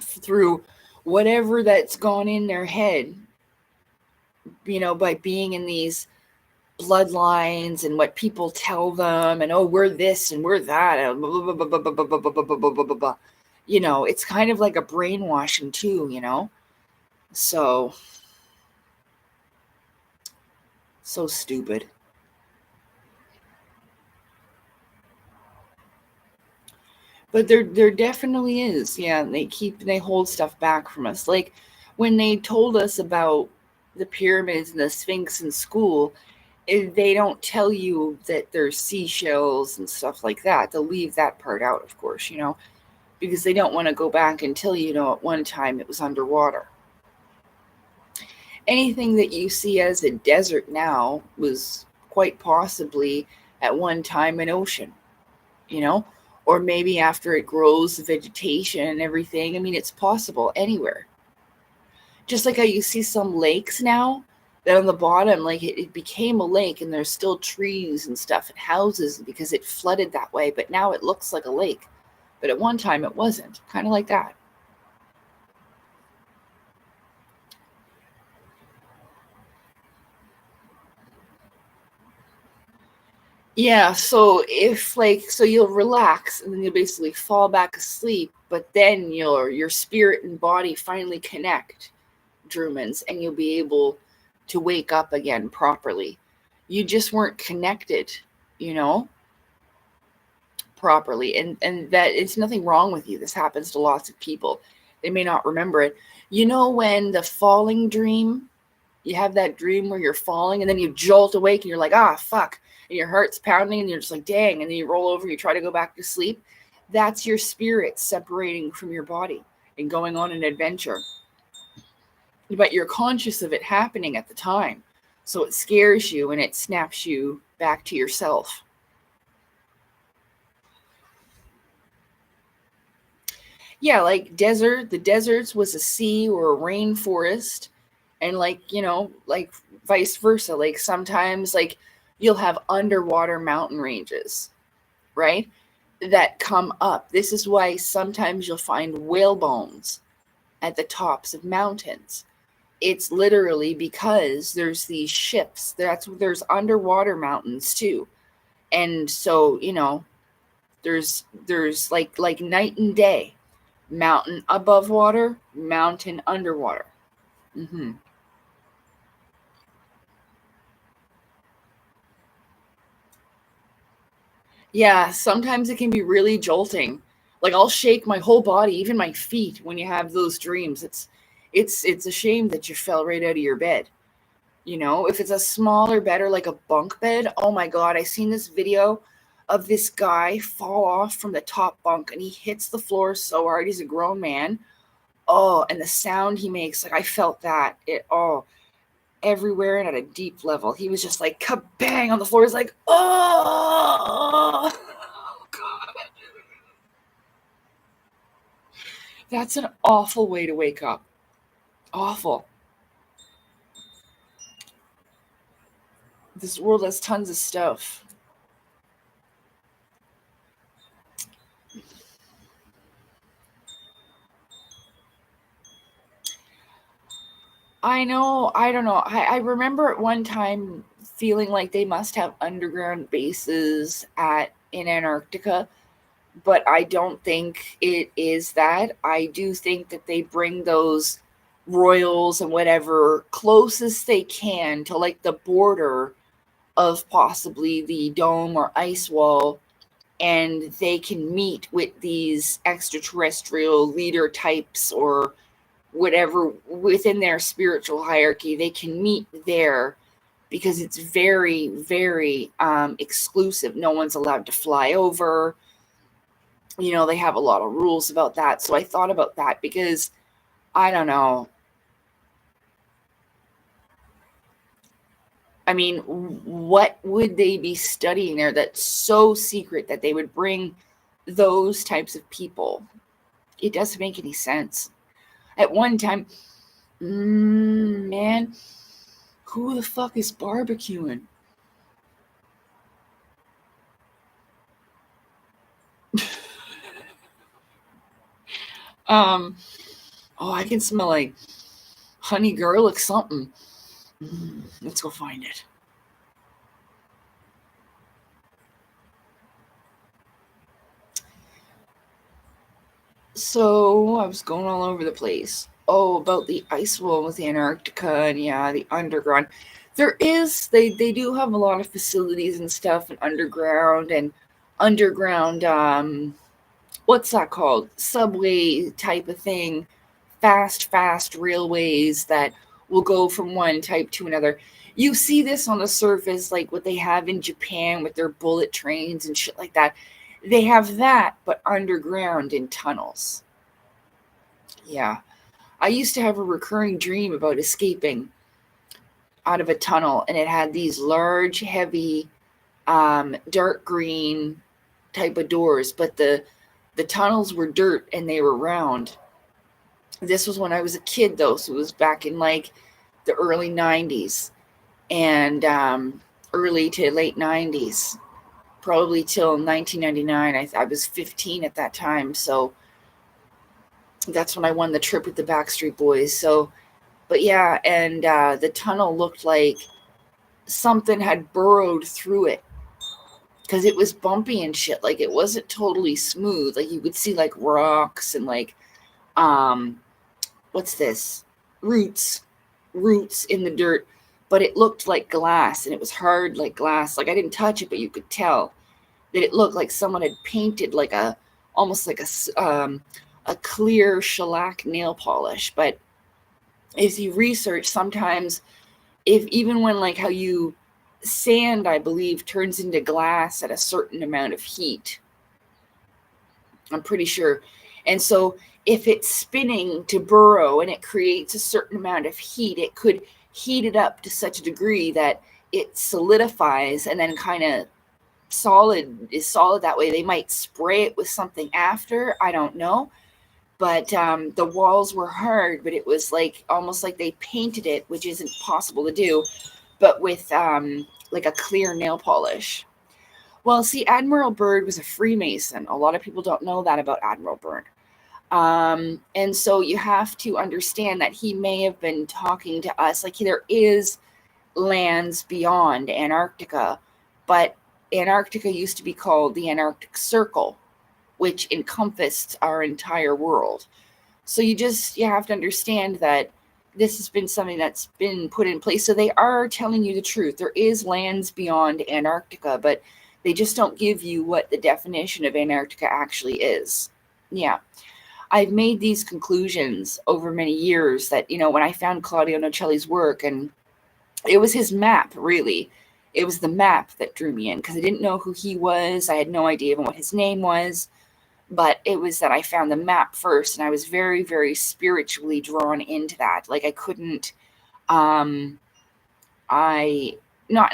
Through whatever that's gone in their head, by being in these bloodlines and what people tell them, and oh, we're this and we're that, and blah, blah, blah, blah, blah, blah, blah, blah, blah, blah, blah. It's kind of like a brainwashing too, So stupid. But there definitely is. Yeah, they hold stuff back from us. Like when they told us about the pyramids and the Sphinx in school, they don't tell you that there's seashells and stuff like that. They'll leave that part out, of course, because they don't want to go back and tell you, at one time it was underwater. Anything that you see as a desert now was quite possibly at one time an ocean, or maybe after it grows, the vegetation and everything. I mean, it's possible anywhere. Just like how you see some lakes now that on the bottom, like it became a lake and there's still trees and stuff and houses because it flooded that way, but now it looks like a lake. But at one time it wasn't. Kind of like that. Yeah, so if like so you'll relax and then you'll basically fall back asleep, but then your spirit and body finally connect, Drumans, and you'll be able to wake up again properly. You just weren't connected, you know, properly. And that it's nothing wrong with you. This happens to lots of people. They may not remember it. You know when the falling dream, you have that dream where you're falling and then you jolt awake and you're like, ah, fuck. And your heart's pounding and you're just like, dang. And then you roll over, you try to go back to sleep. That's your spirit separating from your body and going on an adventure. But you're conscious of it happening at the time. So it scares you and it snaps you back to yourself. Yeah, like the deserts was a sea or a rainforest, and like, you know, like vice versa. Like sometimes like you'll have underwater mountain ranges, right? That come up. This is why sometimes you'll find whale bones at the tops of mountains. It's literally because there's these ships. There's underwater mountains too. And so, you know, there's like night and day. Mountain above water, mountain underwater. Hmm. Yeah, sometimes it can be really jolting. Like I'll shake my whole body, even my feet, when you have those dreams. It's a shame that you fell right out of your bed. You know, if it's a smaller bed or like a bunk bed, oh my god, I seen this video of this guy fall off from the top bunk and he hits the floor so hard. He's a grown man. Oh, and the sound he makes, like I felt that. It oh, everywhere and at a deep level. He was just like kabang on the floor. He's like, oh, God. That's an awful way to wake up. Awful. This world has tons of stuff. I know. I don't know. I remember at one time feeling like they must have underground bases at in Antarctica, but I don't think it is that. I do think that they bring those royals and whatever closest they can to like the border of possibly the dome or ice wall, and they can meet with these extraterrestrial leader types or whatever within their spiritual hierarchy. They can meet there because it's very, very exclusive. No one's allowed to fly over. You know, they have a lot of rules about that. So I thought about that because I don't know. I mean, what would they be studying there that's so secret that they would bring those types of people? It doesn't make any sense. At one time, man, who the fuck is barbecuing? Um, oh, I can smell like honey garlic something. Let's go find it. So I was going all over the place. Oh, about the ice wall with Antarctica and yeah, the underground. They do have a lot of facilities and stuff and underground what's that called? Subway type of thing. Fast railways that will go from one type to another. You see this on the surface, like what they have in Japan with their bullet trains and shit like that. They have that, but underground in tunnels. Yeah. I used to have a recurring dream about escaping out of a tunnel, and it had these large, heavy, dark green type of doors, but the tunnels were dirt and they were round. This was when I was a kid, though, so it was back in like the early 90s and early to late 90s, probably till 1999. I was 15 at that time, so that's when I won the trip with the Backstreet Boys. So, but yeah, and the tunnel looked like something had burrowed through it. because it was bumpy and shit. Like, it wasn't totally smooth. Like, you could see like rocks and like what's this, roots in the dirt, but it looked like glass, and it was hard like glass. Like, I didn't touch it, but you could tell that it looked like someone had painted like almost like a clear shellac nail polish. But if you research, sometimes, if even when, like, how you sand, I believe, turns into glass at a certain amount of heat, I'm pretty sure. And so if it's spinning to burrow and it creates a certain amount of heat, it could heat it up to such a degree that it solidifies and then kind of is solid that way. They might spray it with something after, I don't know. But the walls were hard, but it was like almost like they painted it, which isn't possible to do, but with like a clear nail polish. Well, see, Admiral Byrd was a Freemason. A lot of people don't know that about Admiral Byrd. And so you have to understand that he may have been talking to us. Like, there is lands beyond Antarctica, but Antarctica used to be called the Antarctic Circle, which encompassed our entire world. So you have to understand that this has been something that's been put in place. So they are telling you the truth. There is lands beyond Antarctica, but they just don't give you what the definition of Antarctica actually is. Yeah. I've made these conclusions over many years that, when I found Claudio Nocelli's work, and it was his map, really. It was the map that drew me in, because I didn't know who he was. I had no idea even what his name was. But it was that I found the map first, and I was very, very spiritually drawn into that. Like, I couldn't, not in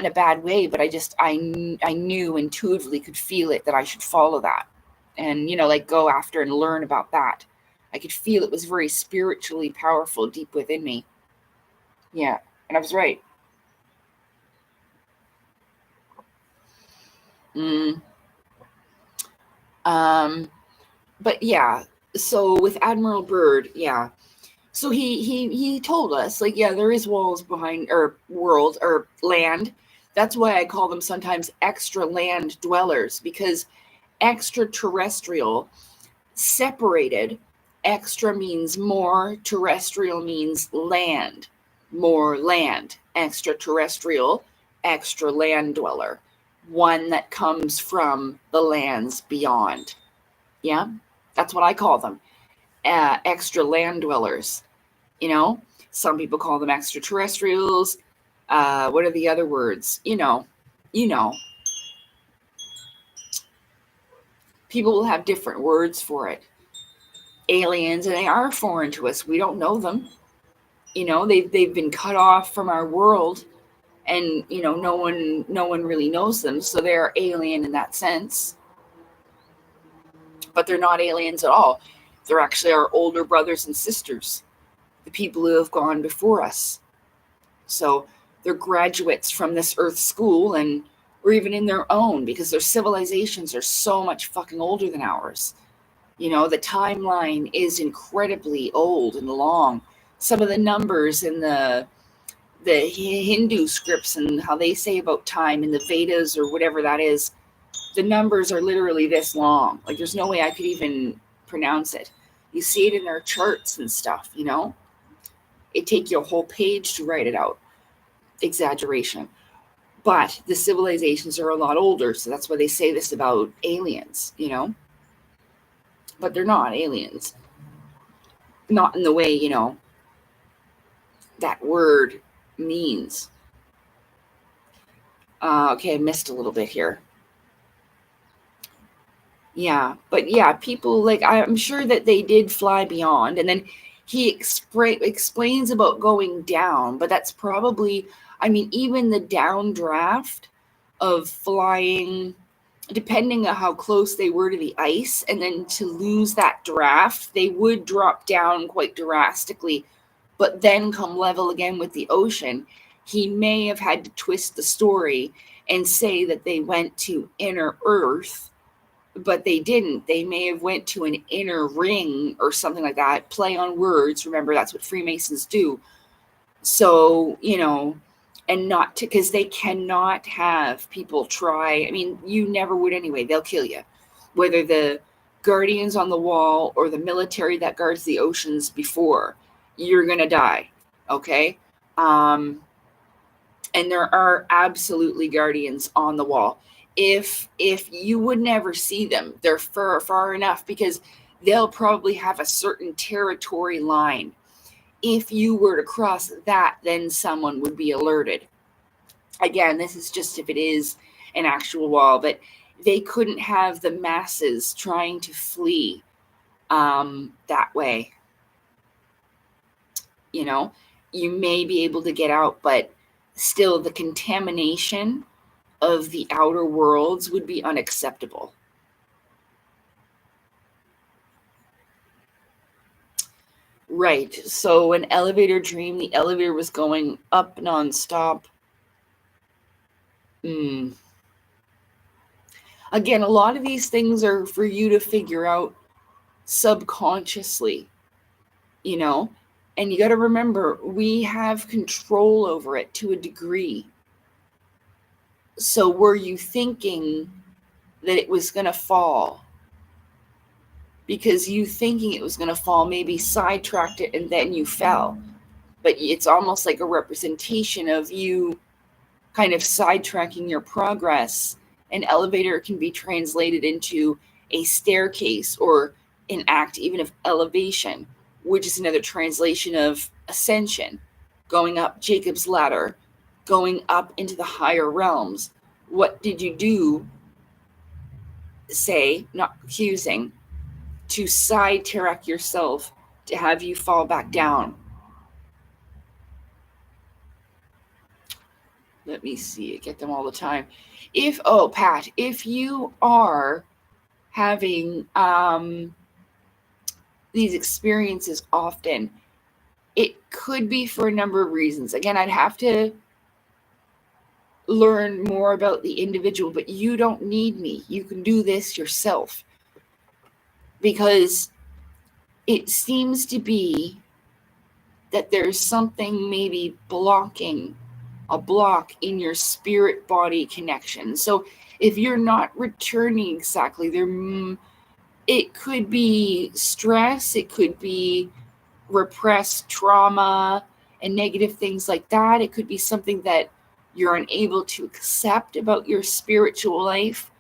a bad way, but I knew intuitively, could feel it, that I should follow that and, like, go after and learn about that. I could feel it was very spiritually powerful deep within me. Yeah, and I was right. But yeah, so with Admiral Byrd, yeah. So he told us, like, yeah, there is walls behind, or world, or land. That's why I call them sometimes extra land dwellers, because extraterrestrial, separated, extra means more, terrestrial means land, more land. Extraterrestrial, extra land dweller, one that comes from the lands beyond. Yeah, that's what I call them. Extra land dwellers. Some people call them extraterrestrials. What are the other words? People will have different words for it. Aliens, and they are foreign to us. We don't know them. They've been cut off from our world, and no one really knows them. So they're alien in that sense. But they're not aliens at all. They're actually our older brothers and sisters, the people who have gone before us. So they're graduates from this Earth school, or even in their own, because their civilizations are so much fucking older than ours. The timeline is incredibly old and long. Some of the numbers in the Hindu scripts and how they say about time in the Vedas or whatever that is, the numbers are literally this long. Like, there's no way I could even pronounce it. You see it in their charts and stuff, It'd take you a whole page to write it out. Exaggeration. But the civilizations are a lot older, so that's why they say this about aliens, But they're not aliens. Not in the way, that word means. Okay, I missed a little bit here. Yeah, but yeah, people, like, I'm sure that they did fly beyond, and then he explains about going down, but that's probably, even the downdraft of flying, depending on how close they were to the ice, and then to lose that draft, they would drop down quite drastically, but then come level again with the ocean. He may have had to twist the story and say that they went to inner Earth, but they didn't. They may have went to an inner ring or something like that. Play on words. Remember, that's what Freemasons do. So, and not to, because they cannot have people try. I mean, you never would anyway. They'll kill you, whether the guardians on the wall or the military that guards the oceans before. You're gonna die, okay? And there are absolutely guardians on the wall. If you would never see them, they're far enough, because they'll probably have a certain territory line. If you were to cross that, then someone would be alerted. Again, this is just if it is an actual wall, but they couldn't have the masses trying to flee that way. You know, you may be able to get out, but still the contamination of the outer worlds would be unacceptable. Right. So an elevator dream, the elevator was going up nonstop. Again, a lot of these things are for you to figure out subconsciously, you know, and you got to remember, we have control over it to a degree. So were you thinking that it was going to fall? Because you thinking it was going to fall maybe sidetracked it and then you fell. But it's almost like a representation of you kind of sidetracking your progress. An elevator can be translated into a staircase or an act even of elevation, which is another translation of ascension, going up Jacob's ladder, going up into the higher realms. What did you do, say, not accusing, to sidetrack yourself to have you fall back down? Let me see. I get them all the time. Pat, if you are having these experiences often, it could be for a number of reasons. Again, I'd have to learn more about the individual, but you don't need me. You can do this yourself, because it seems to be that there's something maybe blocking a block in your spirit body connection. So if you're not returning exactly there, it could be stress, it could be repressed trauma and negative things like that. It could be something that you're unable to accept about your spiritual life.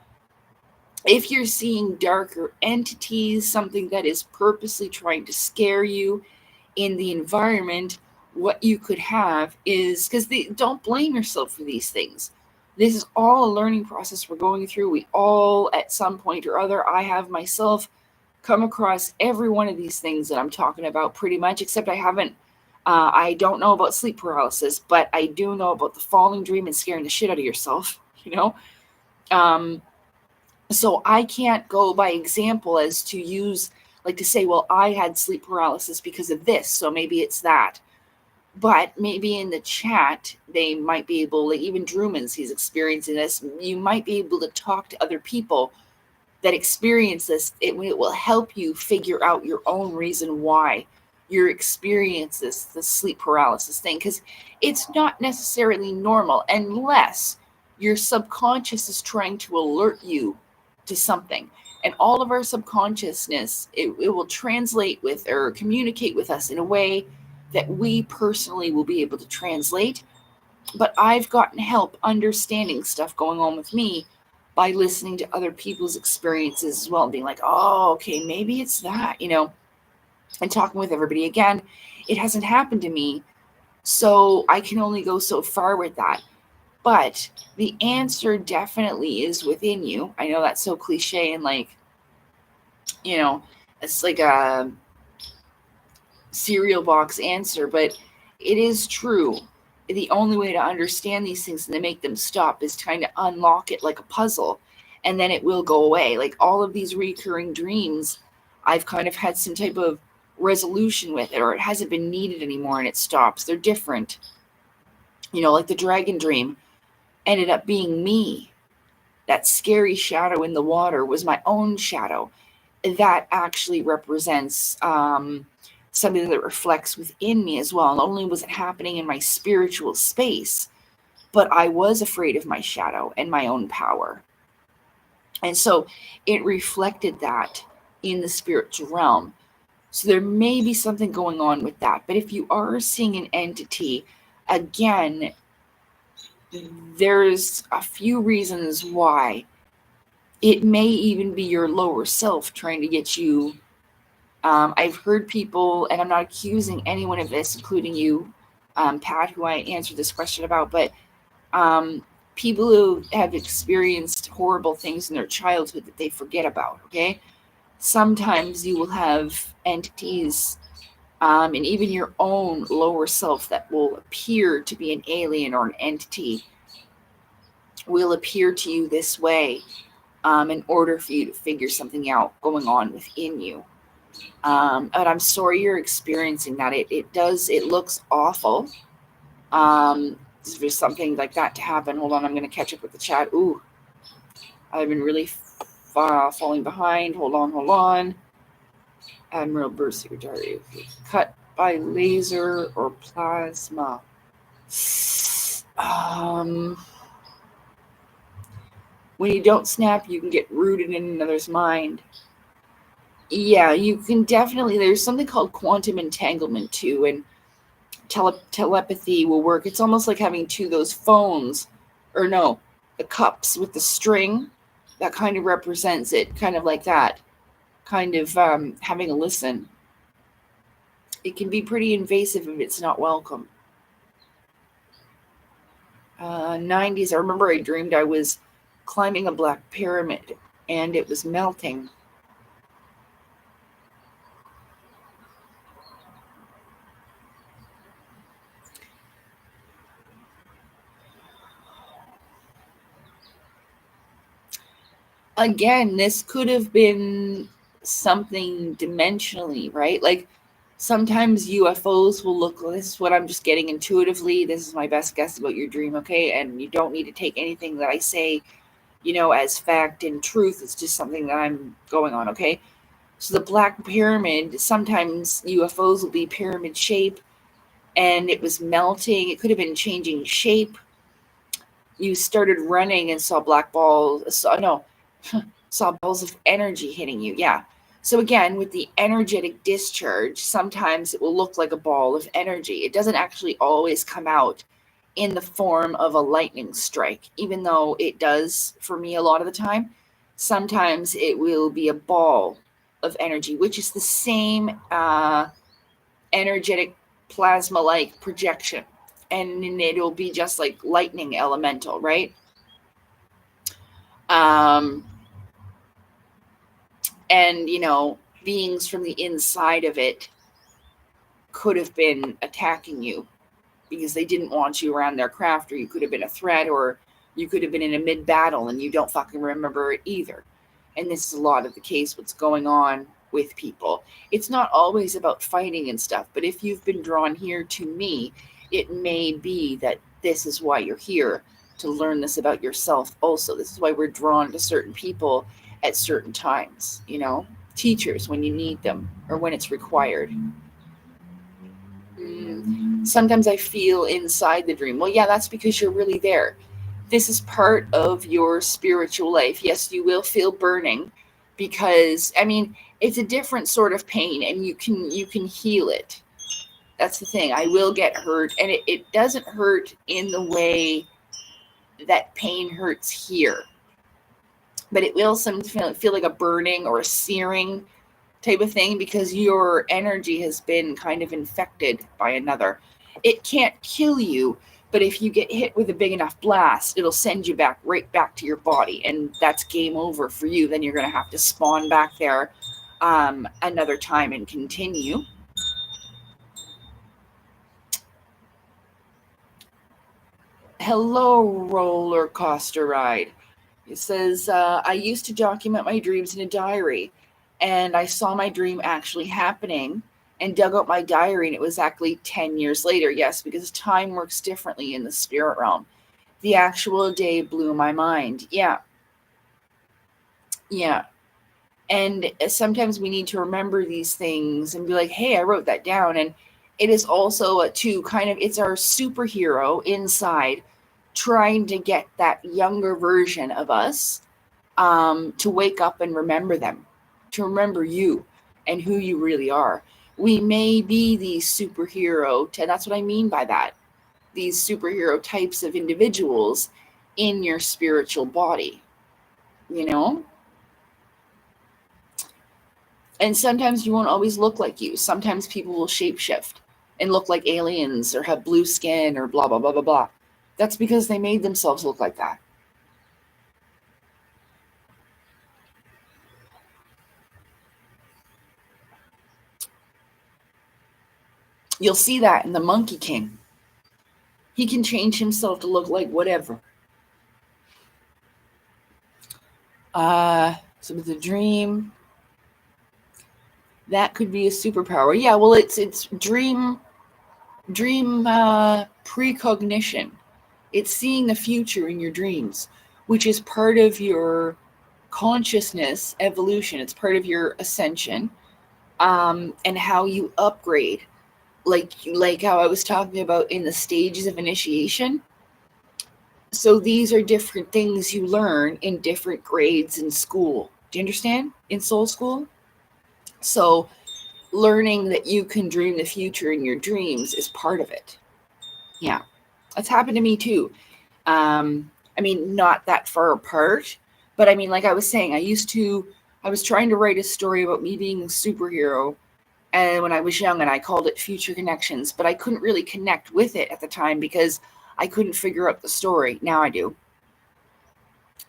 If you're seeing darker entities, something that is purposely trying to scare you in the environment, what you could have is, because don't blame yourself for these things. This is all a learning process we're going through. We all, at some point or other, I have myself come across every one of these things that I'm talking about pretty much, except I don't know about sleep paralysis, but I do know about the falling dream and scaring the shit out of yourself, you know? So I can't go by example as to use, like to say, well, I had sleep paralysis because of this, so maybe it's that. But maybe in the chat, they might be able, like even Drumans, he's experiencing this. You might be able to talk to other people that experience this. It will help you figure out your own reason why you're experiencing the sleep paralysis thing, because it's not necessarily normal unless your subconscious is trying to alert you to something. And all of our subconsciousness, it will translate with or communicate with us in a way that we personally will be able to translate. But I've gotten help understanding stuff going on with me by listening to other people's experiences as well, and being like, oh, okay, maybe it's that, you know, and talking with everybody. Again, it hasn't happened to me, so I can only go so far with that. But the answer definitely is within you. I know that's so cliche and like, you know, it's like a cereal box answer, but it is true. The only way to understand these things and to make them stop is trying to unlock it like a puzzle, and then it will go away. Like all of these recurring dreams, I've kind of had some type of resolution with it, or it hasn't been needed anymore and it stops. They're different. You know, like the dragon dream ended up being me. That scary shadow in the water was my own shadow. That actually represents something that reflects within me as well. Not only was it happening in my spiritual space, but I was afraid of my shadow and my own power. And so it reflected that in the spiritual realm. So there may be something going on with that. But if you are seeing an entity, again, there's a few reasons why. It may even be your lower self trying to get you. I've heard people, and I'm not accusing anyone of this, including you, Pat, who I answered this question about, but people who have experienced horrible things in their childhood that they forget about, okay? Sometimes you will have entities, and even your own lower self that will appear to be an alien or an entity will appear to you this way in order for you to figure something out going on within you. But I'm sorry you're experiencing that. It looks awful. For something like that to happen. Hold on, I'm going to catch up with the chat. Ooh, I've been really falling behind. Hold on. Admiral Birth Secretary. Cut by laser or plasma. When you don't snap, you can get rooted in another's mind. Yeah, you can definitely. There's something called quantum entanglement too, and telepathy will work. It's almost like having those phones, or no, the cups with the string. That kind of represents it, kind of like that. Kind of having a listen. It can be pretty invasive if it's not welcome. 90s, I remember I dreamed I was climbing a black pyramid and it was melting. Again, this could have been something dimensionally, right? Like sometimes UFOs will look, this is what I'm just getting intuitively. This is my best guess about your dream, okay? And you don't need to take anything that I say, as fact and truth. It's just something that I'm going on, okay? So the black pyramid, sometimes UFOs will be pyramid shape and it was melting. It could have been changing shape. You started running and saw black balls. Saw balls of energy hitting you. Yeah. So again, with the energetic discharge, sometimes it will look like a ball of energy. It doesn't actually always come out in the form of a lightning strike, even though it does for me a lot of the time. Sometimes it will be a ball of energy, which is the same energetic plasma-like projection. And it'll be just like lightning elemental, right? And, beings from the inside of it could have been attacking you because they didn't want you around their craft, or you could have been a threat, or you could have been in a mid-battle and you don't fucking remember it either. And this is a lot of the case, what's going on with people. It's not always about fighting and stuff, but if you've been drawn here to me, it may be that this is why you're here, to learn this about yourself also. This is why we're drawn to certain people at certain times, teachers when you need them or when it's required. Sometimes I feel inside the dream. Well, yeah, that's because you're really there. This is part of your spiritual life. Yes, you will feel burning because, it's a different sort of pain and you can heal it. That's the thing. I will get hurt, and it doesn't hurt in the way that pain hurts here. But it will sometimes feel like a burning or a searing type of thing because your energy has been kind of infected by another. It can't kill you, but if you get hit with a big enough blast, it'll send you right back to your body, and that's game over for you. Then you're going to have to spawn back there another time and continue. Hello, roller coaster ride. It says, I used to document my dreams in a diary, and I saw my dream actually happening and dug out my diary, and it was actually 10 years later. Yes, because time works differently in the spirit realm. The actual day blew my mind. Yeah. And sometimes we need to remember these things and be like, hey, I wrote that down. And it is also it's our superhero inside trying to get that younger version of us to wake up and remember them, to remember you and who you really are. We may be these superhero, that's what I mean by that, these superhero types of individuals in your spiritual body, you know? And sometimes you won't always look like you. Sometimes people will shapeshift and look like aliens or have blue skin or blah, blah, blah, blah, blah. That's because they made themselves look like that. You'll see that in the Monkey King. He can change himself to look like whatever. So with the dream, that could be a superpower. Yeah, well, it's dream precognition. It's seeing the future in your dreams, which is part of your consciousness evolution. It's part of your ascension, and how you upgrade, like how I was talking about in the stages of initiation. So these are different things you learn in different grades in school. Do you understand? In soul school. So learning that you can dream the future in your dreams is part of it. Yeah, that's happened to me too. I mean, not that far apart, but I mean, like I was saying, I was trying to write a story about me being a superhero, and when I was young, and I called it Future Connections, but I couldn't really connect with it at the time because I couldn't figure out the story. Now I do.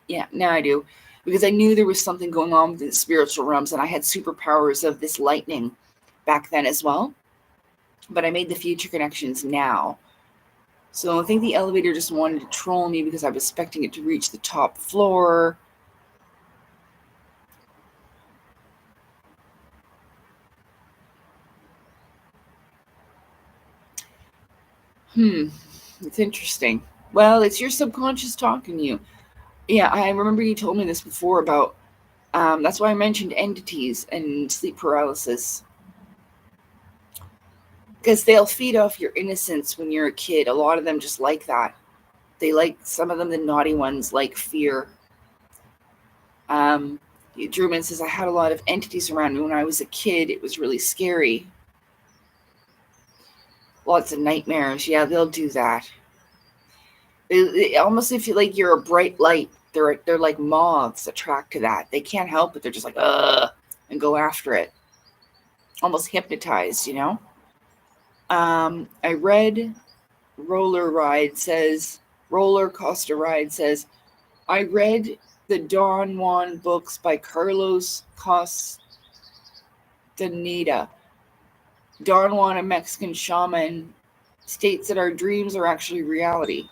Yeah, now I do. Because I knew there was something going on with the spiritual realms, and I had superpowers of this lightning back then as well. But I made the Future Connections now. So I think the elevator just wanted to troll me because I was expecting it to reach the top floor. It's interesting. Well, it's your subconscious talking to you. Yeah, I remember you told me this before about, that's why I mentioned entities and sleep paralysis. Because they'll feed off your innocence when you're a kid. A lot of them just like that. They like, some of them, the naughty ones, like fear. Druman says, I had a lot of entities around me when I was a kid. It was really scary. Lots of nightmares. Yeah, they'll do that. They almost if you like you're a bright light. They're like moths attract to that. They can't help it. They're just like, and go after it. Almost hypnotized, you know? I read Roller Coaster Ride says, I read the Don Juan books by Carlos Castaneda. Don Juan, a Mexican shaman, states that our dreams are actually reality.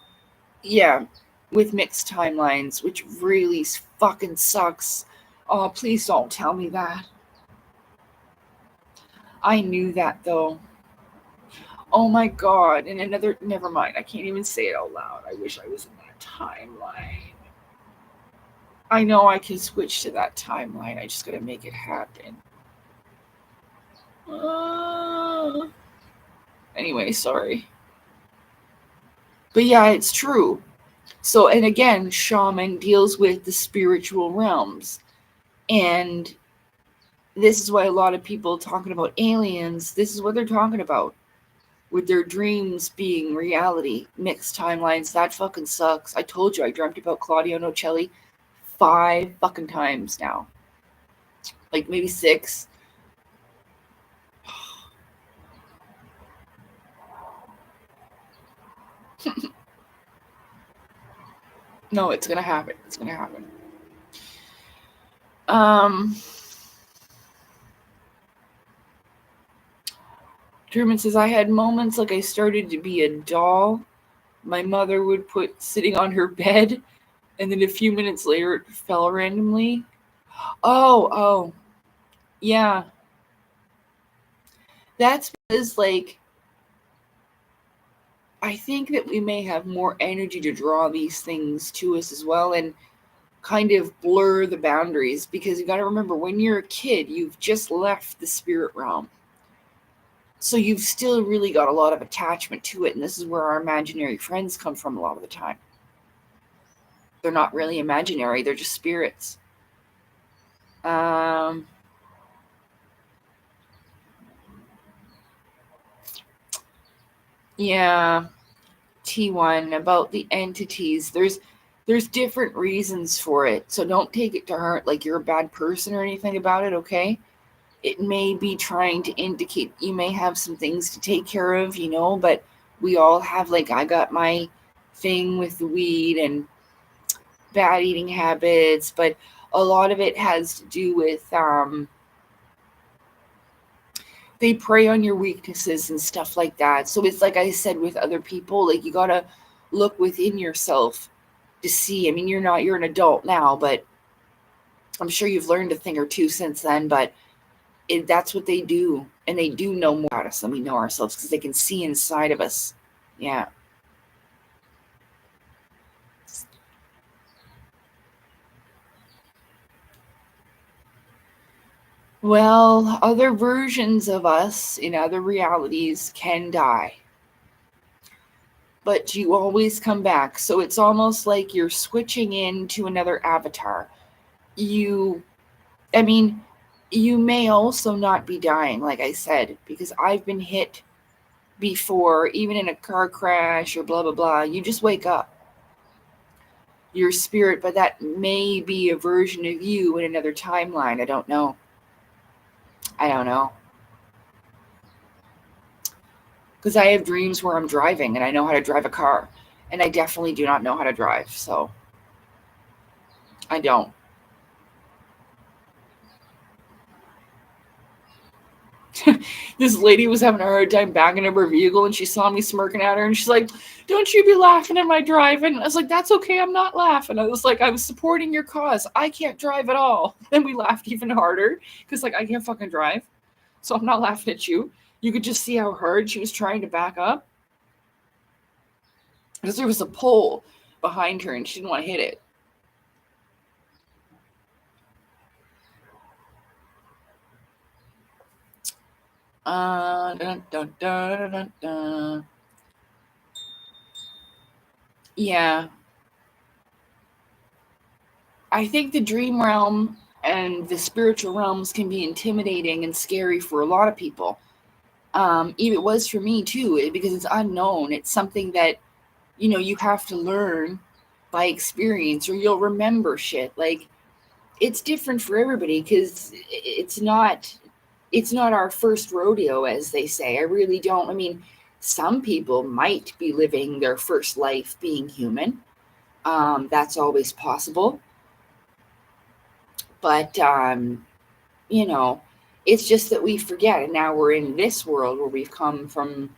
Yeah, with mixed timelines, which really fucking sucks. Oh, please don't tell me that. I knew that though. Oh my god, and another, never mind, I can't even say it out loud. I wish I was in that timeline. I know I can switch to that timeline, I just gotta make it happen. Anyway, sorry. But yeah, it's true. So, and again, shaman deals with the spiritual realms. And this is why a lot of people talking about aliens, this is what they're talking about. With their dreams being reality, mixed timelines, that fucking sucks. I told you I dreamt about Claudio Nocelli 5 fucking times now. Like maybe 6. No, it's gonna happen. It's gonna happen. Truman says, I had moments like I started to be a doll my mother would put sitting on her bed, and then a few minutes later it fell randomly. Oh, yeah. That's because, like, I think that we may have more energy to draw these things to us as well and kind of blur the boundaries, because you got to remember, when you're a kid, you've just left the spirit realm. So you've still really got a lot of attachment to it, and this is where our imaginary friends come from a lot of the time. They're not really imaginary. They're just spirits. Yeah, T1 about the entities. There's different reasons for it. So don't take it to heart like you're a bad person or anything about it, okay? It may be trying to indicate you may have some things to take care of, but we all have, like, I got my thing with the weed and bad eating habits, but a lot of it has to do with they prey on your weaknesses and stuff like that. So it's like I said with other people, like, you gotta look within yourself to see. I mean, you're an adult now, but I'm sure you've learned a thing or two since then, but that's what they do. And they do know more about us than we know ourselves because they can see inside of us. Yeah. Well, other versions of us in other realities can die, but you always come back. So it's almost like you're switching into another avatar. You, I mean, you may also not be dying, like I said, because I've been hit before, even in a car crash or blah, blah, blah. You just wake up. Your spirit, but that may be a version of you in another timeline. I don't know. Because I have dreams where I'm driving and I know how to drive a car. And I definitely do not know how to drive. So I don't. This lady was having a hard time backing up her vehicle and she saw me smirking at her and she's like, "Don't you be laughing at my driving." I was like, "That's okay, I'm not laughing." I was like, "I was supporting your cause. I can't drive at all." Then we laughed even harder because, like, I can't fucking drive. So I'm not laughing at you. You could just see how hard she was trying to back up because there was a pole behind her and she didn't want to hit it. Dun, dun, dun, dun, dun. Yeah. I think the dream realm and the spiritual realms can be intimidating and scary for a lot of people. Even it was for me too, because it's unknown. It's something that, you have to learn by experience or you'll remember shit. Like, it's different for everybody because it's not our first rodeo, as they say. I really don't. I mean, some people might be living their first life being human. That's always possible. But, you know, it's just that we forget. And now we're in this world where we've come from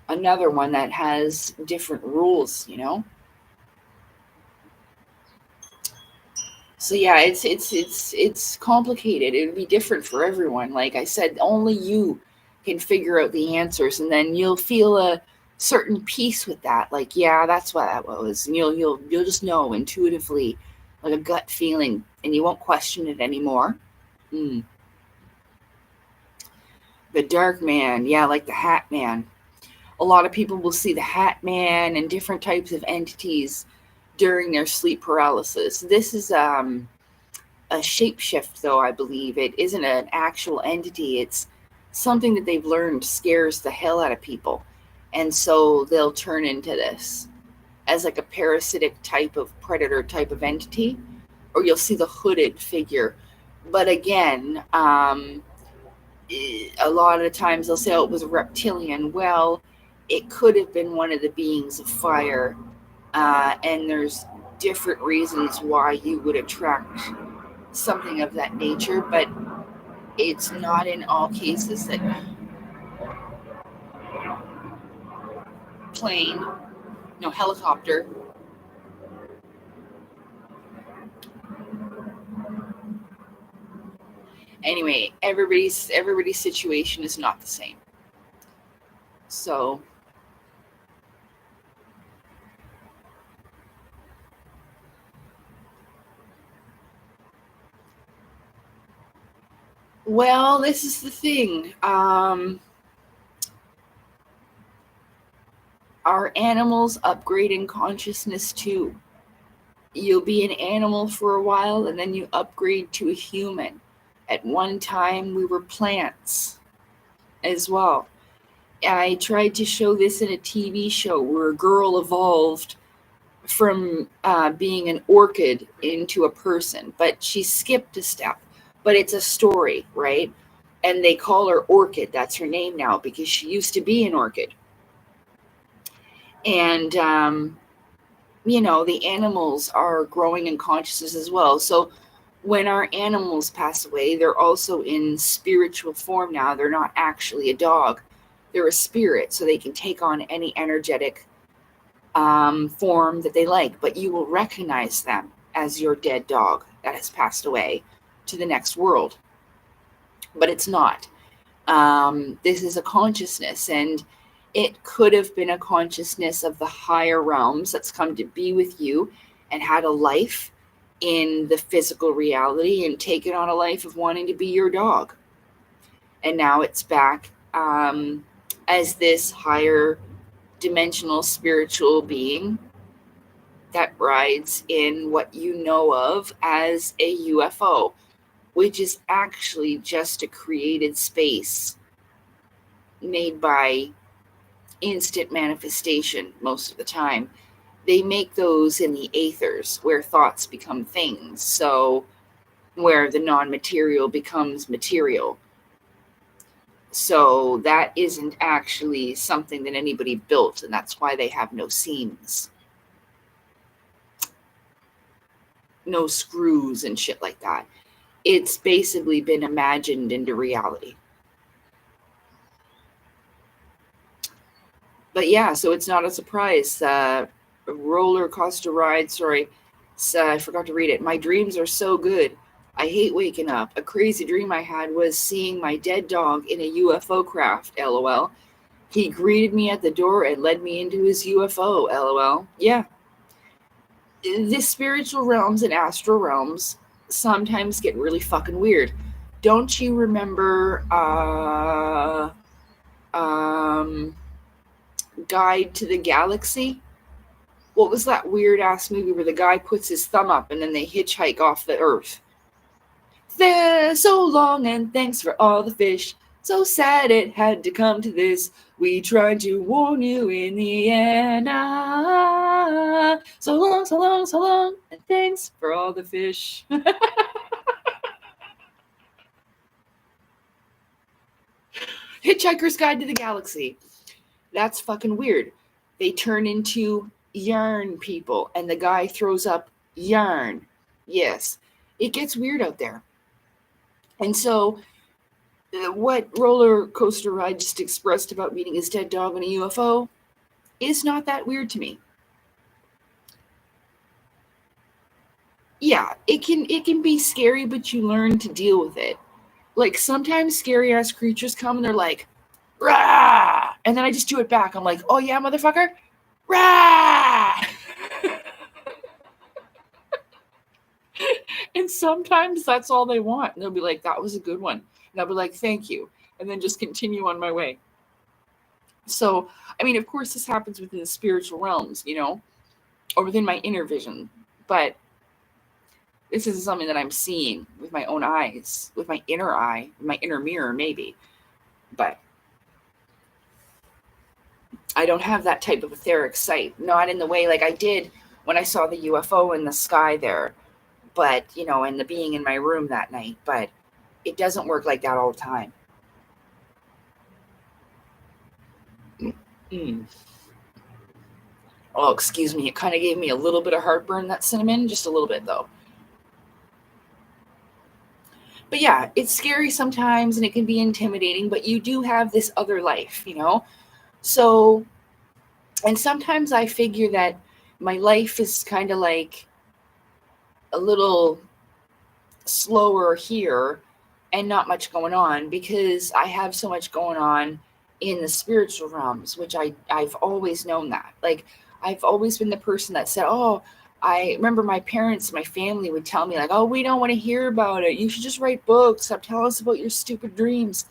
another one that has different rules. So yeah, it's complicated. It would be different for everyone. Like I said, only you can figure out the answers, and then you'll feel a certain peace with that. Like, yeah, that's what that was, and you'll just know intuitively, like a gut feeling, and you won't question it anymore. Mm. The Dark Man, yeah, like the Hat Man. A lot of people will see the Hat Man and different types of entities during their sleep paralysis. This is a shapeshift, though. I believe it isn't an actual entity. It's something that they've learned scares the hell out of people, and so they'll turn into this as like a parasitic type of predator type of entity, or you'll see the hooded figure. But again, a lot of the times they'll say, "Oh, it was a reptilian." Well, it could have been one of the beings of fire, and there's different reasons why you would attract something of that nature, but it's not in all cases that plane, no helicopter. Anyway, everybody's situation is not the same. So, well, this is the thing. Are animals upgrading consciousness too? You'll be an animal for a while, and then you upgrade to a human. At one time, we were plants as well. I tried to show this in a TV show where a girl evolved from being an orchid into a person, but she skipped a step. But it's a story, right? And they call her Orchid. That's her name now because she used to be an orchid. And, the animals are growing in consciousness as well. So when our animals pass away, they're also in spiritual form now. They're not actually a dog. They're a spirit, so they can take on any energetic form that they like, but you will recognize them as your dead dog that has passed away to the next world. But it's not. This is a consciousness, and it could have been a consciousness of the higher realms that's come to be with you and had a life in the physical reality and taken on a life of wanting to be your dog. And now it's back as this higher dimensional spiritual being that rides in what you know of as a UFO, which is actually just a created space made by instant manifestation most of the time. They make those in the aethers where thoughts become things, so where the non-material becomes material. So that isn't actually something that anybody built, and that's why they have no seams, no screws and shit like that. It's basically been imagined into reality. But yeah, so it's not a surprise. Roller coaster ride, sorry, I forgot to read it. My dreams are so good. I hate waking up. A crazy dream I had was seeing my dead dog in a UFO craft, LOL. He greeted me at the door and led me into his UFO, LOL. Yeah. The spiritual realms and astral realms sometimes get really fucking weird. Don't you remember Guide to the Galaxy? What was that weird ass movie where the guy puts his thumb up and then they hitchhike off the earth? There, so long and thanks for all the fish. So sad it had to come to this. We tried to warn you in the end. So long, so long, so long, and thanks for all the fish. Hitchhiker's Guide to the Galaxy. That's fucking weird. They turn into yarn people, and the guy throws up yarn. Yes, it gets weird out there. And so what roller coaster ride just expressed about meeting his dead dog in a UFO is not that weird to me. Yeah, it can be scary, but you learn to deal with it. Like sometimes scary ass creatures come and they're like, rah! And then I just do it back. I'm like, oh yeah, motherfucker, rah! And sometimes that's all they want. And they'll be like, that was a good one. And I'll be like, thank you. And then just continue on my way. So, I mean, of course, this happens within the spiritual realms, or within my inner vision. But this is something that I'm seeing with my own eyes, with my inner eye, my inner mirror, maybe. But I don't have that type of etheric sight. Not in the way like I did when I saw the UFO in the sky there. But, and the being in my room that night. But it doesn't work like that all the time. Oh, excuse me. It kind of gave me a little bit of heartburn, that cinnamon. Just a little bit, though. But yeah, it's scary sometimes and it can be intimidating, but you do have this other life, So, and sometimes I figure that my life is kind of like a little slower here and not much going on because I have so much going on in the spiritual realms, which I've always known that. Like, I've always been the person that said, oh, I remember my parents, my family would tell me like, oh, we don't want to hear about it. You should just write books. Stop telling us about your stupid dreams.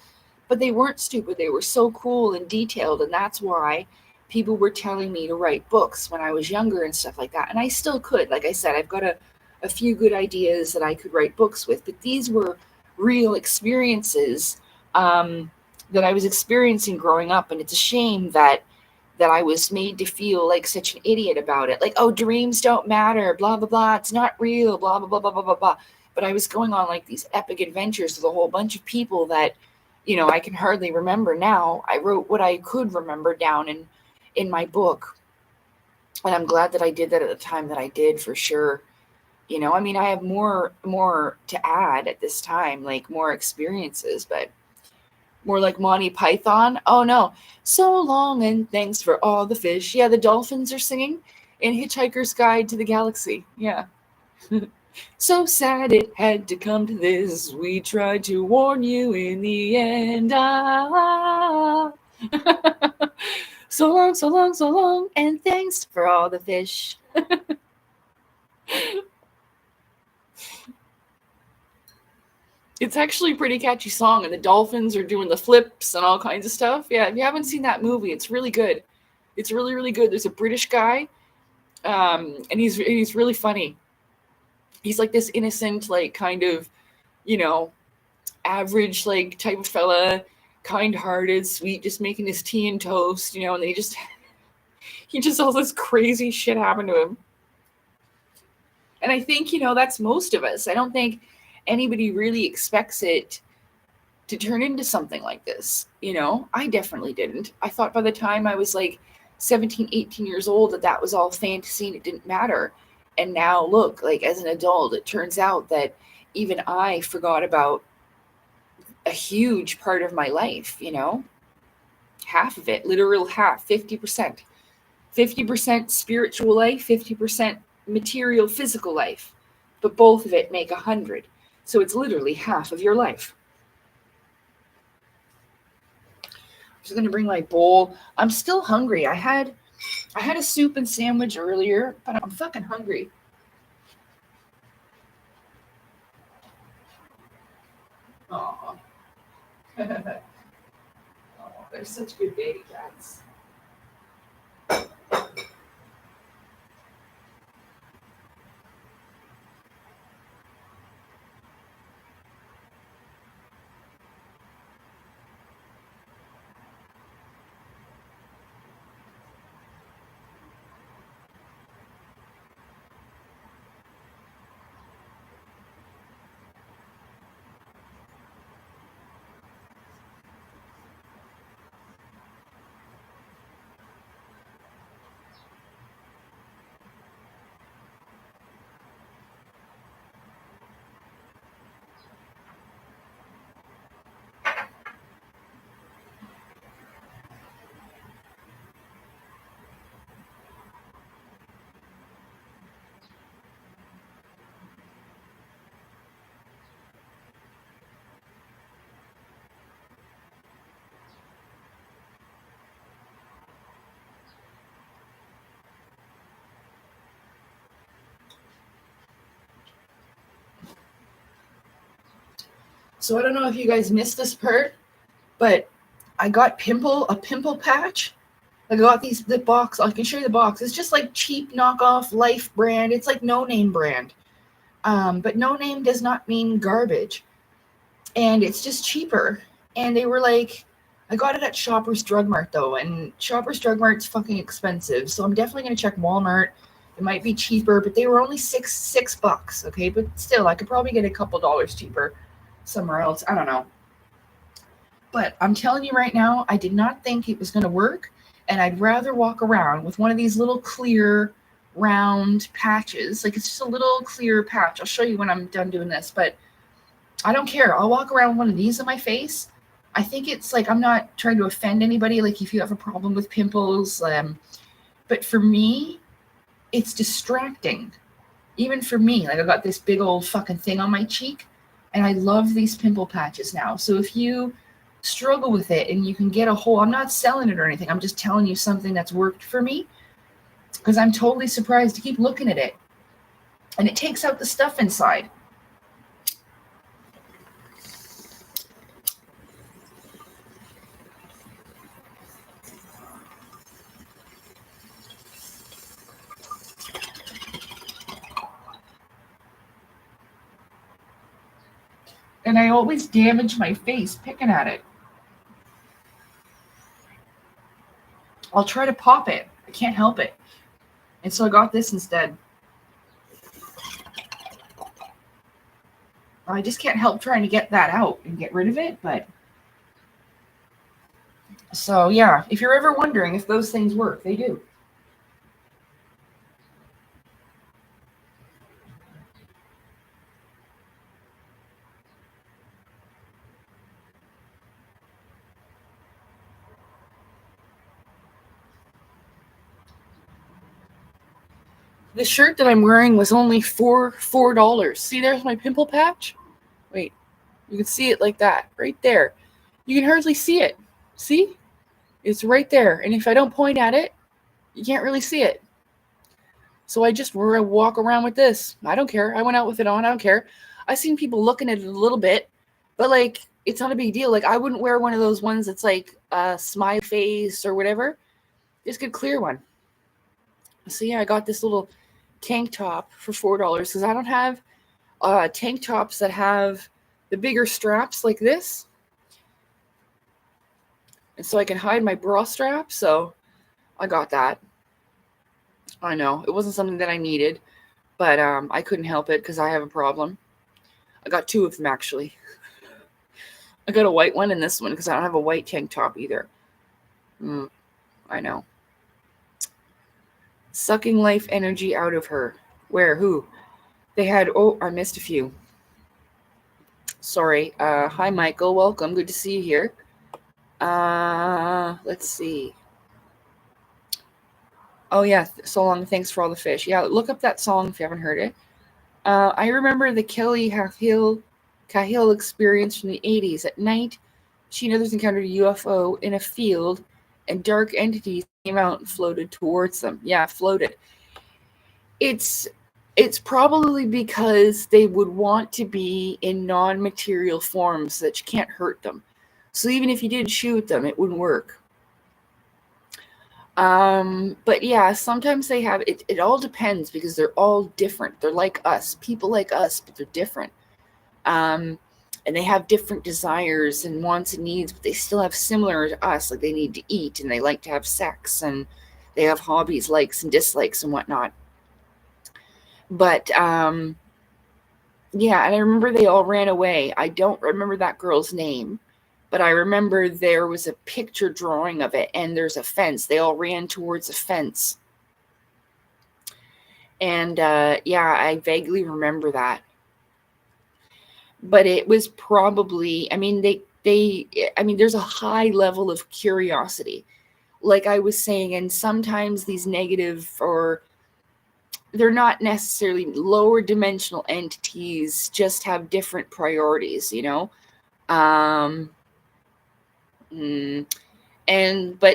But they weren't stupid. They were so cool and detailed. And that's why people were telling me to write books when I was younger and stuff like that. And I still could. Like I said, I've got a few good ideas that I could write books with, but these were real experiences that I was experiencing growing up. And it's a shame that I was made to feel like such an idiot about it. Like, oh, dreams don't matter, blah, blah, blah. It's not real, blah, blah, blah, blah, blah, blah, blah. But I was going on like these epic adventures with a whole bunch of people that, you know, I can hardly remember now. I wrote what I could remember down in my book. And I'm glad that I did that at the time that I did, for sure. You know, I mean, I have more to add at this time, like more experiences, but more like Monty Python. Oh no. So long and thanks for all the fish. Yeah, the dolphins are singing in Hitchhiker's Guide to the Galaxy. Yeah. So sad it had to come to this. We tried to warn you in the end. So long, so long, so long, and thanks for all the fish. It's actually a pretty catchy song, and the dolphins are doing the flips and all kinds of stuff. Yeah, if you haven't seen that movie, it's really good. It's really, really good. There's a British guy, and he's really funny. He's like this innocent, like kind of, you know, average like type of fella, kind-hearted, sweet, just making his tea and toast, you know, and he just all this crazy shit happened to him. And I think, you know, that's most of us. I don't think anybody really expects it to turn into something like this. You know, I definitely didn't. I thought by the time I was like 17, 18 years old that was all fantasy and it didn't matter. And now look, like as an adult, it turns out that even I forgot about a huge part of my life, you know, half of it, literal half, 50%. 50% spiritual life, 50% material physical life, but both of it make 100. So it's literally half of your life. I'm just gonna bring my bowl. I'm still hungry. I had a soup and sandwich earlier, but I'm fucking hungry. Aw. Oh, they're such good baby cats. So I don't know if you guys missed this part, but I got a pimple patch. I got the box. I can show you the box. It's just like cheap knockoff Life brand. It's like no name brand. But no name does not mean garbage. And it's just cheaper. And they were like, I got it at Shoppers Drug Mart though, and Shoppers Drug Mart's fucking expensive. So I'm definitely gonna check Walmart. It might be cheaper, but they were only $6. Okay, but still, I could probably get a couple dollars cheaper somewhere else. I don't know. But I'm telling you right now, I did not think it was going to work. And I'd rather walk around with one of these little clear, round patches. Like it's just a little clear patch. I'll show you when I'm done doing this. But I don't care. I'll walk around with one of these on my face. I think it's like I'm not trying to offend anybody. Like if you have a problem with pimples. But for me, it's distracting. Even for me. Like I've got this big old fucking thing on my cheek. And I love these pimple patches now. So if you struggle with it and you can get a whole, I'm not selling it or anything. I'm just telling you something that's worked for me because I'm totally surprised to keep looking at it. And it takes out the stuff inside. And I always damage my face picking at it. I'll try to pop it. I can't help it. And so I got this instead. I just can't help trying to get that out and get rid of it, but... So, yeah, if you're ever wondering if those things work, they do. The shirt that I'm wearing was only $4. See, there's my pimple patch. Wait, you can see it like that, right there. You can hardly see it. See? It's right there. And if I don't point at it, you can't really see it. So I just walk around with this. I don't care. I went out with it on. I don't care. I've seen people looking at it a little bit, but like, it's not a big deal. Like, I wouldn't wear one of those ones that's like a smile face or whatever. Just get a clear one. So yeah, I got this little tank top for $4 because I don't have tank tops that have the bigger straps like this. And so I can hide my bra strap. So I got that. I know it wasn't something that I needed, but I couldn't help it because I have a problem. I got two of them actually. I got a white one and this one because I don't have a white tank top either. I know. Sucking life energy out of her. Where? Who? They had... Oh, I missed a few. Sorry. Hi, Michael. Welcome. Good to see you here. Let's see. Oh, yeah. So long. Thanks for all the fish. Yeah, look up that song if you haven't heard it. I remember the Kelly Cahill experience from the 80s. At night, she and others encountered a UFO in a field, and dark entities came out and floated towards them. Yeah, floated. It's probably because they would want to be in non-material forms that you can't hurt them. So even if you did shoot them, it wouldn't work. But yeah, sometimes they have it. It all depends because they're all different. They're like us, people like us, but they're different. And they have different desires and wants and needs, but they still have similar to us. Like they need to eat and they like to have sex and they have hobbies, likes and dislikes and whatnot. But yeah, and I remember they all ran away. I don't remember that girl's name, but I remember there was a picture drawing of it and there's a fence. They all ran towards a fence. And yeah, I vaguely remember that. But it was probably, I mean, there's a high level of curiosity, like I was saying, and sometimes these negative, or they're not necessarily lower dimensional entities, just have different priorities, you know? But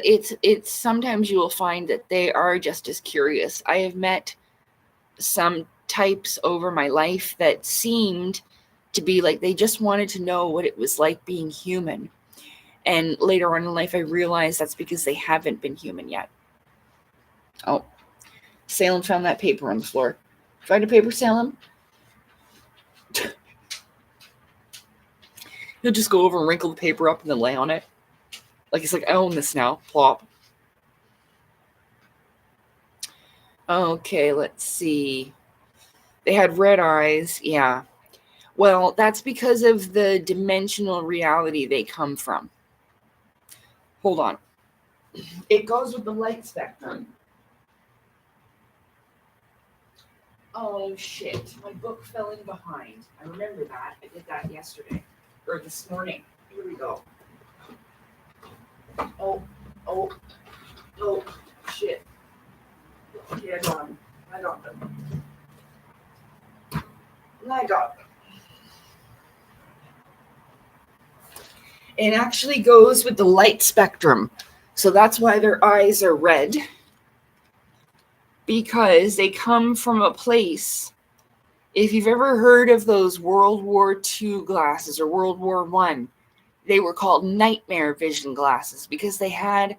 it's sometimes you will find that they are just as curious. I have met some types over my life that seemed to be like they just wanted to know what it was like being human. And later on in life, I realized that's because they haven't been human yet. Oh, Salem found that paper on the floor. Find a paper, Salem? He'll just go over and wrinkle the paper up and then lay on it. Like he's like, I own this now. Plop. Okay, let's see. They had red eyes. Yeah. Well, that's because of the dimensional reality they come from. Hold on. It goes with the light spectrum. Oh, shit. My book fell in behind. I remember that. I did that yesterday. Or this morning. Here we go. Oh, shit. Okay, I got them. I got them. It actually goes with the light spectrum. So that's why their eyes are red. Because they come from a place. If you've ever heard of those World War II glasses or World War I, they were called nightmare vision glasses because they had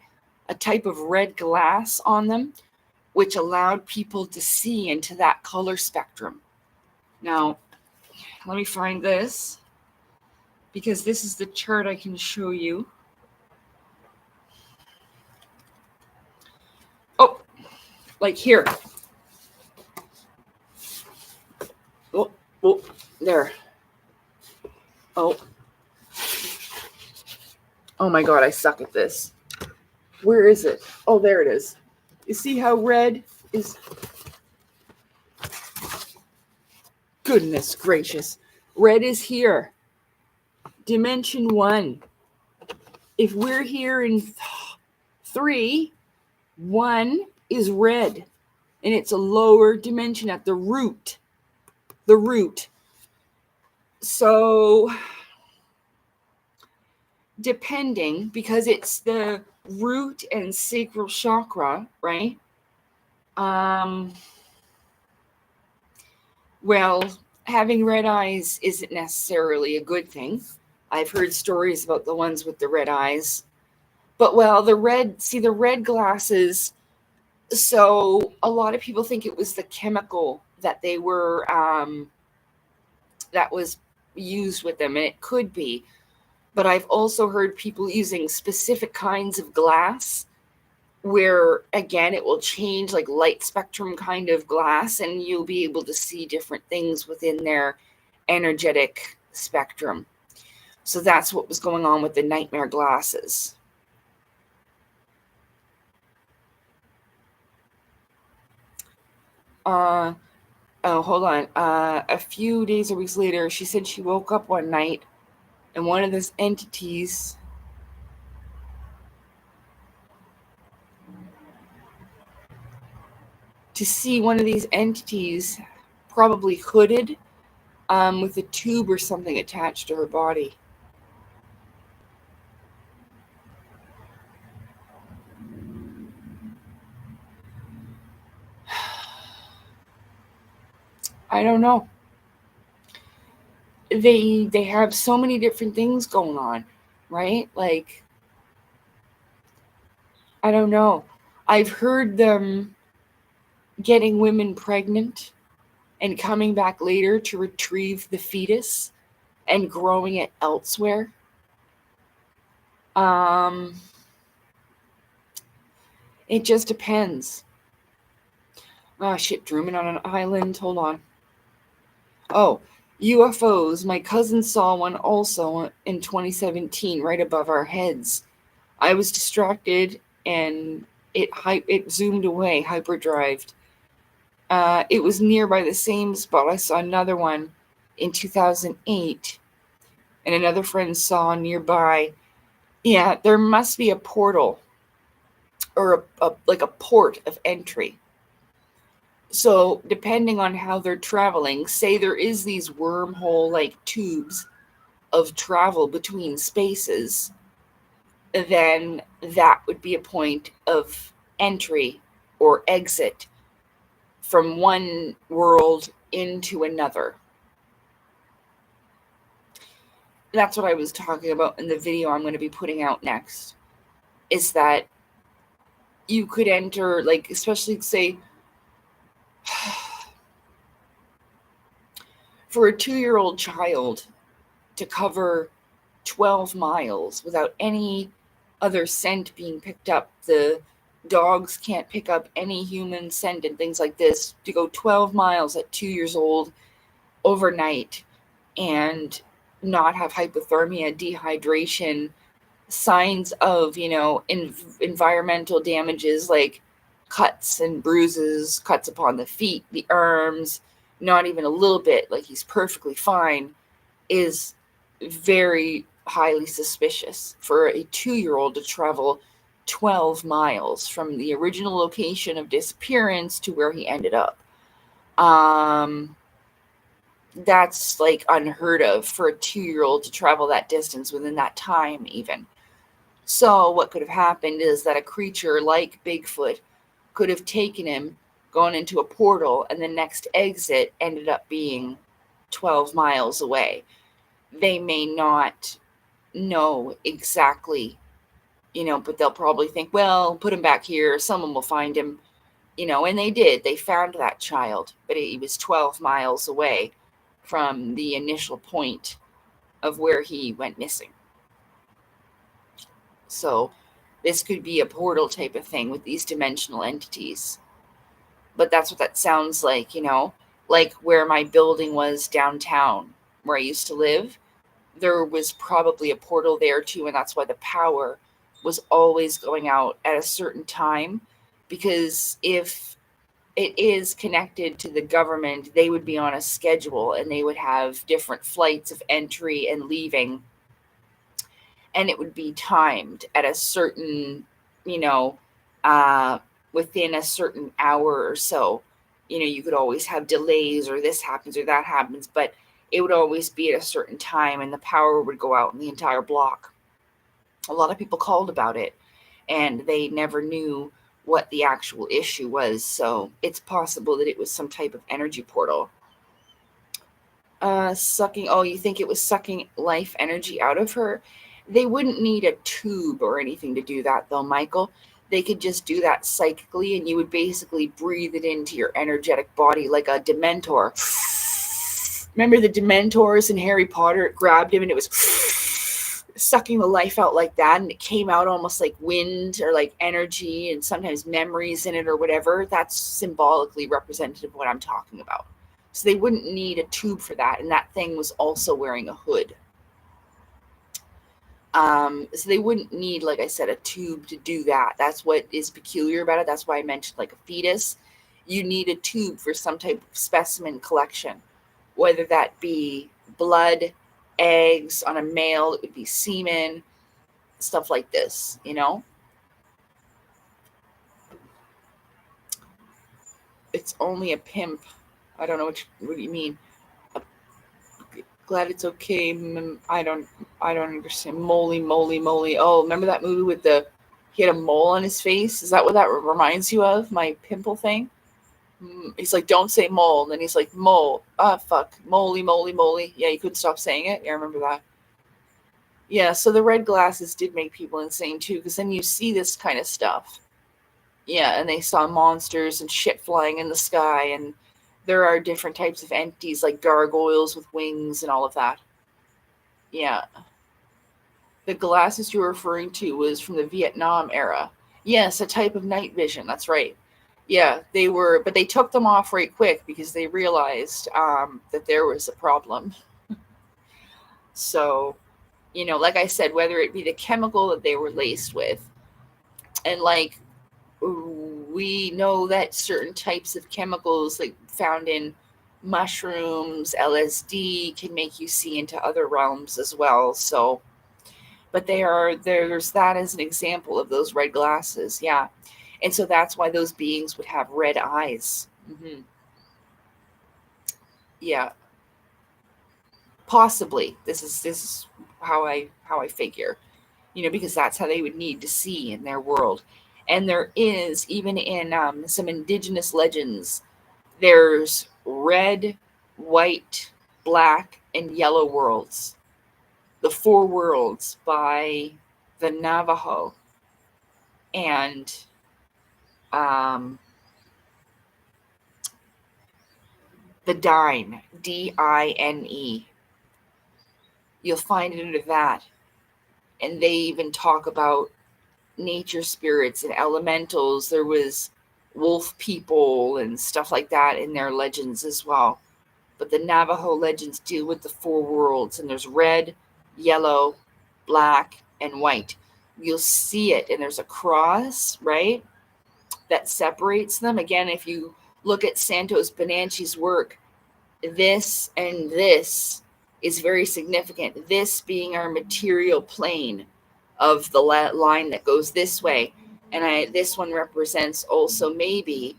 a type of red glass on them, which allowed people to see into that color spectrum. Now, let me find this. because this is the chart I can show you. Oh, like here. Oh, there. Oh my God, I suck at this. Where is it? Oh, there it is. You see how red is? Goodness gracious. Red is here. Dimension 1. If we're here in 3, 1 is red. And it's a lower dimension at the root. The root. So, depending, because it's the root and sacral chakra, right? Well, having red eyes isn't necessarily a good thing. I've heard stories about the ones with the red eyes. But well, the red glasses, so a lot of people think it was the chemical that they were, that was used with them, and it could be. But I've also heard people using specific kinds of glass where, again, it will change, like light spectrum kind of glass, and you'll be able to see different things within their energetic spectrum. So that's what was going on with the nightmare glasses. Oh, hold on. A few days or weeks later, she said she woke up one night and one of those entities to see one of these entities, probably hooded, with a tube or something attached to her body. I don't know. They have so many different things going on, right? Like, I don't know. I've heard them getting women pregnant and coming back later to retrieve the fetus and growing it elsewhere. It just depends. Oh shit, Drummond on an island. Hold on. Oh, UFOs. My cousin saw one also in 2017 right above our heads. I was distracted and it zoomed away, hyperdrived. It was nearby the same spot. I saw another one in 2008, and another friend saw nearby. Yeah, there must be a portal or like a port of entry. So depending on how they're traveling, say there is these wormhole-like tubes of travel between spaces, then that would be a point of entry or exit from one world into another. That's what I was talking about in the video I'm going to be putting out next, is that you could enter, like, especially say for a 2-year-old child to cover 12 miles without any other scent being picked up. The dogs can't pick up any human scent and things like this. To go 12 miles at 2 years old overnight and not have hypothermia, dehydration, signs of, environmental damages like cuts and bruises, cuts upon the feet, the arms, not even a little bit, like he's perfectly fine, is very highly suspicious for a 2-year-old to travel 12 miles from the original location of disappearance to where he ended up. That's like unheard of for a 2-year-old to travel that distance within that time even. So what could have happened is that a creature like Bigfoot could have taken him, gone into a portal, and the next exit ended up being 12 miles away. They may not know exactly, but they'll probably think, well, put him back here, someone will find him, and they did. They found that child, but he was 12 miles away from the initial point of where he went missing. So this could be a portal type of thing with these dimensional entities. But that's what that sounds like, like where my building was downtown, where I used to live. There was probably a portal there too, and that's why the power was always going out at a certain time, because if it is connected to the government, they would be on a schedule and they would have different flights of entry and leaving, and it would be timed at a certain, within a certain hour or so. You could always have delays, or this happens or that happens, but it would always be at a certain time, and the power would go out in the entire block. A lot of people called about it, and they never knew what the actual issue was. So it's possible that it was some type of energy portal. Sucking. Oh, you think it was sucking life energy out of her? They wouldn't need a tube or anything to do that, though, Michael. They could just do that psychically, and you would basically breathe it into your energetic body like a Dementor. Remember the Dementors in Harry Potter? It grabbed him and it was sucking the life out like that, and it came out almost like wind or like energy and sometimes memories in it or whatever. That's symbolically representative of what I'm talking about. So they wouldn't need a tube for that, and that thing was also wearing a hood. So they wouldn't need, like I said, a tube to do that. That's what is peculiar about it. That's why I mentioned like a fetus. You need a tube for some type of specimen collection, whether that be blood, eggs. On a male, it would be semen, stuff like this, It's only a pimp. I don't know what do you mean. Glad it's okay. I don't understand. Moly. Oh, remember that movie with he had a mole on his face? Is that what that reminds you of? My pimple thing? He's like, don't say mole. And then he's like, mole. Ah, fuck. Moly. Yeah, you couldn't stop saying it. Yeah, I remember that. Yeah, so the red glasses did make people insane too, because then you see this kind of stuff. Yeah, and they saw monsters and shit flying in the sky, and there are different types of entities like gargoyles with wings and all of that. Yeah. The glasses you were referring to was from the Vietnam era. Yes, a type of night vision. That's right. Yeah, they were, but they took them off right quick because they realized that there was a problem. So, like I said, whether it be the chemical that they were laced with, and like we know that certain types of chemicals, like found in mushrooms, LSD, can make you see into other realms as well. So, but there's that as an example of those red glasses. Yeah. And so that's why those beings would have red eyes. Mm-hmm. Yeah. Possibly. This is how I figure, because that's how they would need to see in their world. And there is, even in some indigenous legends, there's red, white, black, and yellow worlds. The four worlds by the Navajo and the Dine, Dine. You'll find it under that. And they even talk about nature spirits and elementals. There was wolf people and stuff like that in their legends as well. But the Navajo legends deal with the four worlds, and there's red, yellow, black, and white. You'll see it, and there's a cross, right, that separates them. Again, if you look at Santos Bonacci's work, this and this is very significant. This being our material plane of the line that goes this way, and this one represents also maybe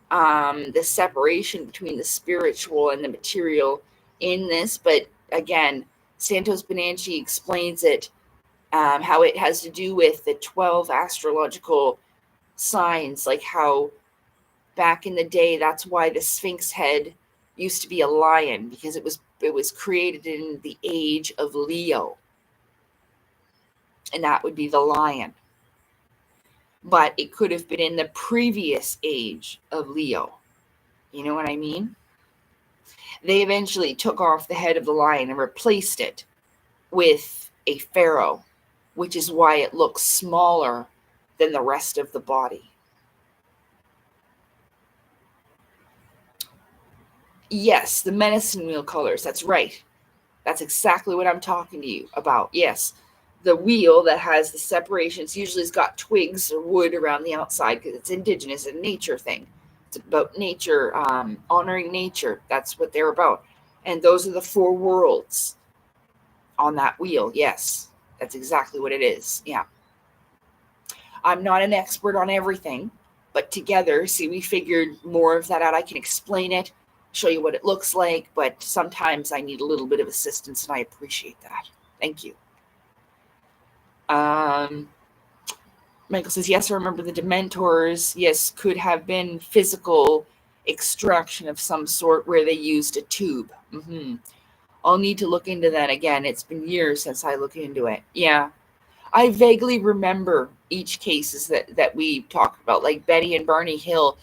the separation between the spiritual and the material in this. But again, Santos Bonacci explains it, how it has to do with the 12 astrological signs, like how back in the day, that's why the Sphinx head used to be a lion, because it was created in the age of Leo, and that would be the lion. But it could have been in the previous age of Leo. You know what I mean? They eventually took off the head of the lion and replaced it with a pharaoh, which is why it looks smaller than the rest of the body. Yes, the medicine wheel colors. That's right. That's exactly what I'm talking to you about. Yes. The wheel that has the separations usually has got twigs or wood around the outside because it's indigenous, a nature thing. It's about nature, honoring nature. That's what they're about. And those are the 4 worlds on that wheel. Yes, that's exactly what it is. Yeah. I'm not an expert on everything, but together, see, we figured more of that out. I can explain it, show you what it looks like, but sometimes I need a little bit of assistance, and I appreciate that. Thank you. Michael says, yes, I remember the Dementors. Yes, could have been physical extraction of some sort where they used a tube. I'll need to look into that again. It's been years since I looked into it. Yeah. I vaguely remember each cases that we talked about, like Betty and Barney Hill.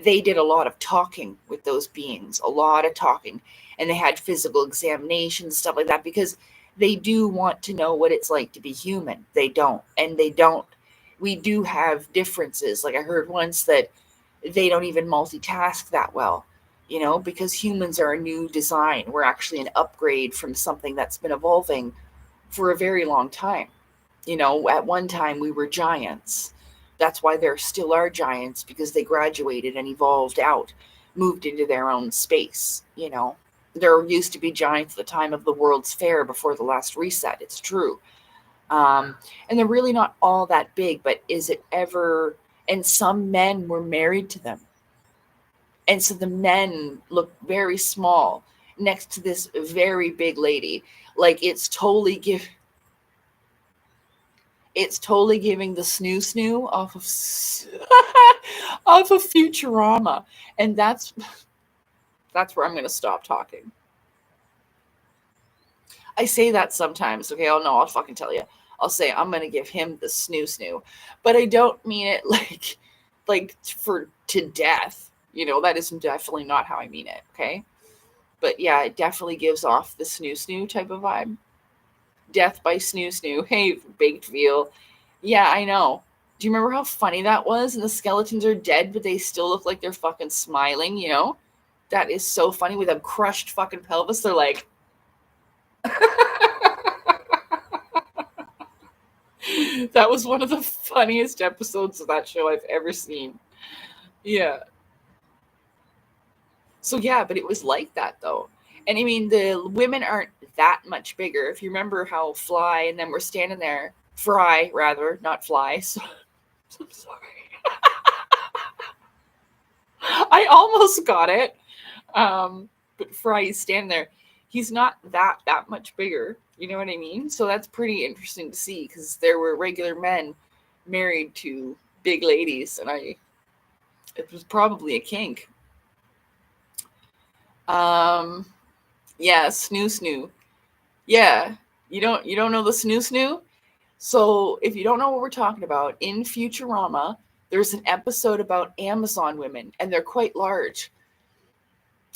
They did a lot of talking with those beings, a lot of talking, and they had physical examinations, stuff like that, because they do want to know what it's like to be human. They don't. We do have differences. Like I heard once that they don't even multitask that well, because humans are a new design. We're actually an upgrade from something that's been evolving for a very long time. At one time we were giants. That's why there still are giants, because they graduated and evolved out, moved into their own space. There used to be giants at the time of the World's Fair before the last reset. It's true. And they're really not all that big, but is it ever? And some men were married to them. And so the men look very small next to this very big lady. Like it's totally giving the snoo off of off of Futurama. And that's where I'm going to stop talking. I say that sometimes. Okay, I'll fucking tell you. I'll say I'm going to give him the snoo. But I don't mean it like to death. That is definitely not how I mean it, okay? But yeah, it definitely gives off the snoo type of vibe. Death by snoo. Hey, baked veal. Yeah, I know. Do you remember how funny that was? And the skeletons are dead, but they still look like they're fucking smiling, That is so funny with a crushed fucking pelvis. They're like... That was one of the funniest episodes of that show I've ever seen. Yeah. So yeah, but it was like that though. And I mean, the women aren't that much bigger. If you remember how Fly and them were standing there, Fry rather, not Fly. So I'm sorry. I almost got it. But Fry is standing there. He's not that much bigger. You know what I mean? So that's pretty interesting to see, because there were regular men married to big ladies, and it was probably a kink. Yeah, snoo. Yeah. You don't know the snoo? So if you don't know what we're talking about, in Futurama, there's an episode about Amazon women, and they're quite large.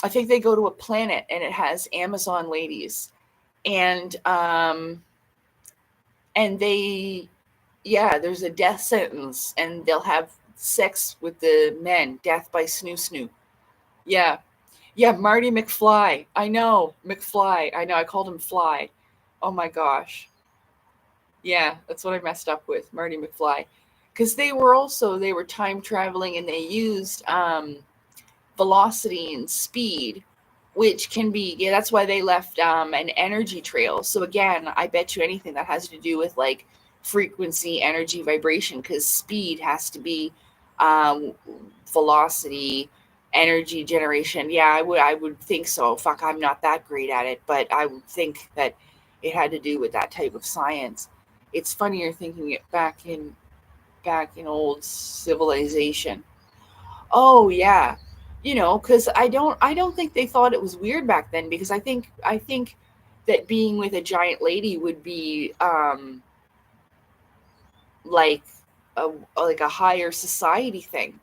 I think they go to a planet and it has Amazon ladies. And there's a death sentence, and they'll have sex with the men, death by snoo. Yeah. Yeah, Marty McFly. I know, McFly. I know, I called him Fly. Oh my gosh. Yeah, that's what I messed up with, Marty McFly. Because they were time traveling, and they used velocity and speed, which can be, that's why they left an energy trail. So again, I bet you anything that has to do with like frequency, energy, vibration, because speed has to be velocity, energy generation. Yeah, I would think so. Fuck, I'm not that great at it, but I would think that it had to do with that type of science. It's funnier thinking it back in old civilization. Oh yeah, because I don't think they thought it was weird back then, because I think that being with a giant lady would be like a higher society thing.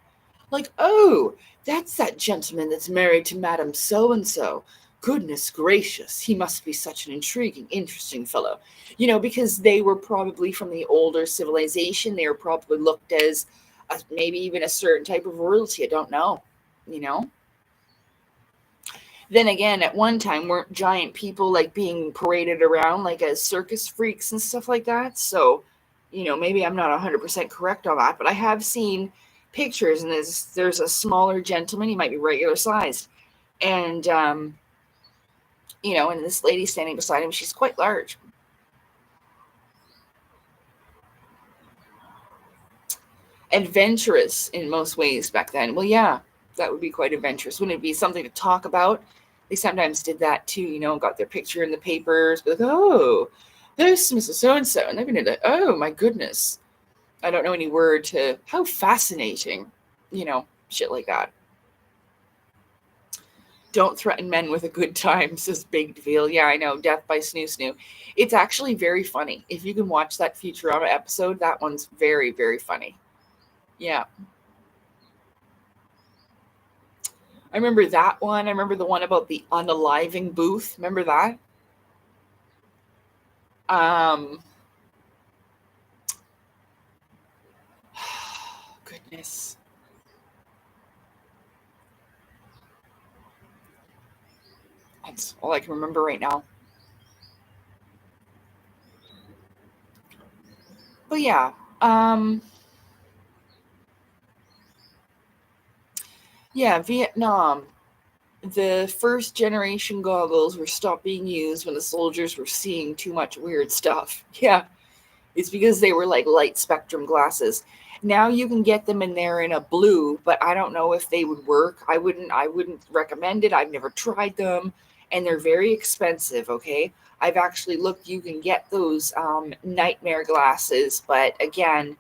Like, oh, that's that gentleman that's married to Madame So and So. goodness gracious, he must be such an intriguing, interesting fellow. Because they were probably from the older civilization. They were probably looked as maybe even a certain type of royalty. I don't know. Then again, at one time, weren't giant people like being paraded around like as circus freaks and stuff like that? So, maybe I'm not 100% correct on that, but I have seen pictures, and there's a smaller gentleman. He might be regular sized, and and this lady standing beside him, she's quite large. Adventurous in most ways back then. Well, yeah, that would be quite adventurous. Wouldn't it be something to talk about? They sometimes did that too, got their picture in the papers, like, oh, there's Mrs. So-and-so, and they've been into, oh my goodness. I don't know any word to, how fascinating, shit like that. Don't threaten men with a good time, says Big Deal. Yeah, I know, death by snoo snoo. It's actually very funny. If you can watch that Futurama episode, that one's very, very funny. Yeah. I remember that one. I remember the one about the unaliving booth. Remember that? Goodness. That's all I can remember right now. But yeah. Yeah, Vietnam. The first generation goggles were stopped being used when the soldiers were seeing too much weird stuff. Yeah. It's because they were like light spectrum glasses. Now you can get them in there in a blue, but I don't know if they would work. I wouldn't recommend it. I've never tried them, and they're very expensive, okay? I've actually looked, you can get those nightmare glasses, but again,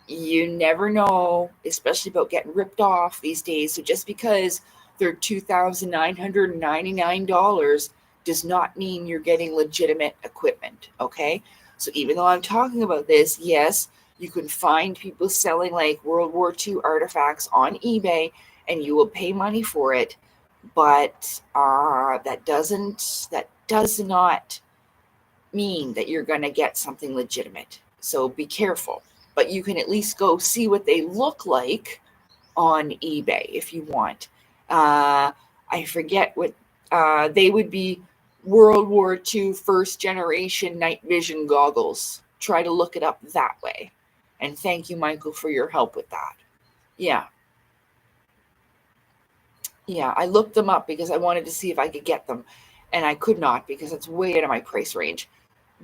you never know, especially about getting ripped off these days. So just because they're $2,999 does not mean you're getting legitimate equipment, okay? So even though I'm talking about this, yes, you can find people selling like World War II artifacts on eBay and you will pay money for it, but that does not mean that you're going to get something legitimate. So be careful. But you can at least go see what they look like on eBay if you want. I forget what they would be. World War II first generation night vision goggles. Try to look it up that way. And thank you, Michael, for your help with that. Yeah. Yeah, I looked them up because I wanted to see if I could get them. And I could not because it's way out of my price range.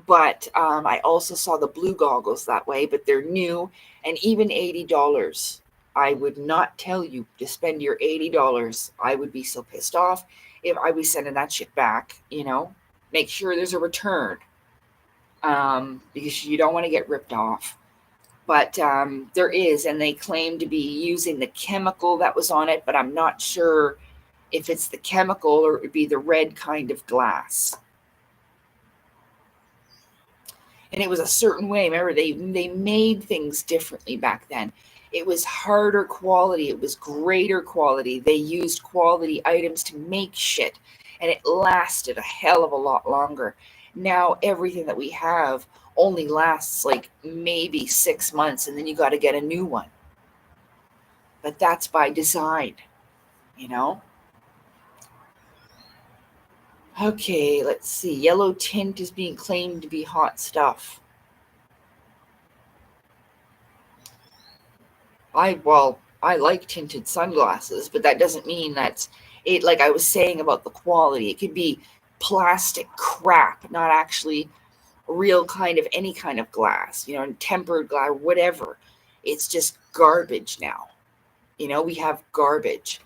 But I also saw the blue goggles that way, but they're new and even $80. I would not tell you to spend your $80. I would be so pissed off if I was sending that shit back, Make sure there's a return because you don't want to get ripped off. But there is, and they claim to be using the chemical that was on it, but I'm not sure if it's the chemical or it would be the red kind of glass. And it was a certain way. Remember, they made things differently back then. It was harder quality. It was greater quality. They used quality items to make shit. And it lasted a hell of a lot longer. Now, everything that we have only lasts like maybe 6 months. And then you got to get a new one. But that's by design, Okay, let's see. Yellow tint is being claimed to be hot stuff. I like tinted sunglasses, but that doesn't mean that's it. Like I was saying about the quality, it could be plastic crap, not actually real kind of any kind of glass, tempered glass, whatever. It's just garbage now. We have garbage.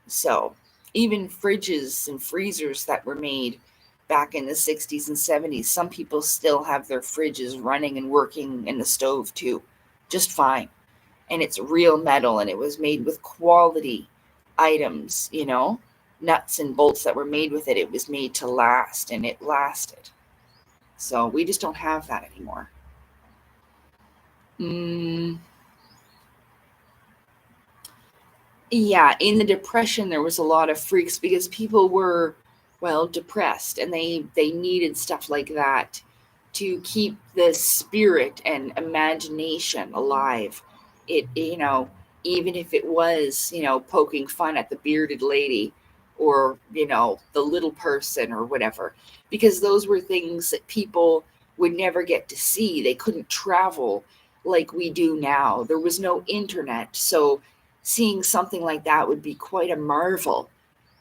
So even fridges and freezers that were made back in the 60s and 70s, some people still have their fridges running and working in the stove too, just fine. And it's real metal, and it was made with quality items, nuts and bolts that were made with it. It was made to last, and it lasted. So we just don't have that anymore. Yeah, in the Depression, there was a lot of freaks because people were depressed, and they needed stuff like that to keep the spirit and imagination alive. It, even if it was, poking fun at the bearded lady, or, the little person or whatever, because those were things that people would never get to see. They couldn't travel like we do now. There was no internet. So seeing something like that would be quite a marvel,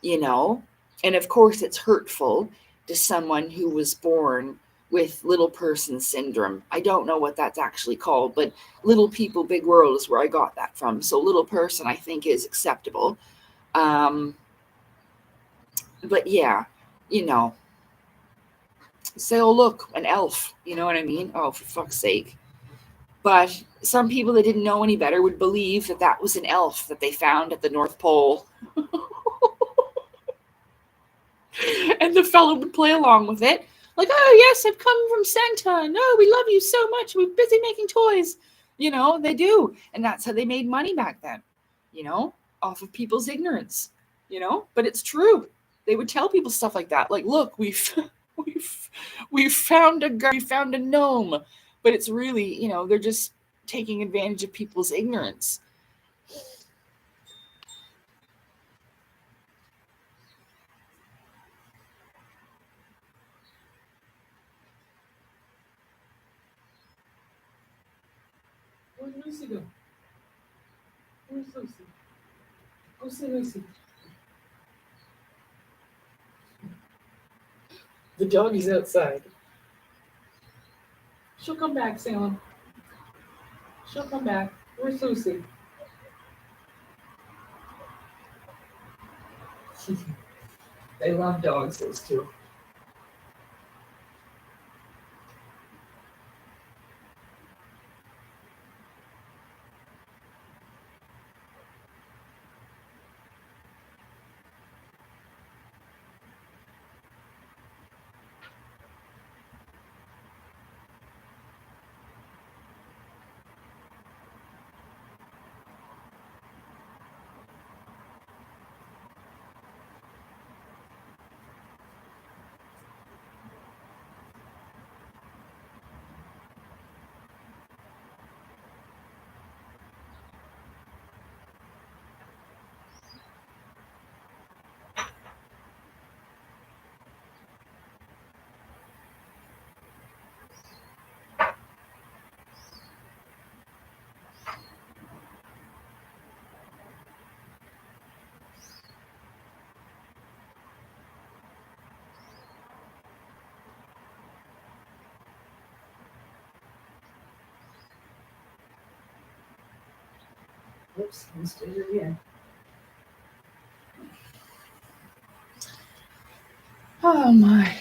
you know? And of course, it's hurtful to someone who was born with little person syndrome. I don't know what that's actually called, but little people, big world is where I got that from. So little person, I think, is acceptable. But yeah, say, oh, look, an elf. You know what I mean? Oh, for fuck's sake. But some people that didn't know any better would believe that that was an elf that they found at the North Pole. And the fellow would play along with it. Like, oh, yes, I've come from Santa. No, we love you so much. We're busy making toys. They do. And that's how they made money back then, off of people's ignorance, But it's true. They would tell people stuff like that. Like, look, we've found a gnome. But it's really, they're just taking advantage of people's ignorance. Where's Lucy go? Where's Lucy? Go see Lucy. The doggy's outside. She'll come back, Salem. She'll come back. Where's Lucy? They love dogs, those two. Oops, I'm still here again. Oh my.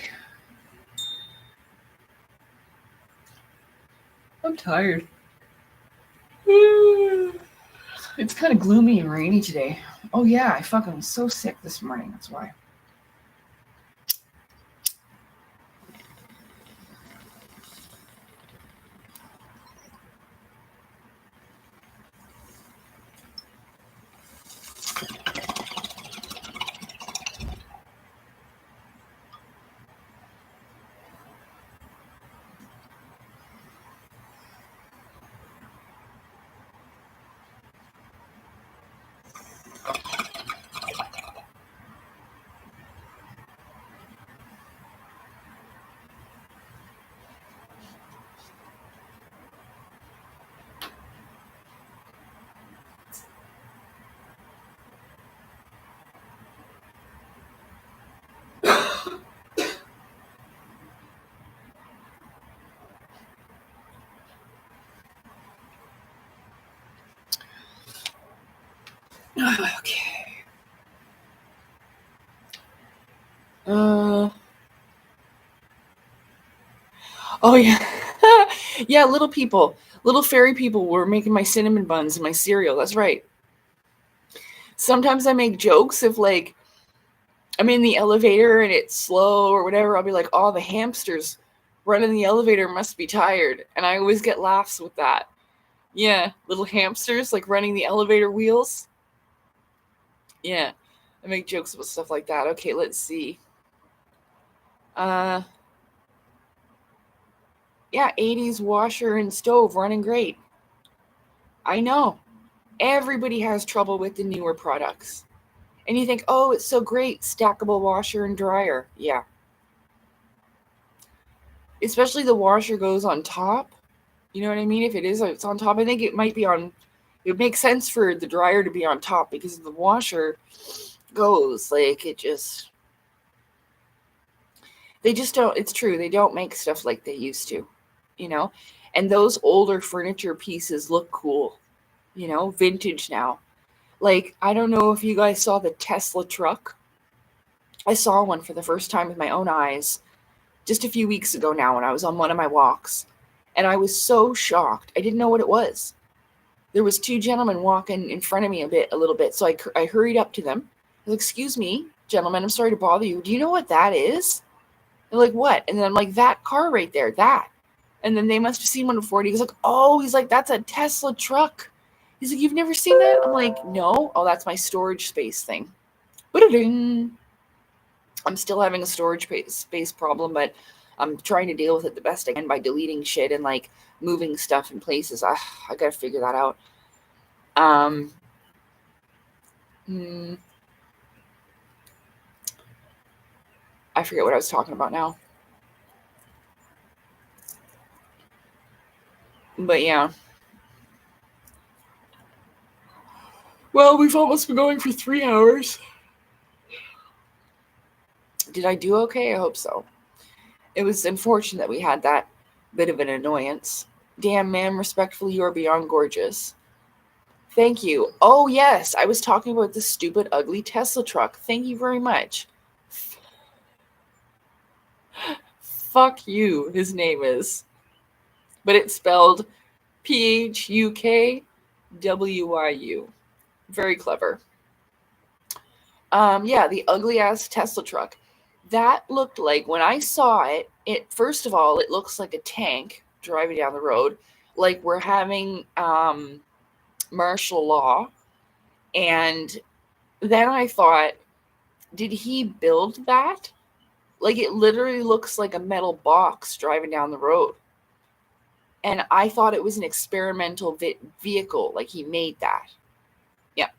I'm tired. It's kind of gloomy and rainy today. Oh yeah, I fucking was so sick this morning. That's why. Okay. Oh yeah. Yeah, little fairy people were making my cinnamon buns and my cereal. That's right. Sometimes I make jokes if, like, I'm in the elevator and it's slow or whatever. I'll be like, oh, the hamsters running the elevator must be tired. And I always get laughs with that. Yeah, little hamsters like running the elevator wheels. Yeah, I make jokes about stuff like that. Okay, let's see. Yeah, 80s washer and stove running great. I know. Everybody has trouble with the newer products. And you think, oh, it's so great, stackable washer and dryer. Yeah. Especially the washer goes on top. You know what I mean? If it's on top, I think it might be on, it makes sense for the dryer to be on top because the washer goes, like, it just, they just don't, it's true, they don't make stuff like they used to, you know? And those older furniture pieces look cool, you know, vintage now. Like, I don't know if you guys saw the Tesla truck. I saw one for the first time with my own eyes just a few weeks ago now when I was on one of my walks. And I was so shocked. I didn't know what it was. There was two gentlemen walking in front of me a little bit. So I hurried up to them. I was like, excuse me, gentlemen, I'm sorry to bother you. Do you know what that is? They're like, what? And then I'm like, that car right there, that. And then they must have seen one before. And he was like, oh, he's like, that's a Tesla truck. He's like, you've never seen that? I'm like, no. Oh, that's my storage space thing. Ba-da-ding. I'm still having a storage space problem, but I'm trying to deal with it the best I can by deleting shit and like moving stuff in places. I gotta figure that out. I forget what I was talking about now. But yeah. Well, we've almost been going for 3 hours. Did I do okay? I hope so. It was unfortunate that we had that bit of an annoyance. Damn, ma'am, respectfully, you are beyond gorgeous. Thank you. Oh, yes, I was talking about the stupid, ugly Tesla truck. Thank you very much. Fuck you, his name is. But it's spelled Phukwiu. Very clever. Yeah, the ugly ass Tesla truck. That looked like, when I saw it, first of all, it looks like a tank driving down the road, like we're having martial law. And then I thought, did he build that? Like, it literally looks like a metal box driving down the road. And I thought it was an experimental vehicle, like he made that. Yeah.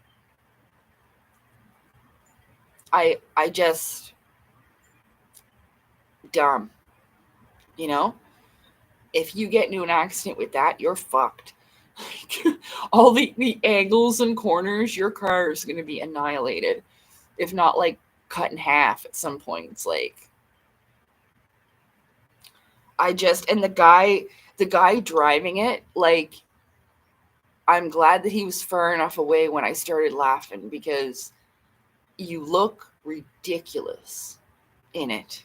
I just, dumb. You know? If you get into an accident with that, you're fucked. All the angles and corners, your car is going to be annihilated. If not, like, cut in half at some points. Like, and the guy driving it, like, I'm glad that he was far enough away when I started laughing, because you look ridiculous in it.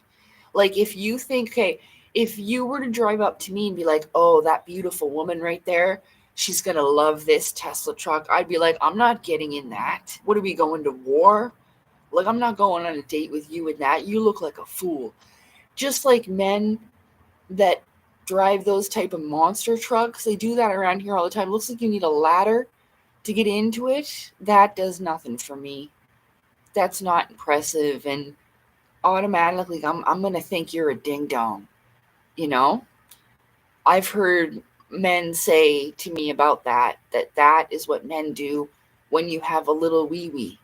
Like, if you think, okay, if you were to drive up to me and be like, oh, that beautiful woman right there, she's going to love this Tesla truck, I'd be like, I'm not getting in that. What, are we going to war? Like, I'm not going on a date with you in that. You look like a fool. Just like men that drive those type of monster trucks, they do that around here all the time. It looks like you need a ladder to get into it. That does nothing for me. That's not impressive. And automatically, I'm going to think you're a ding-dong. You know? I've heard men say to me about that is what men do when you have a little wee-wee.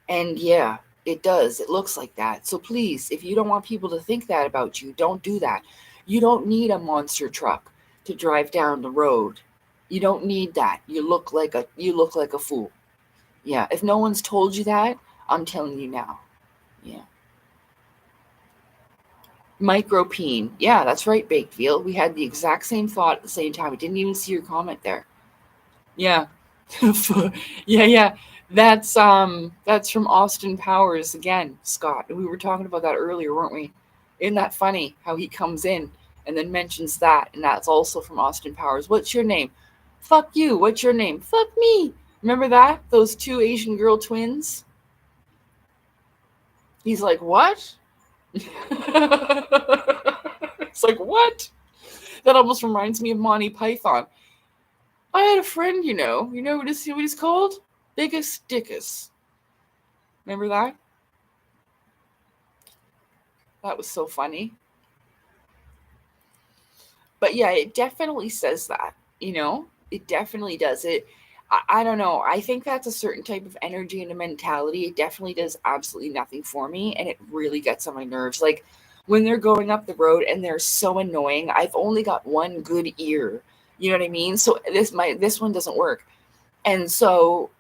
And yeah, it does. It looks like that. So please, if you don't want people to think that about you, don't do that. You don't need a monster truck to drive down the road. You don't need that. You look like a fool. Yeah, if no one's told you that, I'm telling you now. Yeah. Micropene. Yeah, that's right, Baked Veal. We had the exact same thought at the same time. I didn't even see your comment there. Yeah. yeah. That's from Austin Powers again, Scott. We were talking about that earlier, weren't we? Isn't that funny how he comes in and then mentions that, and that's also from Austin Powers. What's your name? Fuck you. What's your name? Fuck me. Remember that? Those two Asian girl twins? He's like, what? It's like, what? That almost reminds me of Monty Python. I had a friend, you know what he's called? Biggest Dickus. Remember that? That was so funny. But yeah, it definitely says that, it definitely does it. I don't know. I think that's a certain type of energy and a mentality. It definitely does absolutely nothing for me. And it really gets on my nerves. Like when they're going up the road and they're so annoying, I've only got one good ear. You know what I mean? So this one doesn't work. And so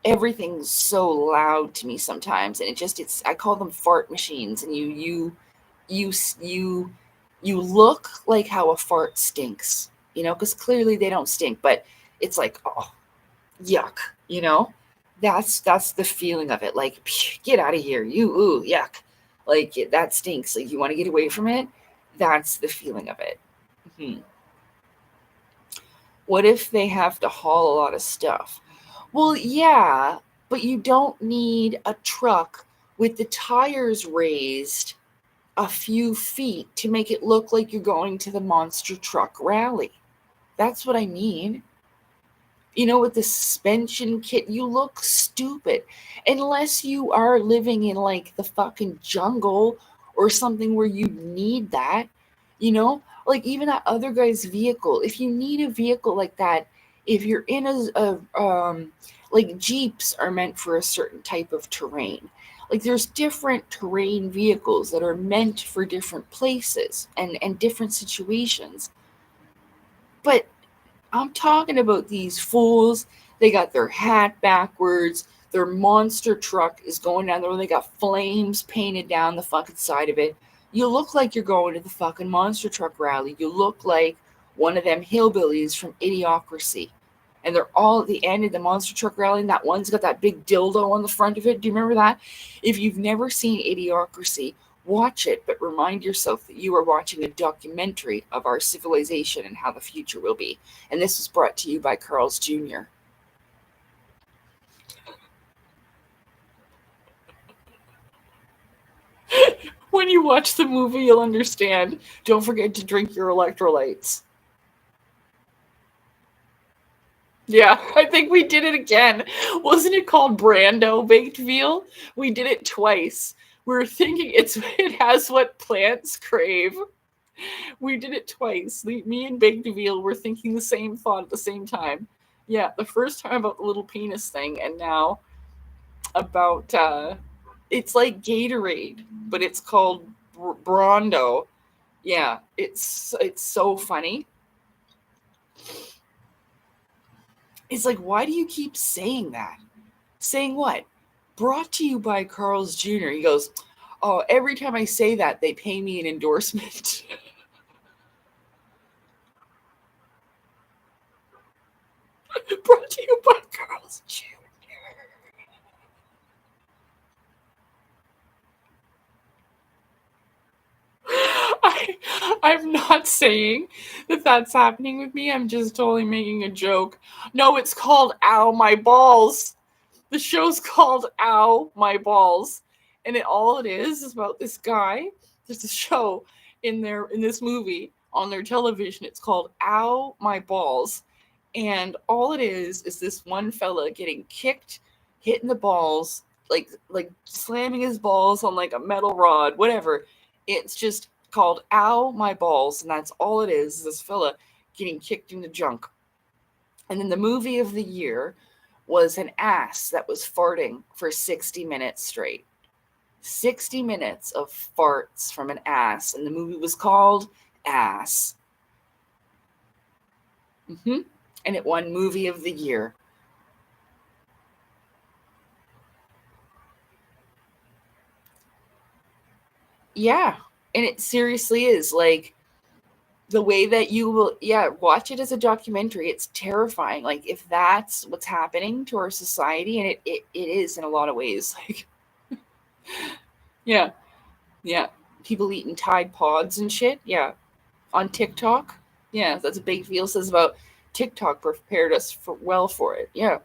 everything's so loud to me sometimes. And I call them fart machines. And you you you look like how a fart stinks, because clearly they don't stink, but it's like, oh, yuck, that's the feeling of it. Like, get out of here, you, ooh, yuck, like that stinks, like you want to get away from it. That's the feeling of it. Hmm. What if they have to haul a lot of stuff? Well, yeah, but you don't need a truck with the tires raised a few feet to make it look like you're going to the monster truck rally. That's what I mean. With the suspension kit, you look stupid. Unless you are living in like the fucking jungle or something where you need that, like even that other guy's vehicle. If you need a vehicle like that, if you're in like Jeeps are meant for a certain type of terrain. Like there's different terrain vehicles that are meant for different places and different situations. But I'm talking about these fools. They got their hat backwards. Their monster truck is going down the road. They got flames painted down the fucking side of it. You look like you're going to the fucking monster truck rally. You look like one of them hillbillies from Idiocracy. And they're all at the end of the monster truck rally, and that one's got that big dildo on the front of it. Do you remember that? If you've never seen Idiocracy, watch it, but remind yourself that you are watching a documentary of our civilization and how the future will be. And this was brought to you by Carl's Jr. When you watch the movie, you'll understand. Don't forget to drink your electrolytes. Yeah, I think we did it again. Wasn't it called Brando baked veal? We did it twice. We were thinking it has what plants crave. We did it twice. Me and baked veal were thinking the same thought at the same time. Yeah, the first time about the little penis thing, and now about it's like Gatorade, but it's called Brando. Yeah, it's so funny. It's like, why do you keep saying that? Saying what? Brought to you by Carl's Jr. He goes, oh, every time I say that, they pay me an endorsement. Brought to you by Carl's Jr. I'm not saying that that's happening with me. I'm just totally making a joke. No, it's called Ow My Balls. The show's called Ow My Balls. And all it is about this guy. There's a show in this movie on their television. It's called Ow My Balls. And all it is this one fella getting kicked, hitting the balls, like slamming his balls on like a metal rod, whatever. It's just called Ow My Balls, and that's all it is this fella getting kicked in the junk. And then the movie of the year was an ass that was farting for 60 minutes straight. 60 minutes of farts from an ass, and the movie was called Ass. And it won Movie of the Year. Yeah, and it seriously is like the way that you will, yeah, watch it as a documentary. It's terrifying. Like if that's what's happening to our society, and it is in a lot of ways. Like, yeah, yeah, people eating Tide Pods and shit. Yeah, on TikTok. Yeah, that's a big deal. Says about TikTok prepared us for it. Yeah,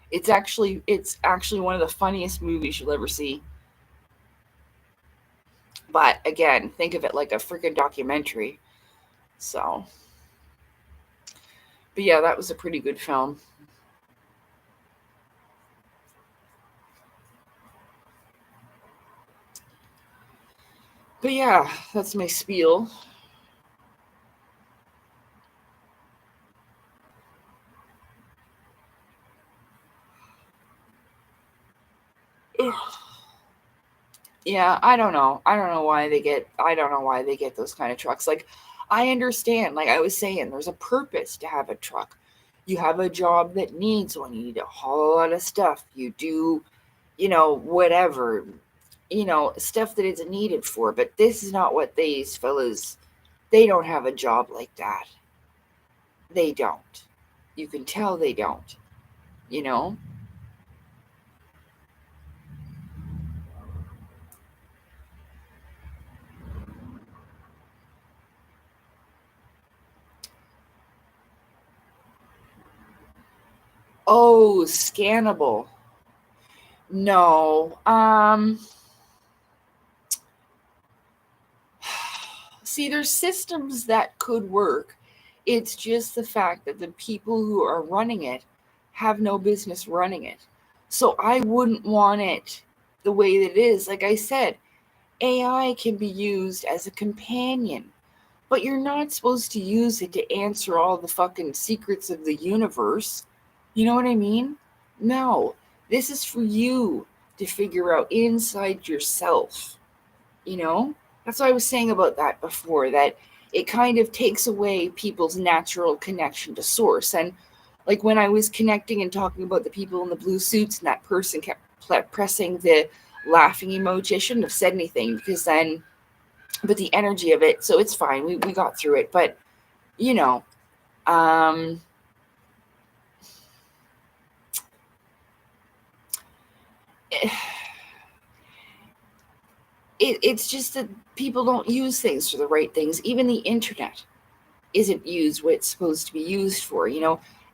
it's actually one of the funniest movies you'll ever see. But again, think of it like a freaking documentary. So, but yeah, that was a pretty good film. But yeah, that's my spiel. Yeah, I don't know. I don't know why they get those kind of trucks. Like, I understand, like I was saying, there's a purpose to have a truck. You have a job that needs one. You need to haul a lot of stuff. You do, whatever, stuff that it's needed for. But this is not what these fellas, they don't have a job like that. They don't. You can tell they don't, you know? Oh, scannable. No. See, there's systems that could work. It's just the fact that the people who are running it have no business running it. So I wouldn't want it the way that it is. Like I said, AI can be used as a companion, but you're not supposed to use it to answer all the fucking secrets of the universe. You know what I mean? No, this is for you to figure out inside yourself, you know? That's what I was saying about that before, that it kind of takes away people's natural connection to source. And like when I was connecting and talking about the people in the blue suits and that person kept pressing the laughing emoji, I shouldn't have said anything because then, but the energy of it, so it's fine. We got through it. But, you know, um, it's just that people don't use things for the right things. Even the internet isn't used what it's supposed to be used for.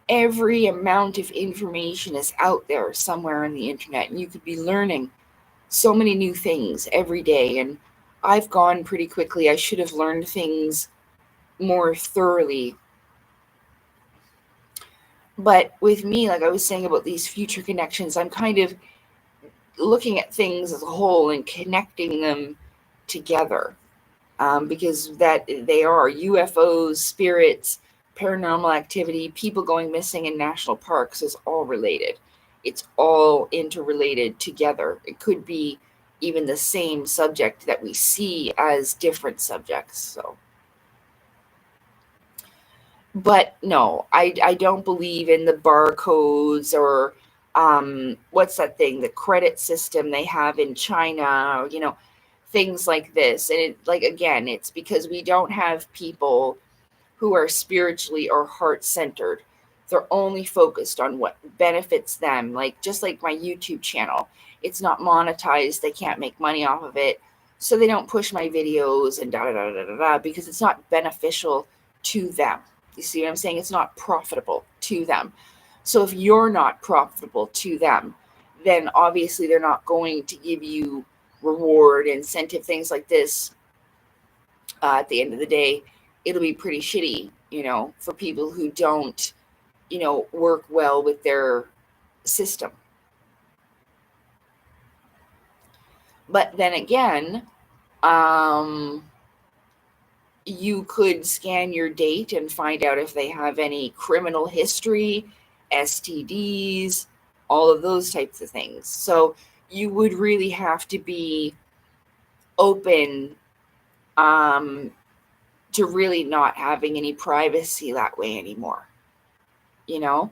Every amount of information is out there somewhere on the internet, and you could be learning so many new things every day. And I've gone pretty quickly. I should have learned things more thoroughly. But with me, like I was saying about these future connections, I'm kind of looking at things as a whole and connecting them together, because that they are UFOs, spirits, paranormal activity, people going missing in national parks is all related. It's all interrelated together. It could be even the same subject that we see as different subjects. So, but no, I don't believe in the barcodes or what's that thing, the credit system they have in China, or, things like this. And it, like, again, it's because we don't have people who are spiritually or heart centered. They're only focused on what benefits them. Like, just like my YouTube channel, it's not monetized. They can't make money off of it. So they don't push my videos and da da da da da da because it's not beneficial to them. You see what I'm saying? It's not profitable to them. So if you're not profitable to them, then obviously they're not going to give you reward, incentive, things like this. At the end of the day, it'll be pretty shitty, for people who don't, work well with their system. But then again, um, you could scan your date and find out if they have any criminal history, STDs, all of those types of things. So you would really have to be open, um, to really not having any privacy that way anymore. You know,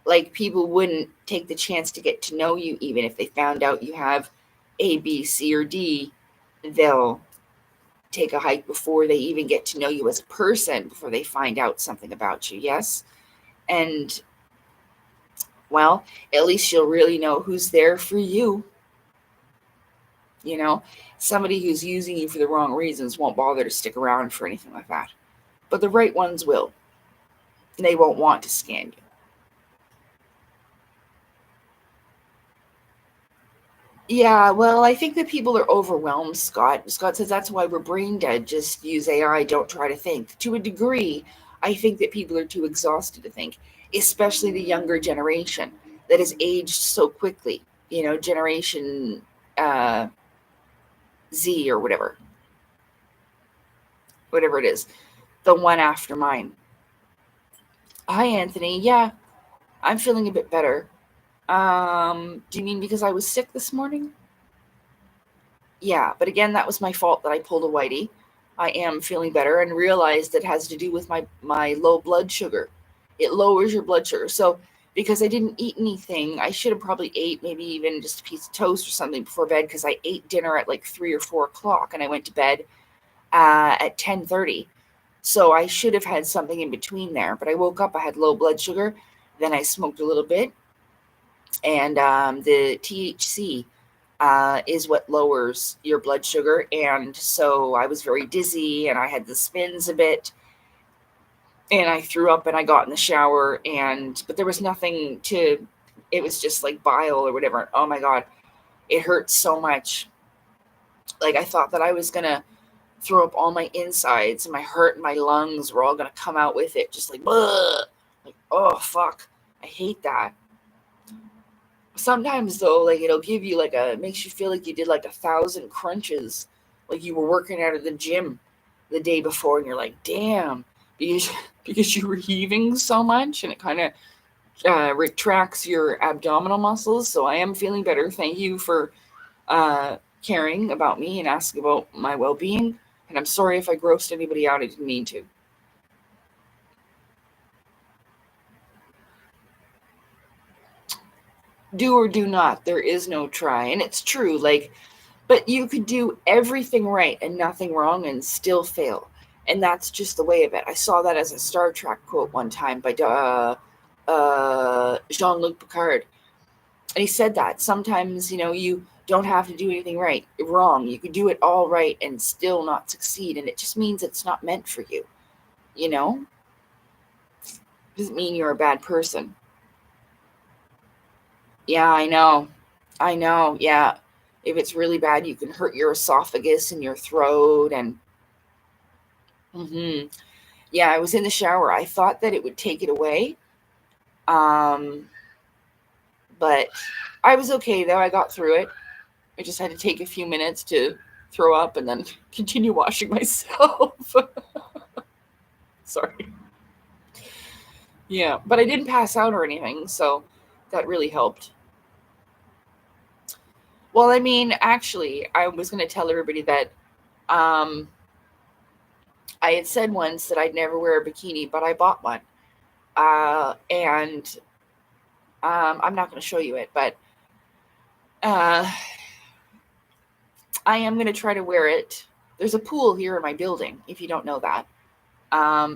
like people wouldn't take the chance to get to know you even if they found out you have A, B, C, or D. They'll take a hike before they even get to know you as a person, before they find out something about you. Yes. And well, at least you'll really know who's there for you. Somebody who's using you for the wrong reasons won't bother to stick around for anything like that. But the right ones will. They won't want to scan you. Yeah, well, I think that people are overwhelmed, Scott. Scott says that's why we're brain dead. Just use AI, don't try to think. To a degree, I think that people are too exhausted to think, especially the younger generation that has aged so quickly. Generation uh, Z or whatever. whatever it is, the one after mine. Hi, Anthony. Yeah, I'm feeling a bit better. Do you mean because I was sick this morning? Yeah, but again, that was my fault that I pulled a whitey. I am feeling better and realized it has to do with my low blood sugar. It lowers your blood sugar. So because I didn't eat anything, I should have probably ate maybe even just a piece of toast or something before bed, because I ate dinner at like 3 or 4 o'clock and I went to bed at 10:30. So I should have had something in between there. But I woke up, I had low blood sugar. Then I smoked a little bit. And the THC is what lowers your blood sugar. And so I was very dizzy and I had the spins a bit. And I threw up and I got in the shower. But there was nothing to, it was just like bile or whatever. Oh my God, it hurt so much. Like I thought that I was going to throw up all my insides, and my heart and my lungs were all going to come out with it. Just like, ugh. Like, oh, fuck. I hate that. Sometimes though, like it'll give you like makes you feel like you did like 1,000 crunches, like you were working out of the gym the day before, and you're like, damn, because you were heaving so much, and it kind of retracts your abdominal muscles. So I am feeling better. Thank you for caring about me and asking about my well-being. And I'm sorry if I grossed anybody out. I didn't mean to. Do or do not. There is no try. And it's true. Like, but you could do everything right and nothing wrong and still fail. And that's just the way of it. I saw that as a Star Trek quote one time by Jean-Luc Picard. And he said that sometimes, you don't have to do anything wrong. You could do it all right and still not succeed. And it just means it's not meant for you. Doesn't mean you're a bad person. Yeah, I know. Yeah. If it's really bad, you can hurt your esophagus and your throat. And yeah, I was in the shower. I thought that it would take it away. But I was okay though. I got through it. I just had to take a few minutes to throw up and then continue washing myself. Sorry. Yeah, but I didn't pass out or anything, so that really helped. Well, I mean, actually, I was going to tell everybody that I had said once that I'd never wear a bikini, but I bought one. And I'm not going to show you it, but I am going to try to wear it. There's a pool here in my building, if you don't know that.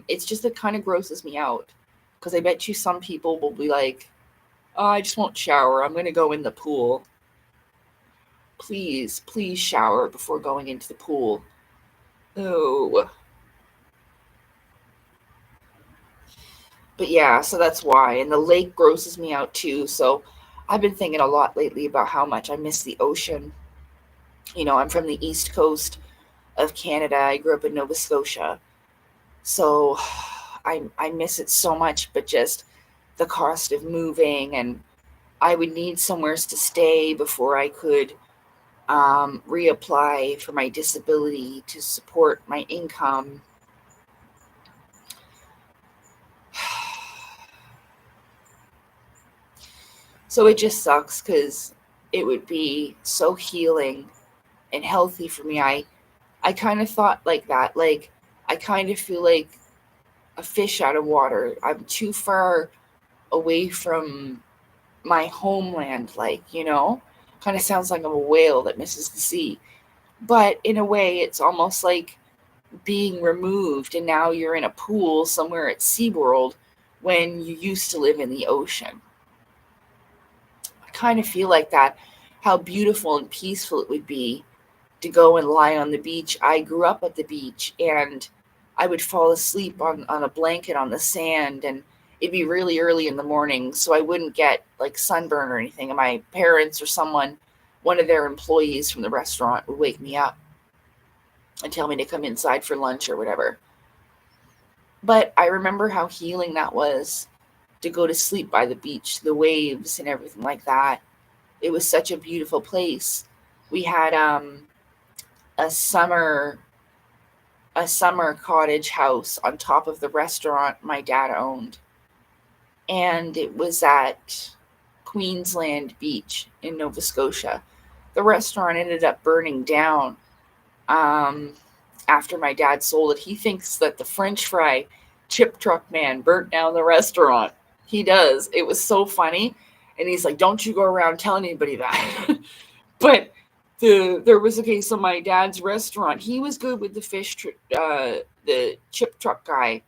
It's just that kind of grosses me out, because I bet you some people will be like, oh, I just won't shower. I'm going to go in the pool. Please shower before going into the pool. Oh. But yeah, so that's why. And the lake grosses me out too. So I've been thinking a lot lately about how much I miss the ocean. I'm from the East Coast of Canada. I grew up in Nova Scotia. So I miss it so much, but just the cost of moving, and I would need somewhere to stay before I could reapply for my disability to support my income. So it just sucks, because it would be so healing and healthy for me. I kind of thought like that. Like, I kind of feel like a fish out of water. I'm too far away from my homeland, kind of sounds like I'm a whale that misses the sea. But in a way, it's almost like being removed, and now you're in a pool somewhere at SeaWorld when you used to live in the ocean. I kind of feel like that, how beautiful and peaceful it would be to go and lie on the beach. I grew up at the beach, and I would fall asleep on a blanket on the sand, and it'd be really early in the morning, so I wouldn't get like sunburn or anything. And my parents or one of their employees from the restaurant would wake me up and tell me to come inside for lunch or whatever. But I remember how healing that was, to go to sleep by the beach, the waves and everything like that. It was such a beautiful place. We had a a summer cottage house on top of the restaurant my dad owned. And it was at Queensland Beach in Nova Scotia. The restaurant ended up burning down after my dad sold it. He thinks that the French fry chip truck man burnt down the restaurant. He does. It was so funny. And he's like, don't you go around telling anybody that. But there was a case of my dad's restaurant. He was good with the the chip truck guy,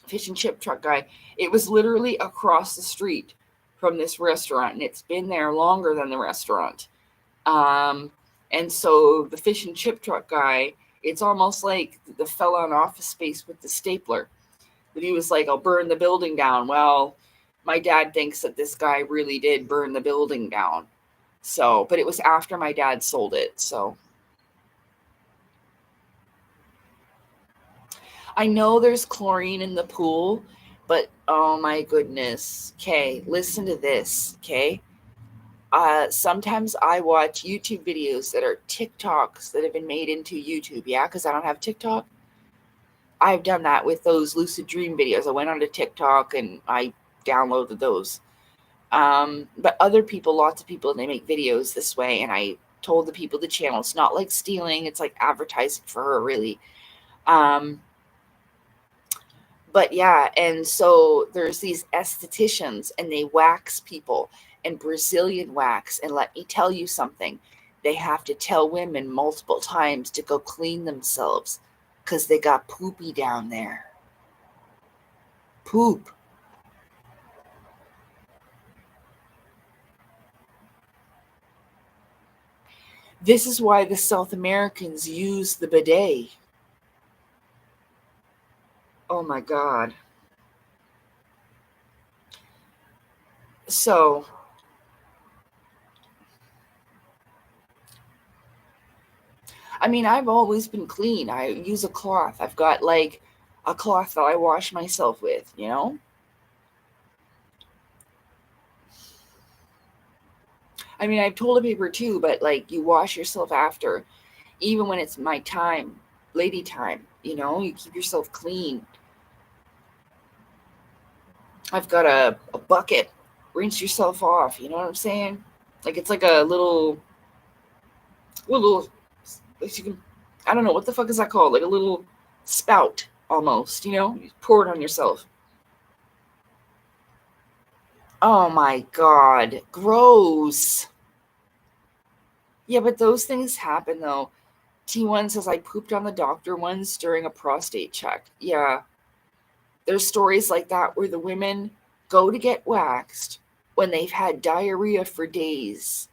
fish and chip truck guy. It was literally across the street from this restaurant, and it's been there longer than the restaurant. And so the fish and chip truck guy, it's almost like the fella on Office Space with the stapler. But he was like, I'll burn the building down. Well, my dad thinks that this guy really did burn the building down. So, but it was after my dad sold it. So I know there's chlorine in the pool, but oh my goodness. Okay, listen to this. Okay. Sometimes I watch YouTube videos that are TikToks that have been made into YouTube. Yeah, because I don't have TikTok. I've done that with those lucid dream videos. I went onto TikTok and I downloaded those. But other people, lots of people, they make videos this way. And I told the people the channel, it's not like stealing. It's like advertising for her, really. But yeah, and so there's these estheticians and they wax people and Brazilian wax. And let me tell you something. They have to tell women multiple times to go clean themselves because they got poopy down there. Poop. This is why the South Americans use the bidet. Oh my God. So, I mean, I've always been clean. I use a cloth. I've got like a cloth that I wash myself with, you know? I mean, I've told people too, but like you wash yourself after, even when it's my time, lady time, you know, you keep yourself clean. I've got a bucket, rinse yourself off, you know what I'm saying? Like it's like a little, like you can, I don't know, what the fuck is that called? Like a little spout almost, you know? You pour it on yourself. Oh my God, gross. Yeah, but those things happen though. T1 says I pooped on the doctor once during a prostate check. Yeah. There's stories like that where the women go to get waxed when they've had diarrhea for days.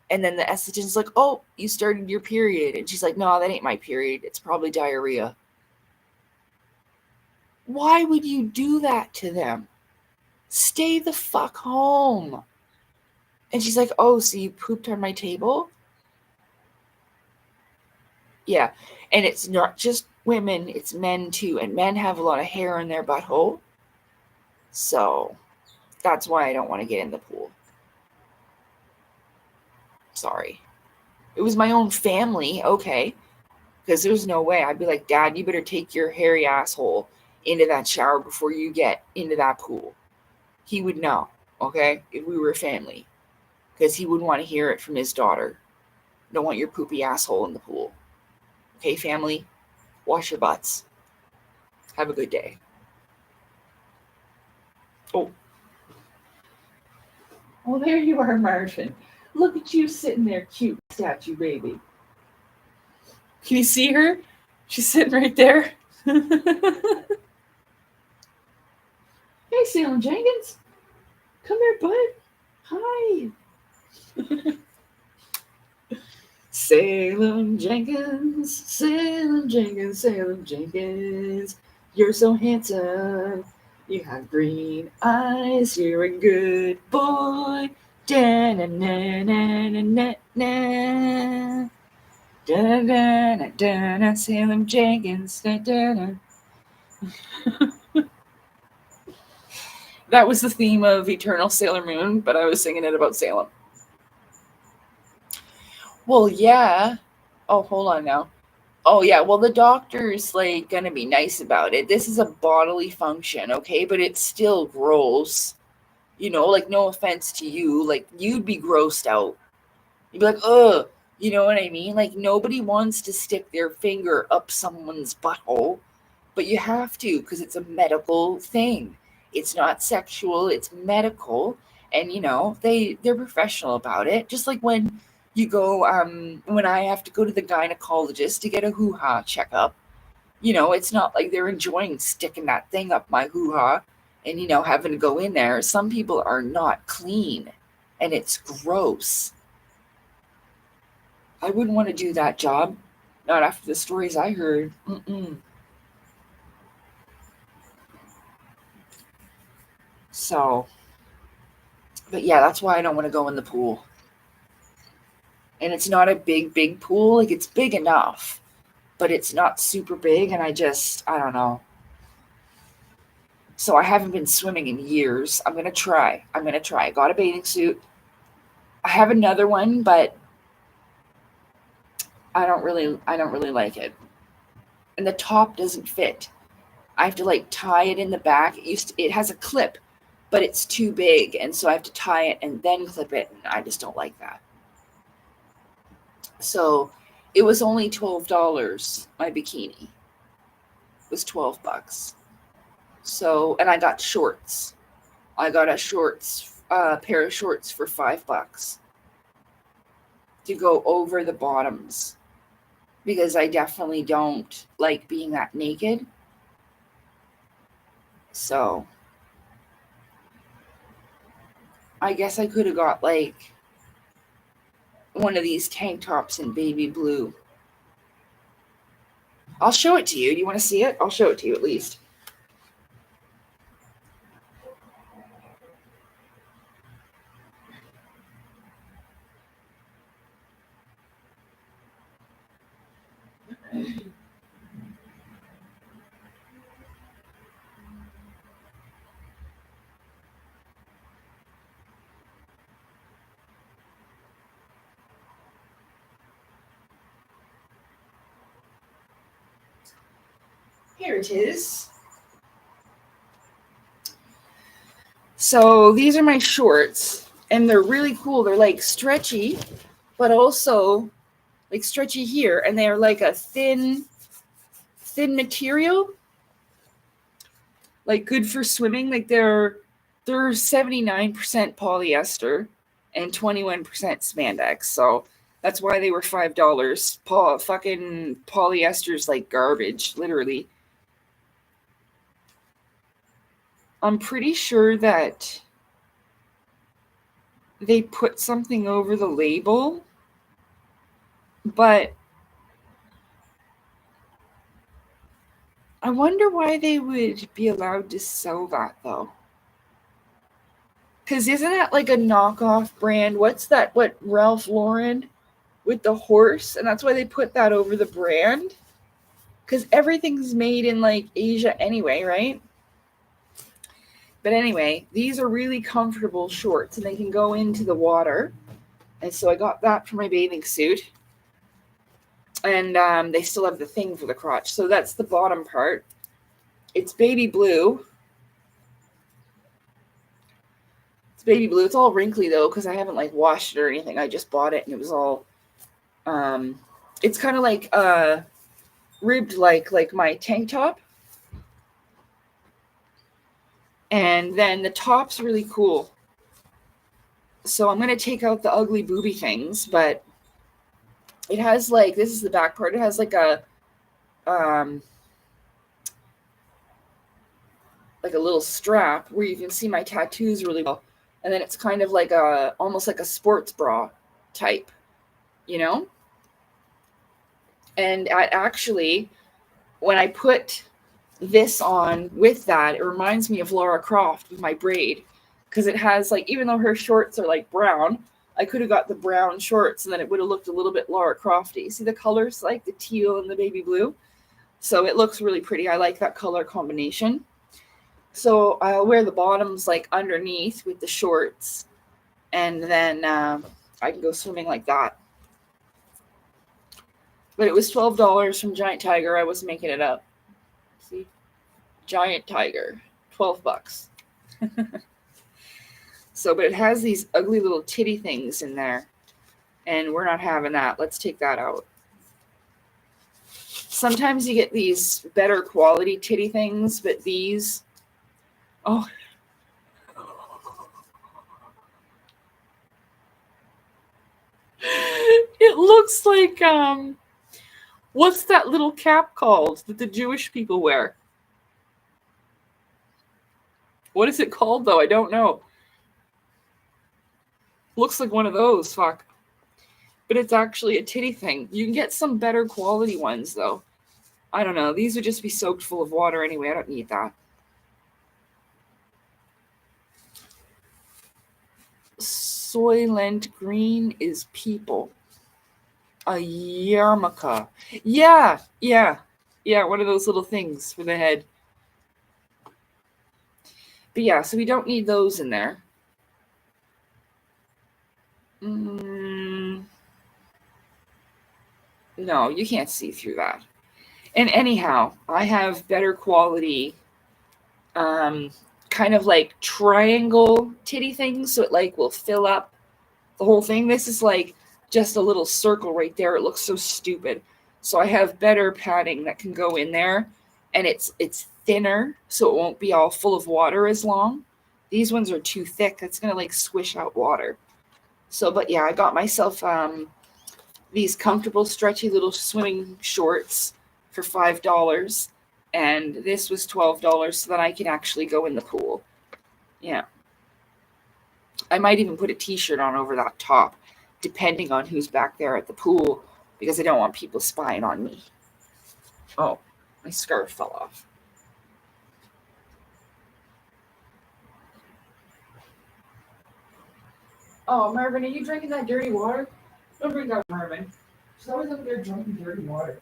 And then the esthetician's like, oh, you started your period. And she's like, no, that ain't my period. It's probably diarrhea. Why would you do that to them? Stay the fuck home. And she's like, oh, so you pooped on my table? Yeah. And it's not just women, it's men too. And men have a lot of hair in their butthole. So that's why I don't want to get in the pool. Sorry. It was my own family, okay. Because there's no way. I'd be like, Dad, you better take your hairy asshole into that shower before you get into that pool. He would know, okay, if we were a family. Because he would want to hear it from his daughter. Don't want your poopy asshole in the pool. Okay, family? Wash your butts. Have a good day. Oh. Oh, there you are, Marvin. Look at you sitting there, cute statue baby. Can you see her? She's sitting right there. Hey, Salem Jenkins. Come here, bud. Hi. Salem Jenkins, Salem Jenkins, Salem Jenkins. You're so handsome. You have green eyes. You're a good boy. Da-na-na-na-na-na-na. Da-da-da-da-da. Salem Jenkins. Da-da-da. That was the theme of Eternal Sailor Moon, but I was singing it about Salem. Well, yeah. Oh, hold on now. Oh yeah, well the doctor's like gonna be nice about it. This is a bodily function, okay? But it's still gross. You know, like no offense to you, like you'd be grossed out. You'd be like, ugh, you know what I mean? Like nobody wants to stick their finger up someone's butthole, but you have to because it's a medical thing. It's not sexual, it's medical, and you know they're professional about it. Just like when you go, when I have to go to the gynecologist to get a hoo-ha checkup, you know, it's not like they're enjoying sticking that thing up my hoo-ha and, you know, having to go in there. Some people are not clean and it's gross. I wouldn't want to do that job. Not after the stories I heard. So, but yeah, that's why I don't want to go in the pool. And it's not a big pool. Like, it's big enough, but it's not super big. And I don't know. So I haven't been swimming in years. I'm going to try. I got a bathing suit. I have another one, but I don't really like it. And the top doesn't fit. I have to like tie it in the back. It has a clip, but it's too big, and so I have to tie it and then clip it, and I just don't like that. So it was only $12. My bikini was $12. So, and I got shorts. I got a pair of shorts for $5 to go over the bottoms, because I definitely don't like being that naked. So I guess I could have got like one of these tank tops in baby blue. I'll show it to you. Do you want to see it? I'll show it to you at least. Here it is. So these are my shorts, and they're really cool. They're like stretchy, but also like stretchy here, and they're like a thin material, like good for swimming. Like they're 79% polyester and 21% spandex. So that's why they were $5. Fucking polyester's like garbage, literally. I'm pretty sure that they put something over the label, but I wonder why they would be allowed to sell that though. Because isn't that like a knockoff brand? What's that? What, Ralph Lauren with the horse? And that's why they put that over the brand? Because everything's made in like Asia anyway, right? But anyway, these are really comfortable shorts and they can go into the water. And so I got that for my bathing suit. And they still have the thing for the crotch. So that's the bottom part. It's baby blue. It's baby blue. It's all wrinkly though, because I haven't like washed it or anything. I just bought it and it was all it's kind of like ribbed like my tank top. And then the top's really cool. So I'm going to take out the ugly booby things, but it has like, this is the back part. It has like a little strap where you can see my tattoos really well. And then it's kind of like almost like a sports bra type, you know? And actually, when I put this on with that, it reminds me of Lara Croft with my braid, because it has like, even though her shorts are like brown, I could have got the brown shorts and then it would have looked a little bit Lara Crofty. See the colors, like the teal and the baby blue? So it looks really pretty. I like that color combination. So I'll wear the bottoms like underneath with the shorts, and then I can go swimming like that. But it was $12 from Giant Tiger. I was making it up. See? Giant Tiger. $12. So, but it has these ugly little titty things in there. And we're not having that. Let's take that out. Sometimes you get these better quality titty things, but these... Oh. It looks like... What's that little cap called that the Jewish people wear? What is it called, though? I don't know. Looks like one of those. Fuck. But it's actually a titty thing. You can get some better quality ones, though. I don't know. These would just be soaked full of water anyway. I don't need that. Soylent Green is people. A yarmulke. Yeah. One of those little things for the head. But yeah, so we don't need those in there. No, you can't see through that. And anyhow, I have better quality, kind of like triangle titty things, so it like will fill up the whole thing. This is like just a little circle right there. It looks so stupid. So I have better padding that can go in there, and it's thinner, so it won't be all full of water as long. These ones are too thick. It's gonna like swish out water. So, but yeah, I got myself these comfortable, stretchy little swimming shorts for $5, and this was $12, so that I can actually go in the pool. Yeah. I might even put a t-shirt on over that top, depending on who's back there at the pool, because I don't want people spying on me. Oh, my scarf fell off. Oh, Marvin, are you drinking that dirty water? Don't drink that, Marvin. She's always up there drinking dirty water.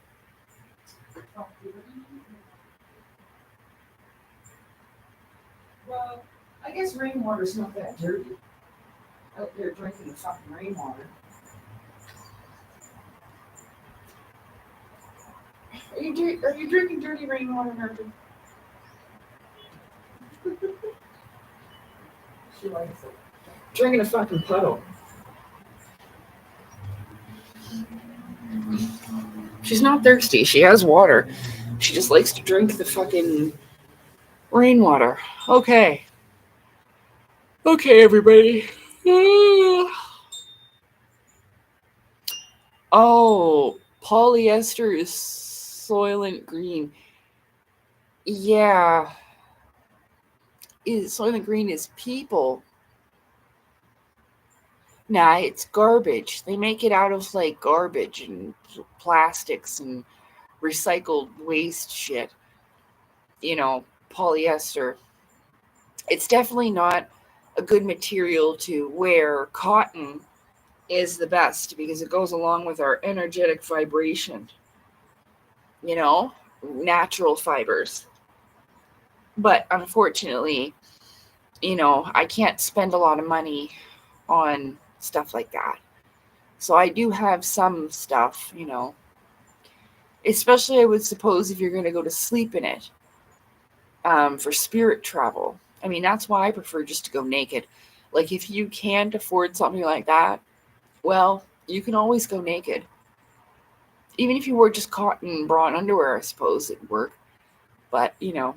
Well, I guess rainwater's not that dirty. Out there drinking the fucking rainwater. Are you drinking dirty rainwater, Marvin? She likes it. Drinking a fucking puddle. She's not thirsty. She has water. She just likes to drink the fucking rainwater. Okay. Okay, everybody. Oh, polyester is Soylent Green. Yeah. Soylent Green is people. Nah, it's garbage. They make it out of like garbage and plastics and recycled waste shit. You know, polyester. It's definitely not a good material to wear. Cotton is the best because it goes along with our energetic vibration. You know, natural fibers. But unfortunately, you know, I can't spend a lot of money on stuff like that. So I do have some stuff, you know, especially I would suppose if you're going to go to sleep in it for spirit travel. I mean, that's why I prefer just to go naked. Like if you can't afford something like that, well, you can always go naked. Even if you wore just cotton bra and underwear, I suppose it'd work. But, you know.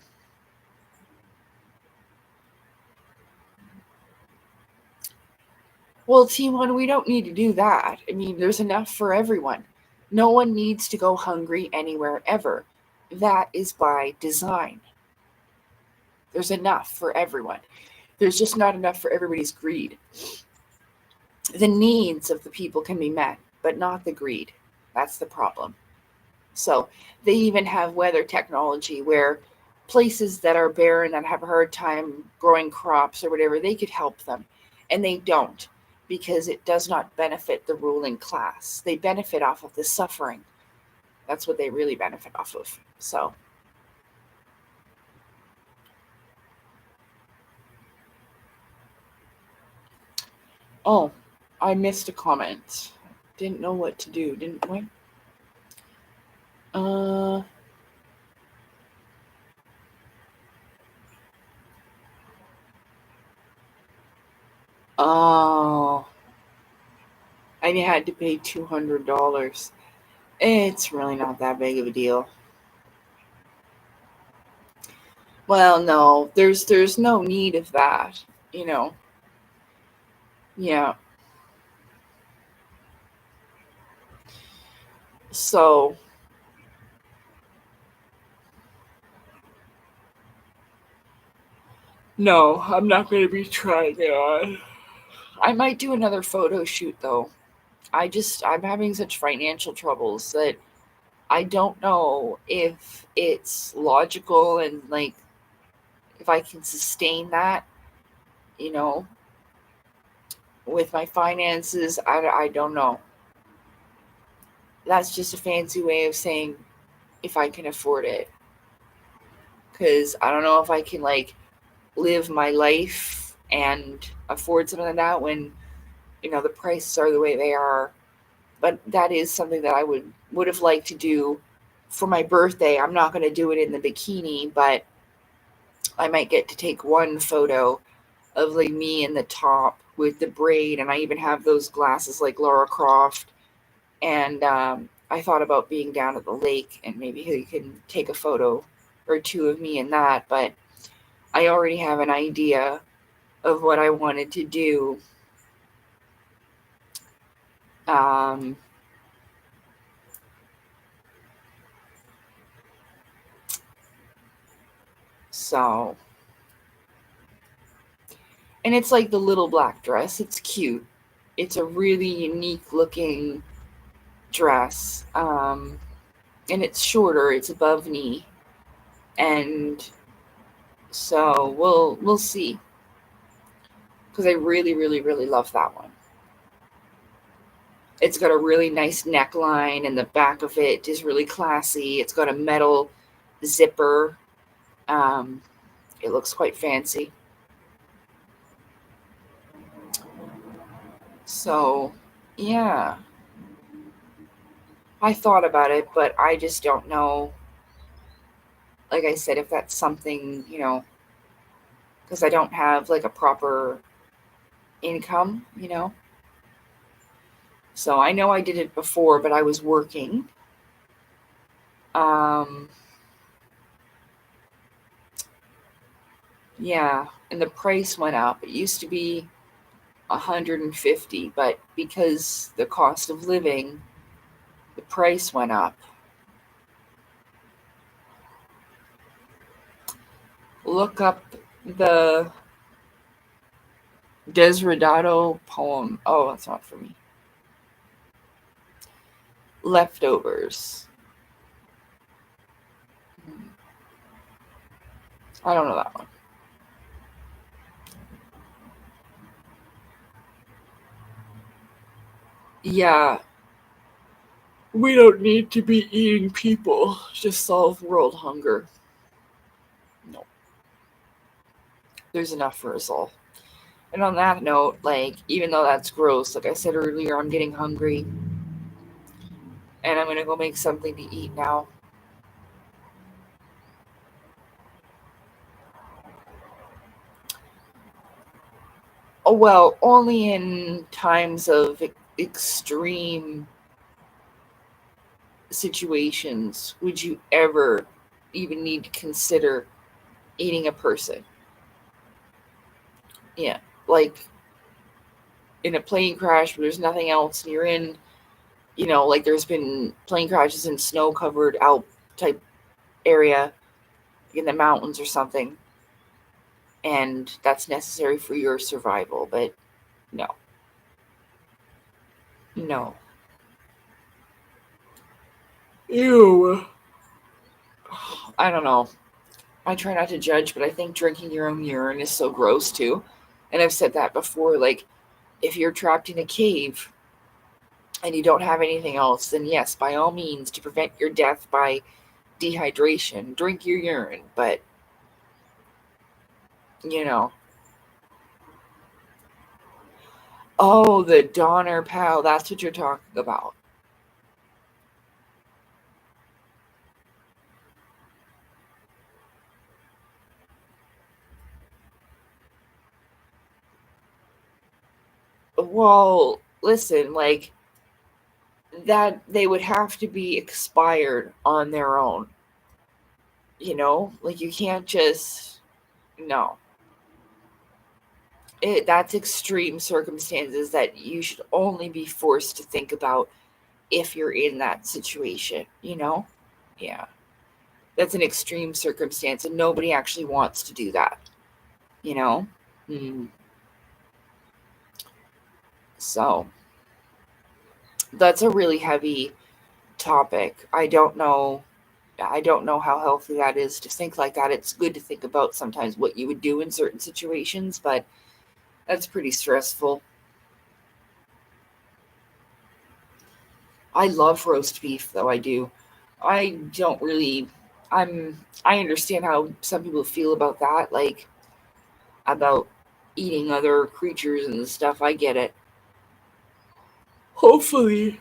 Well, T1, we don't need to do that. I mean, there's enough for everyone. No one needs to go hungry anywhere ever. That is by design. There's enough for everyone. There's just not enough for everybody's greed. The needs of the people can be met, but not the greed. That's the problem. So they even have weather technology where places that are barren, that have a hard time growing crops or whatever, they could help them. And they don't, because it does not benefit the ruling class. They benefit off of the suffering. That's what they really benefit off of. So. Oh, I missed a comment. Didn't know what to do, didn't we? Uh, oh, I had to pay $200. It's really not that big of a deal. Well, no, there's no need of that, you know. Yeah. So, no, I'm not going to be trying it on. I might do another photo shoot though. I'm having such financial troubles that I don't know if it's logical and like if I can sustain that, you know, with my finances. I don't know. That's just a fancy way of saying if I can afford it. Because I don't know if I can like live my life and afford something like that when, the prices are the way they are. But that is something that I would have liked to do for my birthday. I'm not going to do it in the bikini, but I might get to take one photo of like me in the top with the braid, and I even have those glasses like Laura Croft. And I thought about being down at the lake and maybe you can take a photo or two of me in that, but I already have an idea of what I wanted to do. Um, so, and it's like the little black dress. It's cute. It's a really unique looking dress. And it's shorter. It's above knee. And so we'll see. Because I really, really, really love that one. It's got a really nice neckline, and the back of it is really classy. It's got a metal zipper. Um, it looks quite fancy. So, yeah, I thought about it, but I just don't know. Like I said, if that's something, because I don't have like a proper income. So I know I did it before, but I was working. Um, yeah, and the price went up. It used to be 150, but because the cost of living, the price went up. Look up the Desredado poem. Oh, that's not for me. Leftovers. I don't know that one. Yeah, we don't need to be eating people to solve world hunger. No, there's enough for us all. And on that note, like, even though that's gross, like I said earlier, I'm getting hungry and I'm gonna go make something to eat now. Oh, well, only in times of extreme situations would you ever even need to consider eating a person. Yeah, like in a plane crash where there's nothing else and you're in, like there's been plane crashes in snow covered Alp type area in the mountains or something, and that's necessary for your survival. But no, no. Ew. I don't know. I try not to judge, but I think drinking your own urine is so gross too. And I've said that before. Like, if you're trapped in a cave and you don't have anything else, then yes, by all means, to prevent your death by dehydration, drink your urine. But, you know, oh, the Donner Pal, that's what you're talking about. Well, listen, like, that they would have to be expired on their own. You know? Like, you can't just... No. That's extreme circumstances that you should only be forced to think about if you're in that situation, you know? Yeah. That's an extreme circumstance, and nobody actually wants to do that, you know? So, that's a really heavy topic. I don't know how healthy that is to think like that. It's good to think about sometimes what you would do in certain situations, but that's pretty stressful. I love roast beef, though. I do. I don't really. I understand how some people feel about that, like about eating other creatures and stuff. I get it. Hopefully,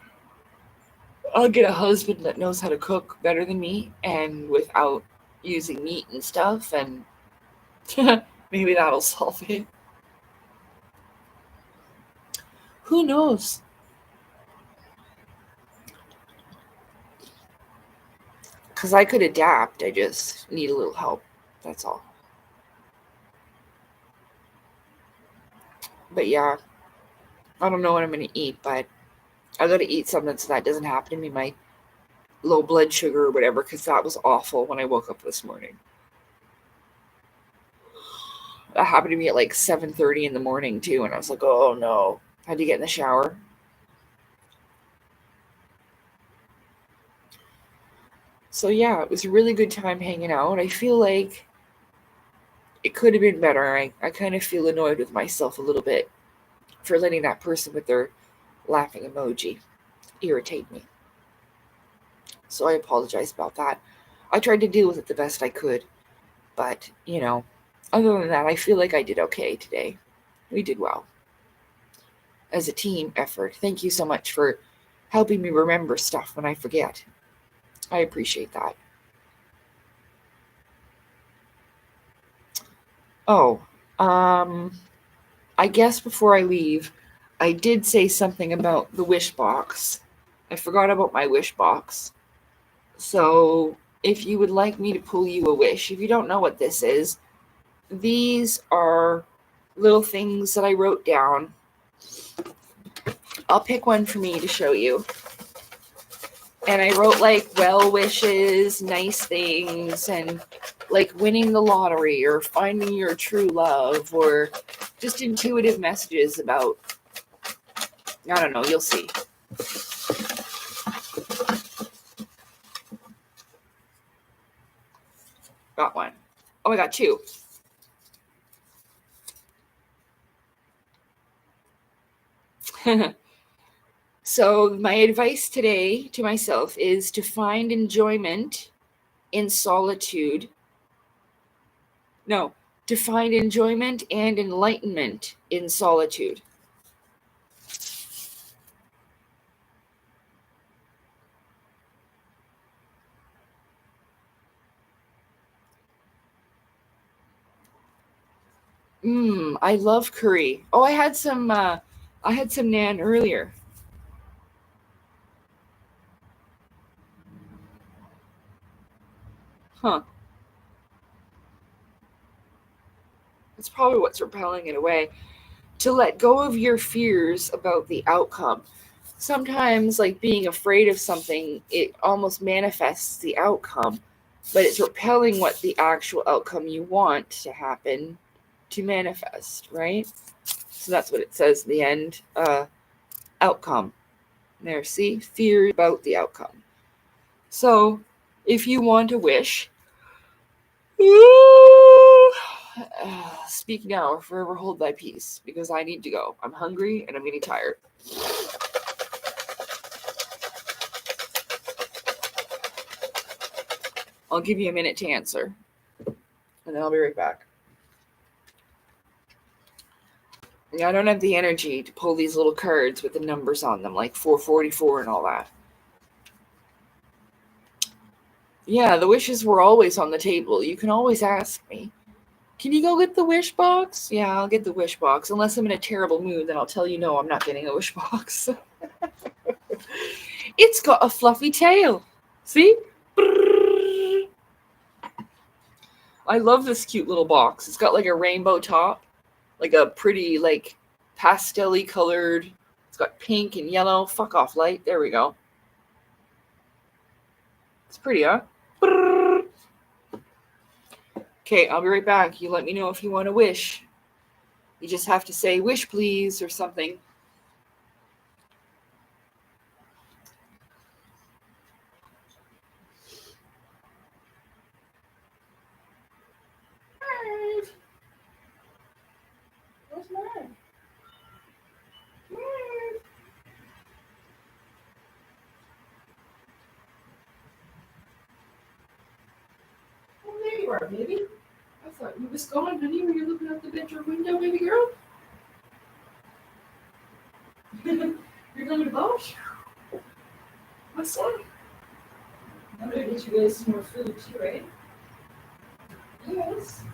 I'll get a husband that knows how to cook better than me and without using meat and stuff, and maybe that'll solve it. Who knows? Because I could adapt. I just need a little help. That's all. But yeah, I don't know what I'm going to eat, but I got to eat something so that doesn't happen to me, my low blood sugar or whatever, because that was awful when I woke up this morning. That happened to me at like 7:30 in the morning too, and I was like, oh no. I had to get in the shower. So yeah, it was a really good time hanging out. I feel like it could have been better. I kind of feel annoyed with myself a little bit for letting that person with their laughing emoji irritate me. So I apologize about that. I tried to deal with it the best I could. But, you know, other than that, I feel like I did okay today. We did well. As a team effort. Thank you so much for helping me remember stuff when I forget. I appreciate that. Oh, I guess before I leave, I did say something about the wish box. I forgot about my wish box. So, if you would like me to pull you a wish, if you don't know what this is, these are little things that I wrote down. I'll pick one for me to show you. And I wrote like well wishes, nice things, and like winning the lottery or finding your true love or just intuitive messages about, I don't know, you'll see. Got one. Oh, I got two. So my advice today to myself is to find enjoyment in solitude. No, to find enjoyment and enlightenment in solitude. I love curry. Oh, I had some naan earlier. Huh. It's probably what's repelling it away. To let go of your fears about the outcome. Sometimes, like being afraid of something, it almost manifests the outcome, but it's repelling what the actual outcome you want to happen to manifest, right? So that's what it says in the end. Outcome. There, see? Fear about the outcome. So, if you want a wish, speak now or forever hold thy peace, because I need to go. I'm hungry and I'm getting tired. I'll give you a minute to answer, and then I'll be right back. Yeah, I don't have the energy to pull these little cards with the numbers on them, like 444 and all that. Yeah, the wishes were always on the table. You can always ask me. Can you go get the wish box? Yeah, I'll get the wish box. Unless I'm in a terrible mood, then I'll tell you, no, I'm not getting a wish box. It's got a fluffy tail. See? I love this cute little box. It's got like a rainbow top, like a pretty, like, pastel-y colored. It's got pink and yellow. Fuck off, light. There we go. It's pretty, huh? Okay, I'll be right back. You let me know if you want to wish. You just have to say, wish please, or something. Where's Marv? Marv. Oh, there you are, baby. I thought you was gone, honey. Were you looking out the bedroom window, baby girl? You're going to boat? What's that? I'm going to get you guys some more food too, right? Yes.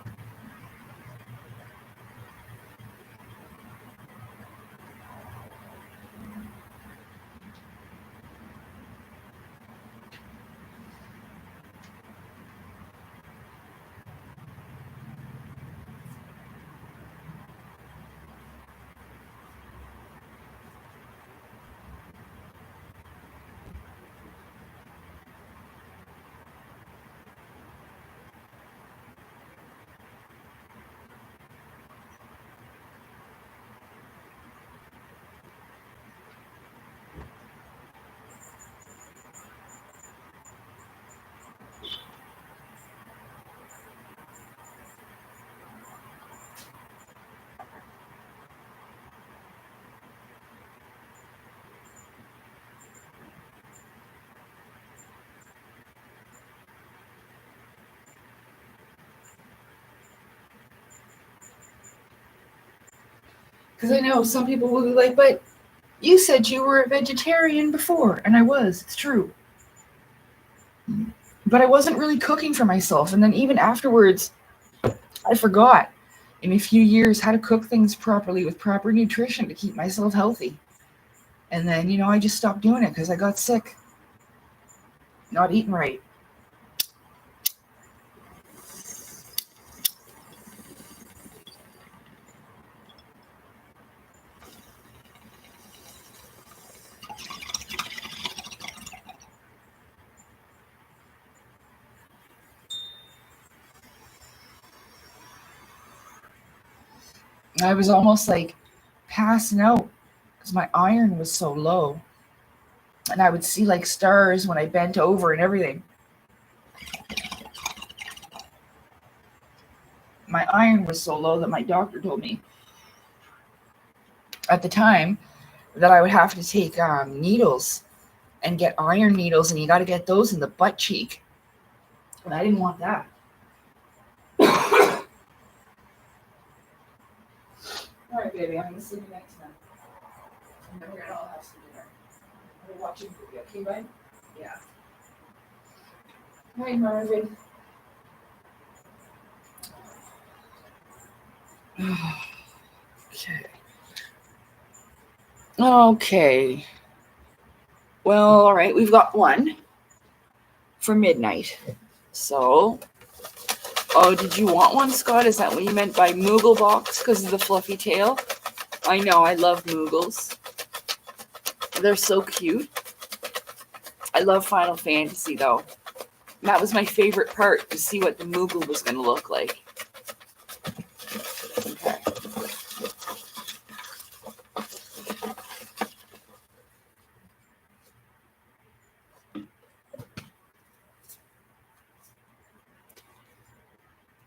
Because I know some people will be like, but you said you were a vegetarian before. And I was. It's true. But I wasn't really cooking for myself. And then even afterwards, I forgot in a few years how to cook things properly with proper nutrition to keep myself healthy. And then, I just stopped doing it because I got sick. Not eating right. I was almost like passing out because my iron was so low. And I would see like stars when I bent over and everything. My iron was so low that my doctor told me at the time that I would have to take needles and get iron needles, and you got to get those in the butt cheek. And I didn't want that. All right, baby, I'm going to see you next time. And then we're going to all have some dinner. We're watching movie, okay, bud? Yeah. Hi, Marvin. Okay. Okay. Well, all right, we've got one for midnight. So, did you want one, Scott? Is that what you meant by Moogle box because of the fluffy tail? I know, I love Moogles. They're so cute. I love Final Fantasy, though. And that was my favorite part, to see what the Moogle was going to look like. Okay.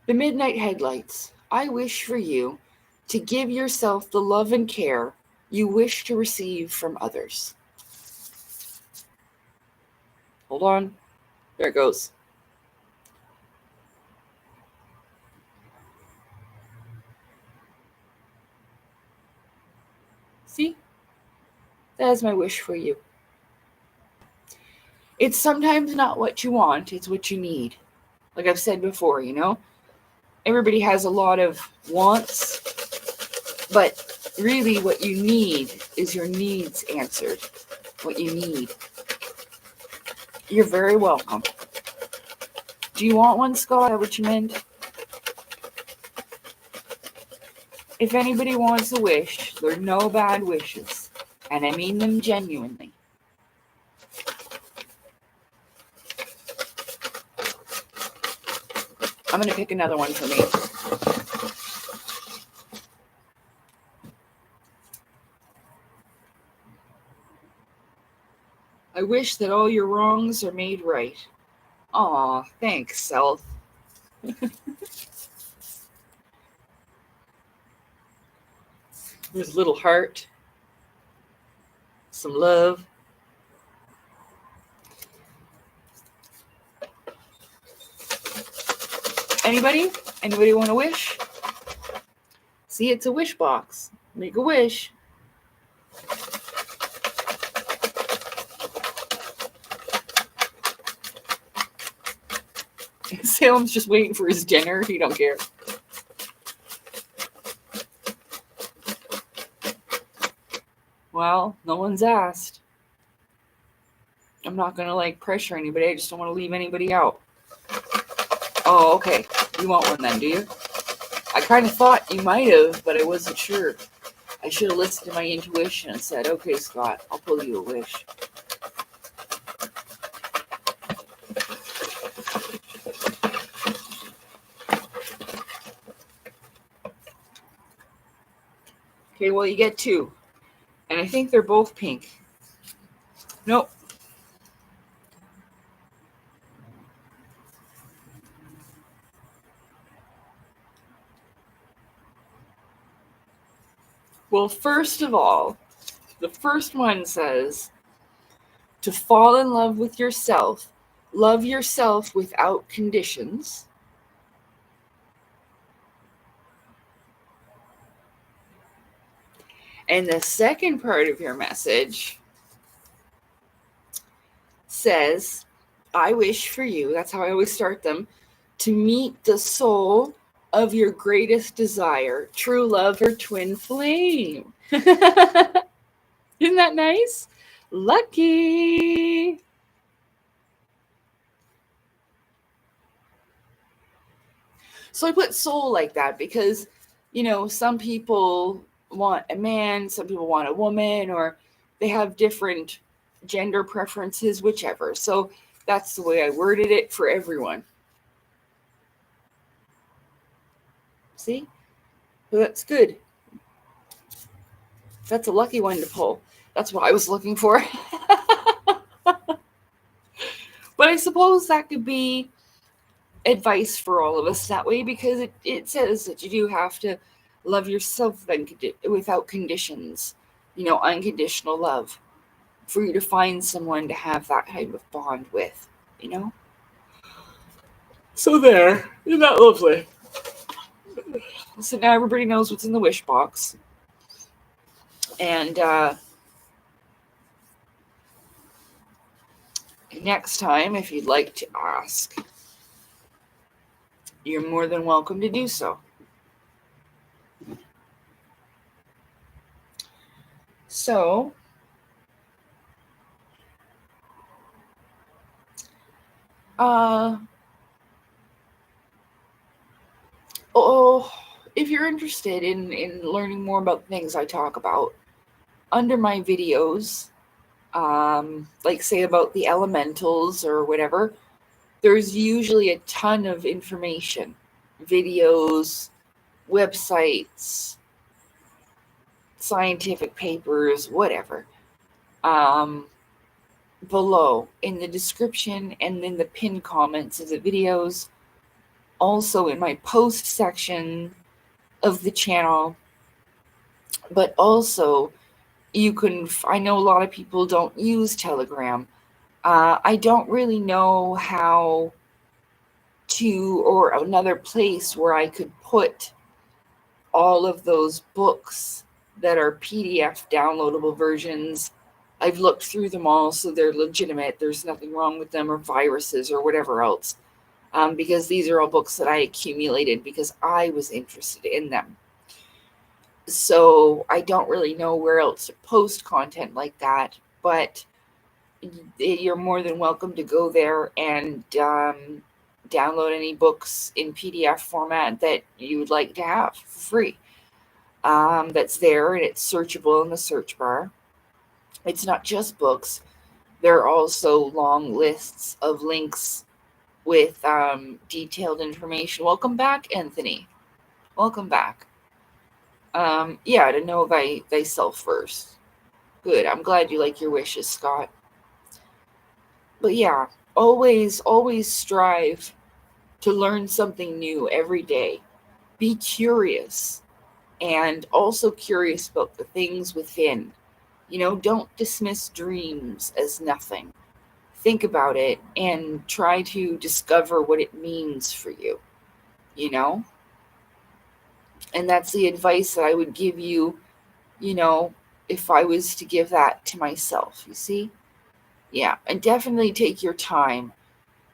The Midnight Headlights. I wish for you to give yourself the love and care you wish to receive from others. Hold on. There it goes. See? That is my wish for you. It's sometimes not what you want, it's what you need. Like I've said before, everybody has a lot of wants, but really what you need is your needs answered. What you need. You're very welcome. Do you want one, Scott? Is that what you meant? If anybody wants a wish, there are no bad wishes. And I mean them genuinely. I'm going to pick another one for me. I wish that all your wrongs are made right. Aw, thanks, self. There's a little heart. Some love. Anybody? Anybody want a wish? See, it's a wish box. Make a wish. Salem's just waiting for his dinner. He don't care. Well, no one's asked. I'm not going to pressure anybody. I just don't want to leave anybody out. Oh, okay. You want one then, do you? I kind of thought you might have, but I wasn't sure. I should have listened to my intuition and said, okay, Scott, I'll pull you a wish. Okay, well, you get two. And I think they're both pink. Nope. Well, first of all, the first one says to fall in love with yourself, love yourself without conditions. And the second part of your message says, I wish for you, that's how I always start them, to meet the soul of your greatest desire, true love or twin flame. Isn't that nice? Lucky. So I put soul like that because, some people want a man, some people want a woman, or they have different gender preferences, whichever. So that's the way I worded it for everyone. See? So that's good. That's a lucky one to pull. That's what I was looking for. But I suppose that could be advice for all of us that way, because it says that you do have to love yourself without conditions, unconditional love, for you to find someone to have that type of bond with, So there, isn't that lovely? So now everybody knows what's in the wish box. And next time, if you'd like to ask, you're more than welcome to do so. So, if you're interested in learning more about the things I talk about, under my videos, say about the elementals or whatever, there's usually a ton of information, videos, websites, scientific papers, whatever, below in the description and in the pinned comments of the videos, also in my post section of the channel. But also, I know a lot of people don't use Telegram. I don't really know how to, or another place where I could put all of those books that are PDF downloadable versions. I've looked through them all, so they're legitimate. There's nothing wrong with them, or viruses or whatever else. because these are all books that I accumulated because I was interested in them. So I don't really know where else to post content like that, but you're more than welcome to go there and download any books in PDF format that you would like to have for free. That's there, and it's searchable in the search bar. It's not just books. There are also long lists of links with detailed information. Welcome back, Anthony. Welcome back. Yeah, to know thyself first. Good. I'm glad you like your wishes, Scott. But yeah, always strive to learn something new every day. Be curious, and also curious about the things within. Don't dismiss dreams as nothing. Think about it and try to discover what it means for you, you know? And that's the advice that I would give you, if I was to give that to myself, you see? Yeah, and definitely take your time,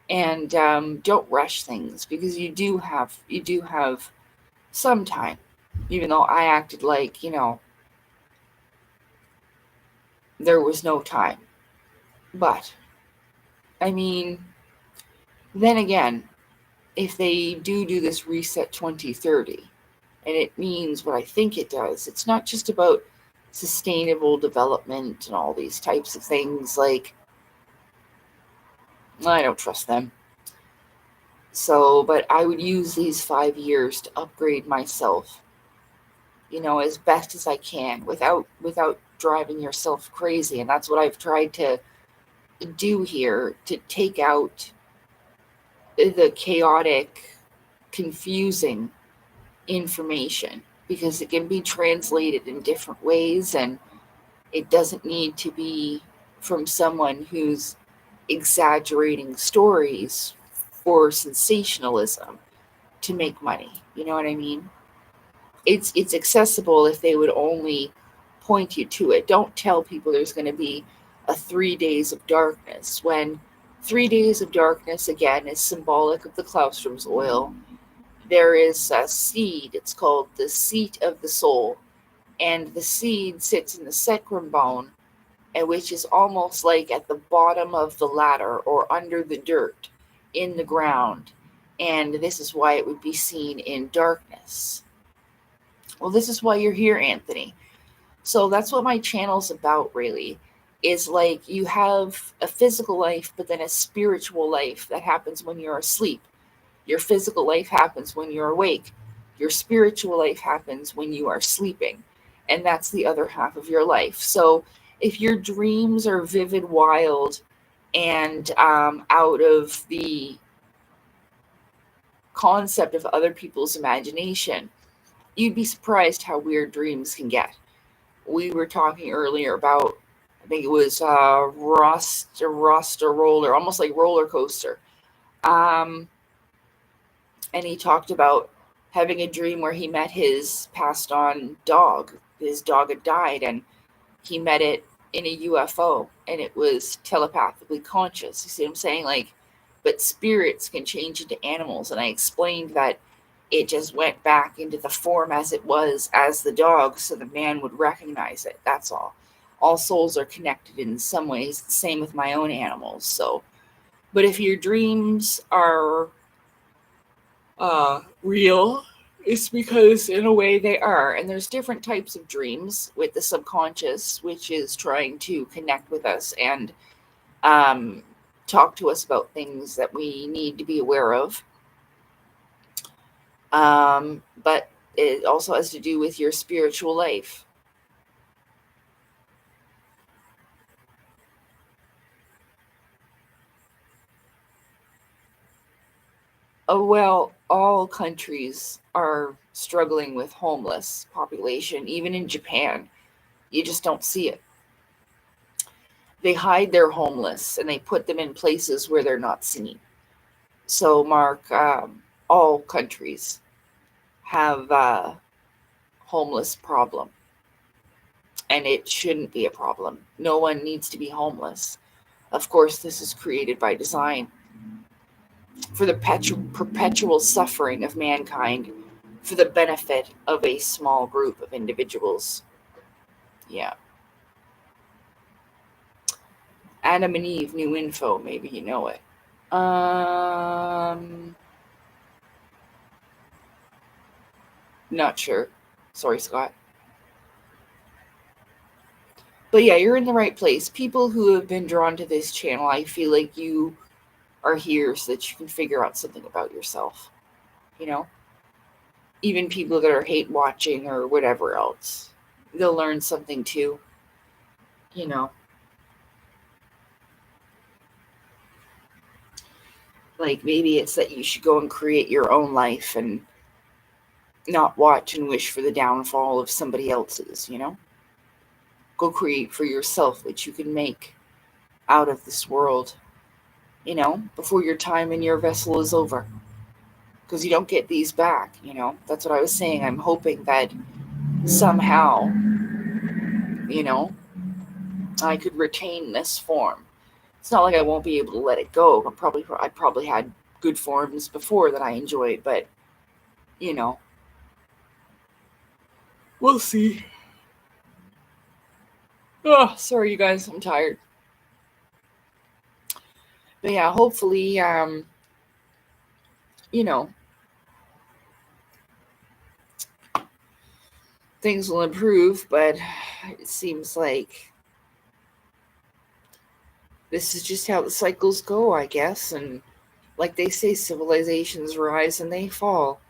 and don't rush things, because you do have some time, even though I acted like, there was no time. But, I mean, then again, if they do this reset 2030, and it means what I think it does, it's not just about sustainable development and all these types of things. Like, I don't trust them. So, but I would use these 5 years to upgrade myself, as best as I can, without driving yourself crazy. And that's what I've tried to do here, to take out the chaotic, confusing information, because it can be translated in different ways, and it doesn't need to be from someone who's exaggerating stories or sensationalism to make money. You know what I mean? It's accessible if they would only point you to it. Don't tell people there's going to be a 3 days of darkness, when 3 days of darkness, again, is symbolic of the Claustrum's oil. There is a seed. It's called the seat of the soul, and the seed sits in the sacrum bone, and which is almost like at the bottom of the ladder, or under the dirt in the ground. And this is why it would be seen in darkness. Well, this is why you're here, Anthony. So that's what my channel's about, really. Is like, you have a physical life, but then a spiritual life that happens when you're asleep. Your physical life happens when you're awake. Your spiritual life happens when you are sleeping. And that's the other half of your life. So if your dreams are vivid, wild, and out of the concept of other people's imagination, you'd be surprised how weird dreams can get. We were talking earlier about, I think it was Rasta Roller, almost like roller coaster. And he talked about having a dream where he met his passed on dog. His dog had died, and he met it in a UFO, and it was telepathically conscious. You see what I'm saying? Like, but spirits can change into animals. And I explained that it just went back into the form as it was as the dog, so the man would recognize it. That's all. All souls are connected in some ways. The same with my own animals. So, but if your dreams are real, it's because in a way they are. And there's different types of dreams with the subconscious, which is trying to connect with us and talk to us about things that we need to be aware of. But it also has to do with your spiritual life. Oh, well, all countries are struggling with homeless population, even in Japan. You just don't see it. They hide their homeless, and they put them in places where they're not seen. So, Mark, all countries have a homeless problem, and it shouldn't be a problem. No one needs to be homeless. Of course, this is created by design. for the perpetual suffering of mankind for the benefit of a small group of individuals. Yeah. Adam and Eve, new info. Maybe you know it. Not sure. Sorry, Scott. But yeah, you're in the right place. People who have been drawn to this channel, I feel like you are here so that you can figure out something about yourself. You know? Even people that are hate watching or whatever else, they'll learn something too. You know? Like maybe it's that you should go and create your own life and not watch and wish for the downfall of somebody else's, you know? Go create for yourself what you can make out of this world, you know, before your time in your vessel is over. Because you don't get these back, you know? That's what I was saying. I'm hoping that somehow, you know, I could retain this form. It's not like I won't be able to let it go. I probably had good forms before that I enjoyed, but, you know, we'll see. Oh, sorry, you guys. I'm tired. But yeah, hopefully, you know, things will improve, but it seems like this is just how the cycles go, I guess. And like they say, civilizations rise and they fall.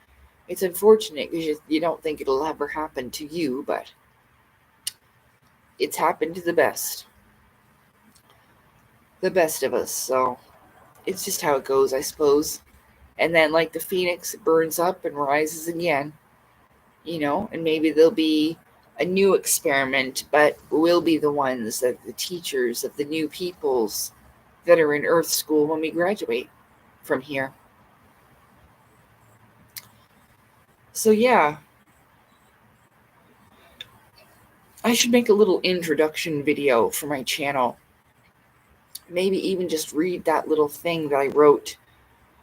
It's unfortunate because you don't think it'll ever happen to you, but it's happened to the best of us. So it's just how it goes, I suppose. And then, like the phoenix, it burns up and rises again, you know, and maybe there'll be a new experiment, but we'll be the ones that the teachers of the new peoples that are in Earth School when we graduate from here. So, yeah, I should make a little introduction video for my channel. Maybe even just read that little thing that I wrote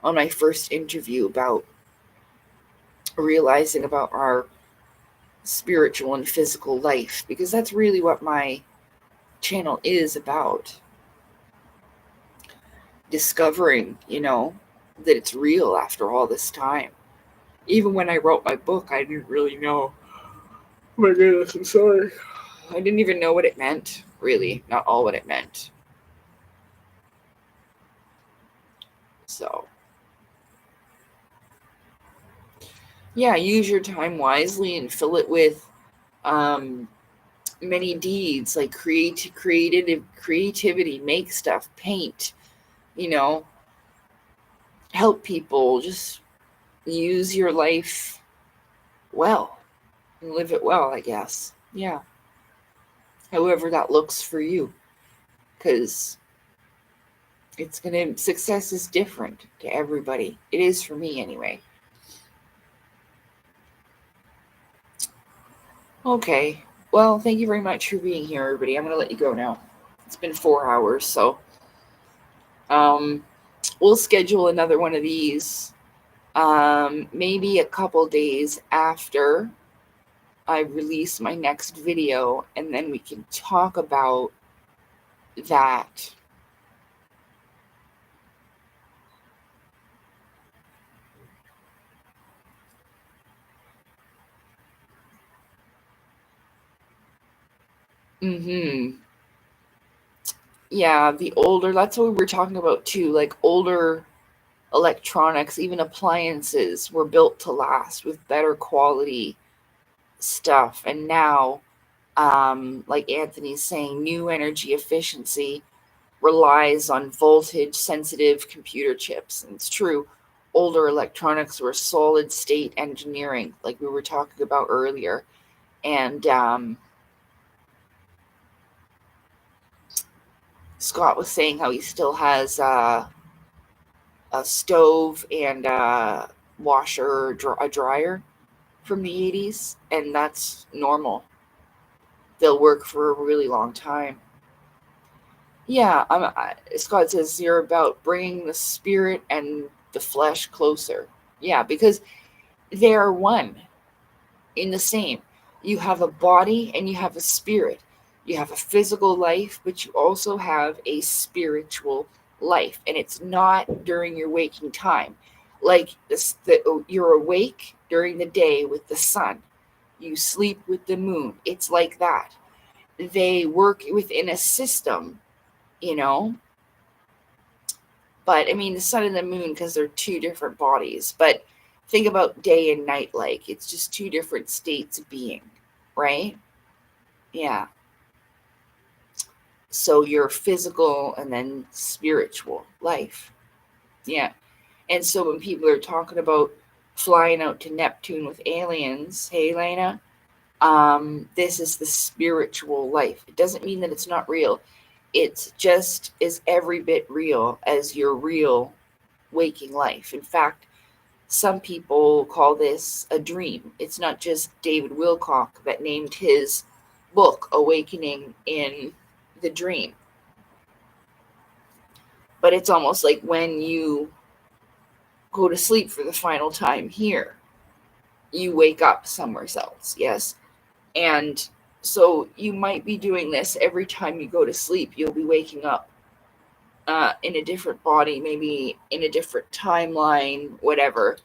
on my first interview about realizing about our spiritual and physical life, because that's really what my channel is about. Discovering, you know, that it's real after all this time. Even when I wrote my book, I didn't really know. Oh my goodness, I'm sorry. I didn't even know what it meant, really. Not all what it meant. So, yeah, use your time wisely and fill it with many deeds, like creativity, make stuff, paint, you know, help people. Just use your life well and live it well, I guess. Yeah. However that looks for you, because success is different to everybody. It is for me anyway. Okay. Well, thank you very much for being here, everybody. I'm going to let you go now. It's been 4 hours, so we'll schedule another one of these maybe a couple days after I release my next video, and then we can talk about that. Yeah, that's what we were talking about too. Like older electronics, even appliances, were built to last with better quality stuff. And now, like Anthony's saying, new energy efficiency relies on voltage sensitive computer chips. And it's true. Older electronics were solid state engineering, like we were talking about earlier. And Scott was saying how he still has a stove and a washer, a dryer from the 80s, and that's normal. They'll work for a really long time. Yeah, Scott says you're about bringing the spirit and the flesh closer. Yeah, because they are one in the same. You have a body and you have a spirit. You have a physical life, but you also have a spiritual life. And it's not during your waking time. Like you're awake during the day with the sun, you sleep with the moon. It's like that. They work within a system, you know. But I mean, the sun and the moon, because they're two different bodies. But think about day and night, like it's just two different states of being, right? Yeah. So your physical and then spiritual life. Yeah. And so when people are talking about flying out to Neptune with aliens, hey, Elena, this is the spiritual life. It doesn't mean that it's not real. It's just is every bit real as your real waking life. In fact, some people call this a dream. It's not just David Wilcock that named his book Awakening in the Dream. But it's almost like when you go to sleep for the final time here, you wake up somewhere else, yes? And so you might be doing this every time you go to sleep. You'll be waking up in a different body, maybe in a different timeline, whatever.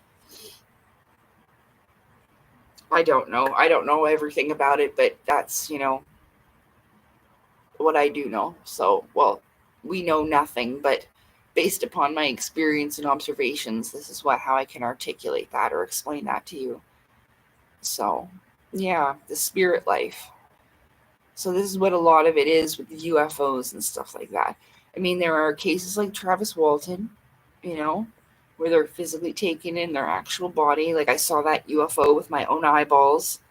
I don't know. I don't know everything about it, but that's, what I do know. So, well, we know nothing, but based upon my experience and observations, this is how I can articulate that or explain that to you. So, yeah, the spirit life. So this is what a lot of it is with the UFOs and stuff like that. I mean, there are cases like Travis Walton, where they're physically taken in their actual body. Like I saw that UFO with my own eyeballs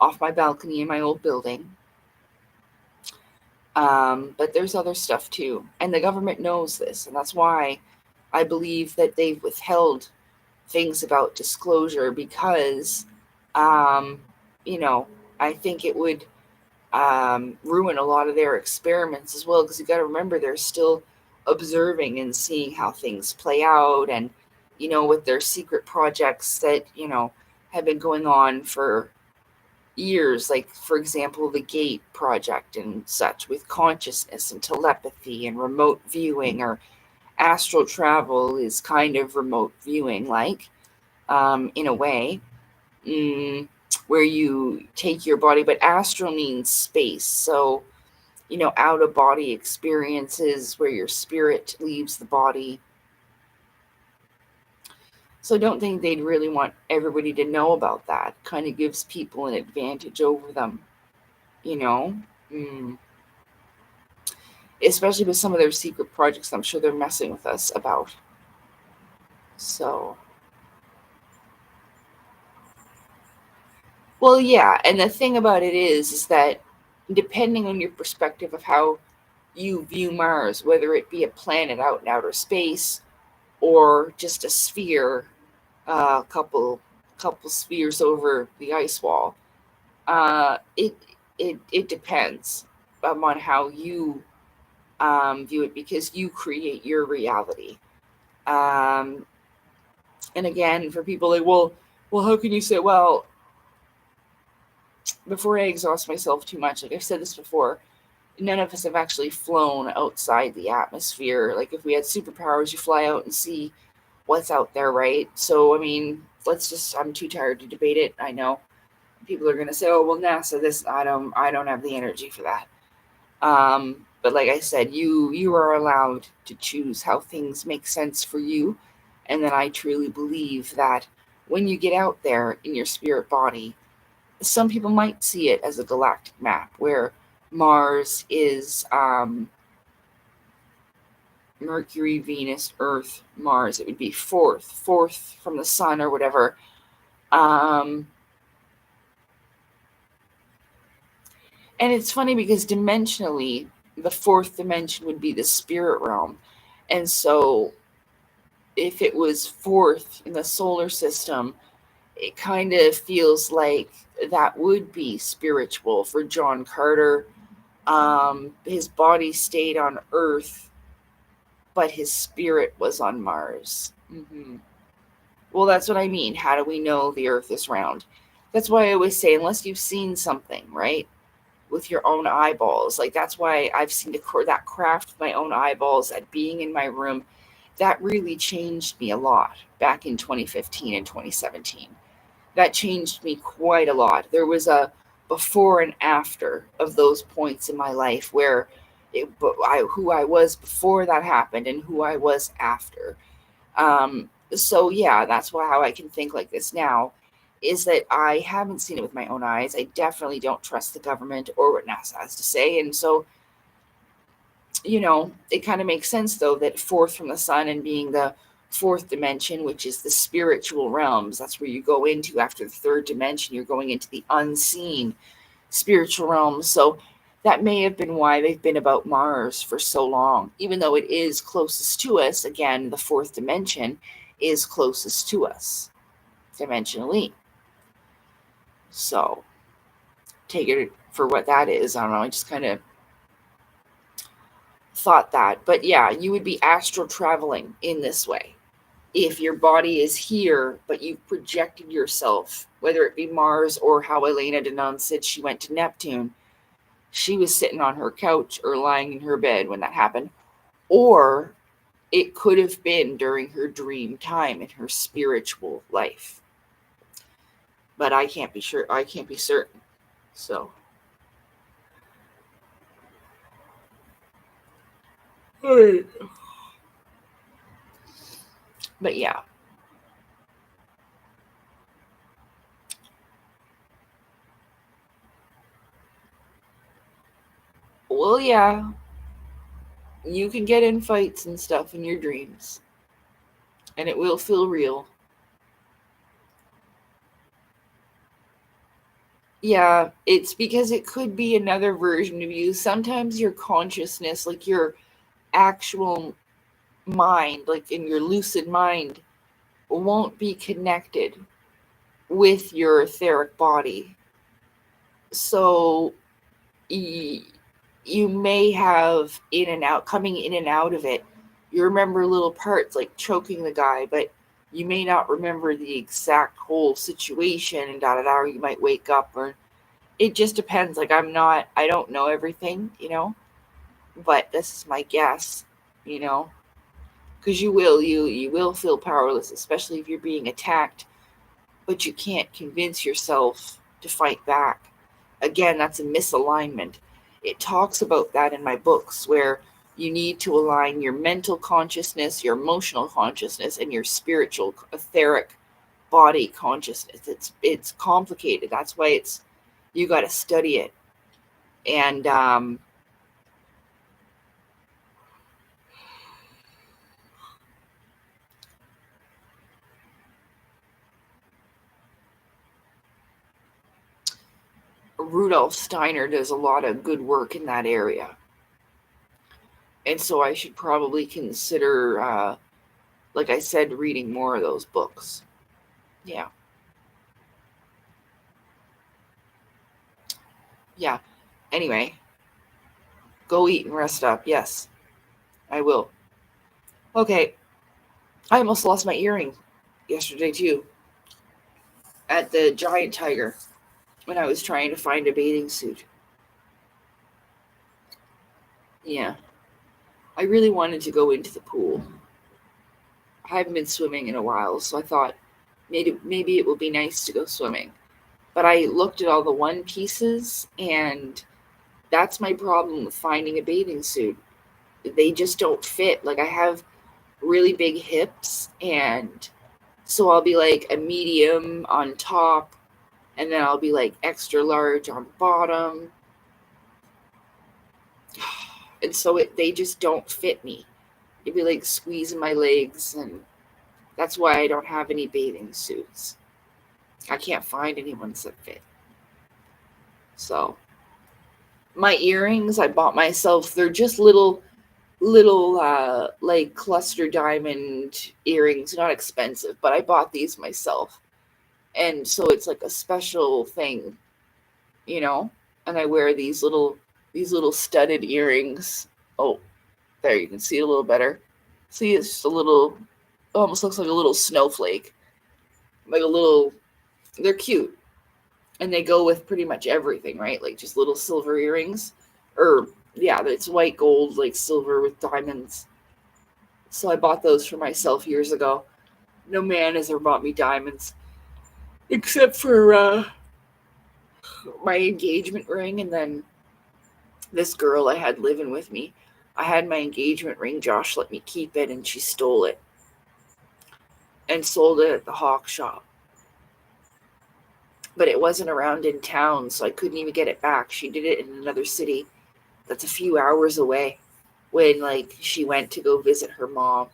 off my balcony in my old building. But there's other stuff too. And the government knows this. And that's why I believe that they've withheld things about disclosure because, I think it would ruin a lot of their experiments as well. Because you got to remember, they're still observing and seeing how things play out. And, with their secret projects that, have been going on for years, like for example the Gate project and such, with consciousness and telepathy and remote viewing, or astral travel is kind of remote viewing, like in a way, where you take your body, but astral means space, so out of body experiences where your spirit leaves the body. So I don't think they'd really want everybody to know about that. Kind of gives people an advantage over them, Especially with some of their secret projects I'm sure they're messing with us about. So, well, yeah, and the thing about it is that depending on your perspective of how you view Mars, whether it be a planet out in outer space or just a sphere, a couple spheres over the ice wall, it depends on how you view it, because you create your reality. And again, for people like, well, how can you say, well, before I exhaust myself too much, like I've said this before, none of us have actually flown outside the atmosphere. Like if we had superpowers, you fly out and see what's out there, right? So, I mean, I'm too tired to debate it. I know people are going to say, oh, well, NASA, this, I don't have the energy for that. But like I said, you are allowed to choose how things make sense for you. And then I truly believe that when you get out there in your spirit body, some people might see it as a galactic map where Mars is Mercury, Venus, Earth, Mars. It would be fourth from the sun or whatever. And it's funny because dimensionally, the fourth dimension would be the spirit realm. And so if it was fourth in the solar system, it kind of feels like that would be spiritual for John Carter. His body stayed on Earth, but his spirit was on Mars. Mm-hmm. Well, that's what I mean. How do we know the earth is round? That's why I always say, unless you've seen something, right? With your own eyeballs. Like, that's why I've seen that craft with my own eyeballs at being in my room. That really changed me a lot back in 2015 and 2017. That changed me quite a lot. There was a before and after of those points in my life where who I was before that happened and who I was after. So yeah, that's how I can think like this now, is that I haven't seen it with my own eyes. I definitely don't trust the government or what NASA has to say. And so, it kind of makes sense though that fourth from the sun and being the fourth dimension, which is the spiritual realms, that's where you go into after the third dimension. You're going into the unseen spiritual realms. So that may have been why they've been about Mars for so long, even though it is closest to us. Again, the fourth dimension is closest to us dimensionally. So take it for what that is. I don't know. I just kind of thought that. But yeah, you would be astral traveling in this way. If your body is here, but you've projected yourself, whether it be Mars or how Elena Denon said she went to Neptune, she was sitting on her couch or lying in her bed when that happened. Or it could have been during her dream time in her spiritual life. But I can't be sure. I can't be certain. So. But yeah. Well, yeah. You can get in fights and stuff in your dreams. And it will feel real. Yeah, it's because it could be another version of you. Sometimes your consciousness, like your actual mind, like in your lucid mind, won't be connected with your etheric body. So you may have coming in and out of it. You remember little parts like choking the guy, but you may not remember the exact whole situation and or you might wake up, or it just depends. Like I don't know everything, but this is my guess, because you will feel powerless, especially if you're being attacked, but you can't convince yourself to fight back. Again, that's a misalignment. It talks about that in my books, where you need to align your mental consciousness, your emotional consciousness, and your spiritual etheric body consciousness. It's complicated. That's why you got to study it. And Rudolf Steiner does a lot of good work in that area. And so I should probably consider, like I said, reading more of those books. Yeah. Yeah. Anyway, go eat and rest up. Yes, I will. Okay. I almost lost my earring yesterday, too, at the giant tiger when I was trying to find a bathing suit. Yeah. I really wanted to go into the pool. I haven't been swimming in a while, so I thought maybe it will be nice to go swimming. But I looked at all the one pieces, and that's my problem with finding a bathing suit. They just don't fit. Like, I have really big hips, and so I'll be like a medium on top, and then I'll be like extra large on bottom. And so they just don't fit me. It'd be like squeezing my legs, and that's why I don't have any bathing suits. I can't find any ones that fit. So my earrings I bought myself, they're just little like cluster diamond earrings, not expensive, but I bought these myself. And so it's like a special thing, and I wear these little studded earrings. Oh, there, you can see it a little better. See, it's just a little almost looks like a little snowflake. Like a little, they're cute. And they go with pretty much everything, right? Like just little silver earrings. Or, yeah, it's white gold, like silver with diamonds. So I bought those for myself years ago. No man has ever bought me diamonds. Except for my engagement ring, and then this girl I had living with me. I had my engagement ring. Josh let me keep it, and she stole it and sold it at the hawk shop. But it wasn't around in town, so I couldn't even get it back. She did it in another city that's a few hours away when, like, she went to go visit her mom.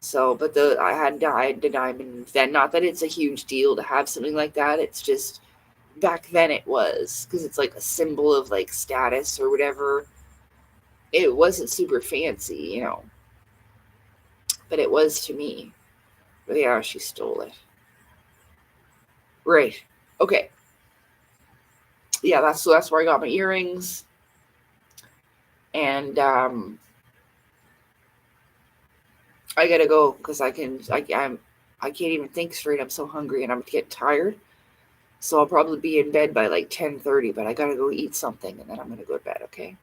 So, but I had the diamond then. Not that it's a huge deal to have something like that. It's just back then it was, because it's like a symbol of like status or whatever. It wasn't super fancy, you know, but it was to me. But yeah, she stole it. Right. Okay. Yeah, that's where I got my earrings. And I gotta go because I can't even think straight. I'm so hungry and I'm getting tired. So I'll probably be in bed by like 10:30, but I gotta go eat something and then I'm gonna go to bed, okay?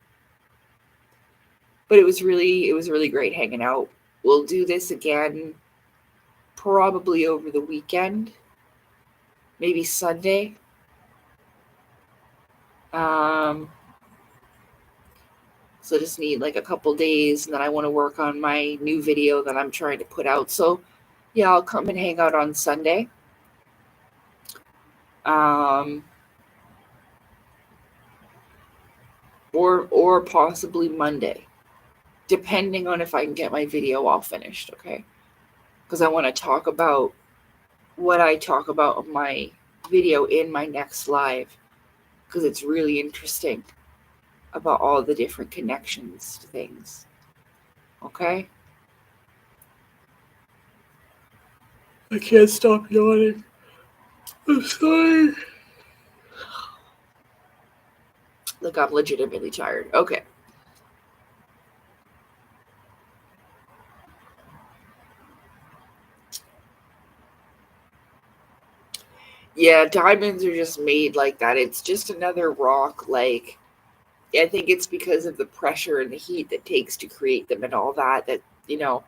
But it was really great hanging out. We'll do this again probably over the weekend. Maybe Sunday. So I just need like a couple days, and then I want to work on my new video that I'm trying to put out. So yeah, I'll come and hang out on Sunday. Or possibly Monday, depending on if I can get my video all finished, okay? Because I want to talk about what I talk about in my video in my next live, because it's really interesting about all the different connections to things, okay? I can't stop yawning. I'm sorry. Look, I'm legitimately tired. Okay. Yeah, diamonds are just made like that. It's just another rock. Like, I think it's because of the pressure and the heat that takes to create them and all that, you know.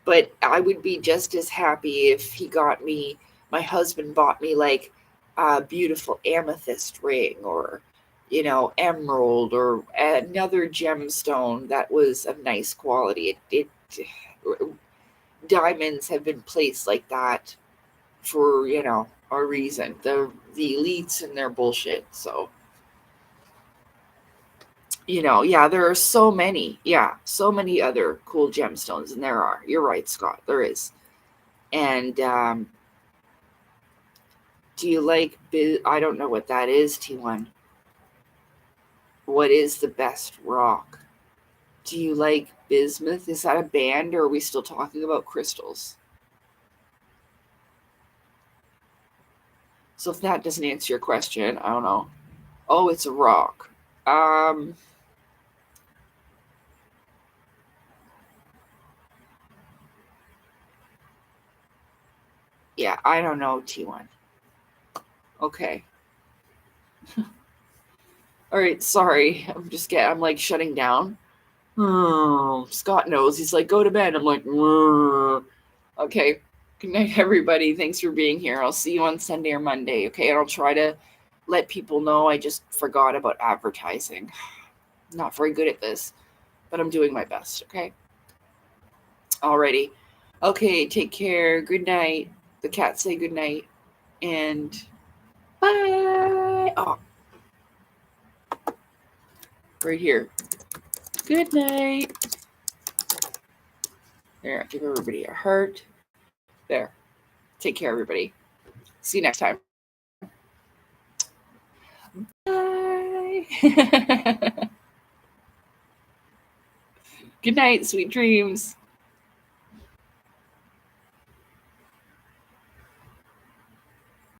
But I would be just as happy if my husband bought me like a beautiful amethyst ring, or, you know, emerald, or another gemstone that was of nice quality. Diamonds have been placed like that for, you know, a reason. The elites and their bullshit. So, you know, yeah, there are so many other cool gemstones, and there are. You're right, Scott. There is. And do you like I don't know what that is, T1. What is the best rock? Do you like bismuth? Is that a band, or are we still talking about crystals? So if that doesn't answer your question, I don't know. Oh, it's a rock. Yeah, I don't know, T1. Okay. All right, sorry. I'm like shutting down. Oh, Scott knows. He's like, go to bed. I'm like, okay. Good night, everybody. Thanks for being here. I'll see you on Sunday or Monday, okay? And I'll try to let people know I just forgot about advertising. Not very good at this, but I'm doing my best, okay? Alrighty. Okay, take care. Good night. The cats say good night. And bye. Oh, right here. Good night. There, give everybody a heart. There. Take care, everybody. See you next time. Bye. Good night, sweet dreams.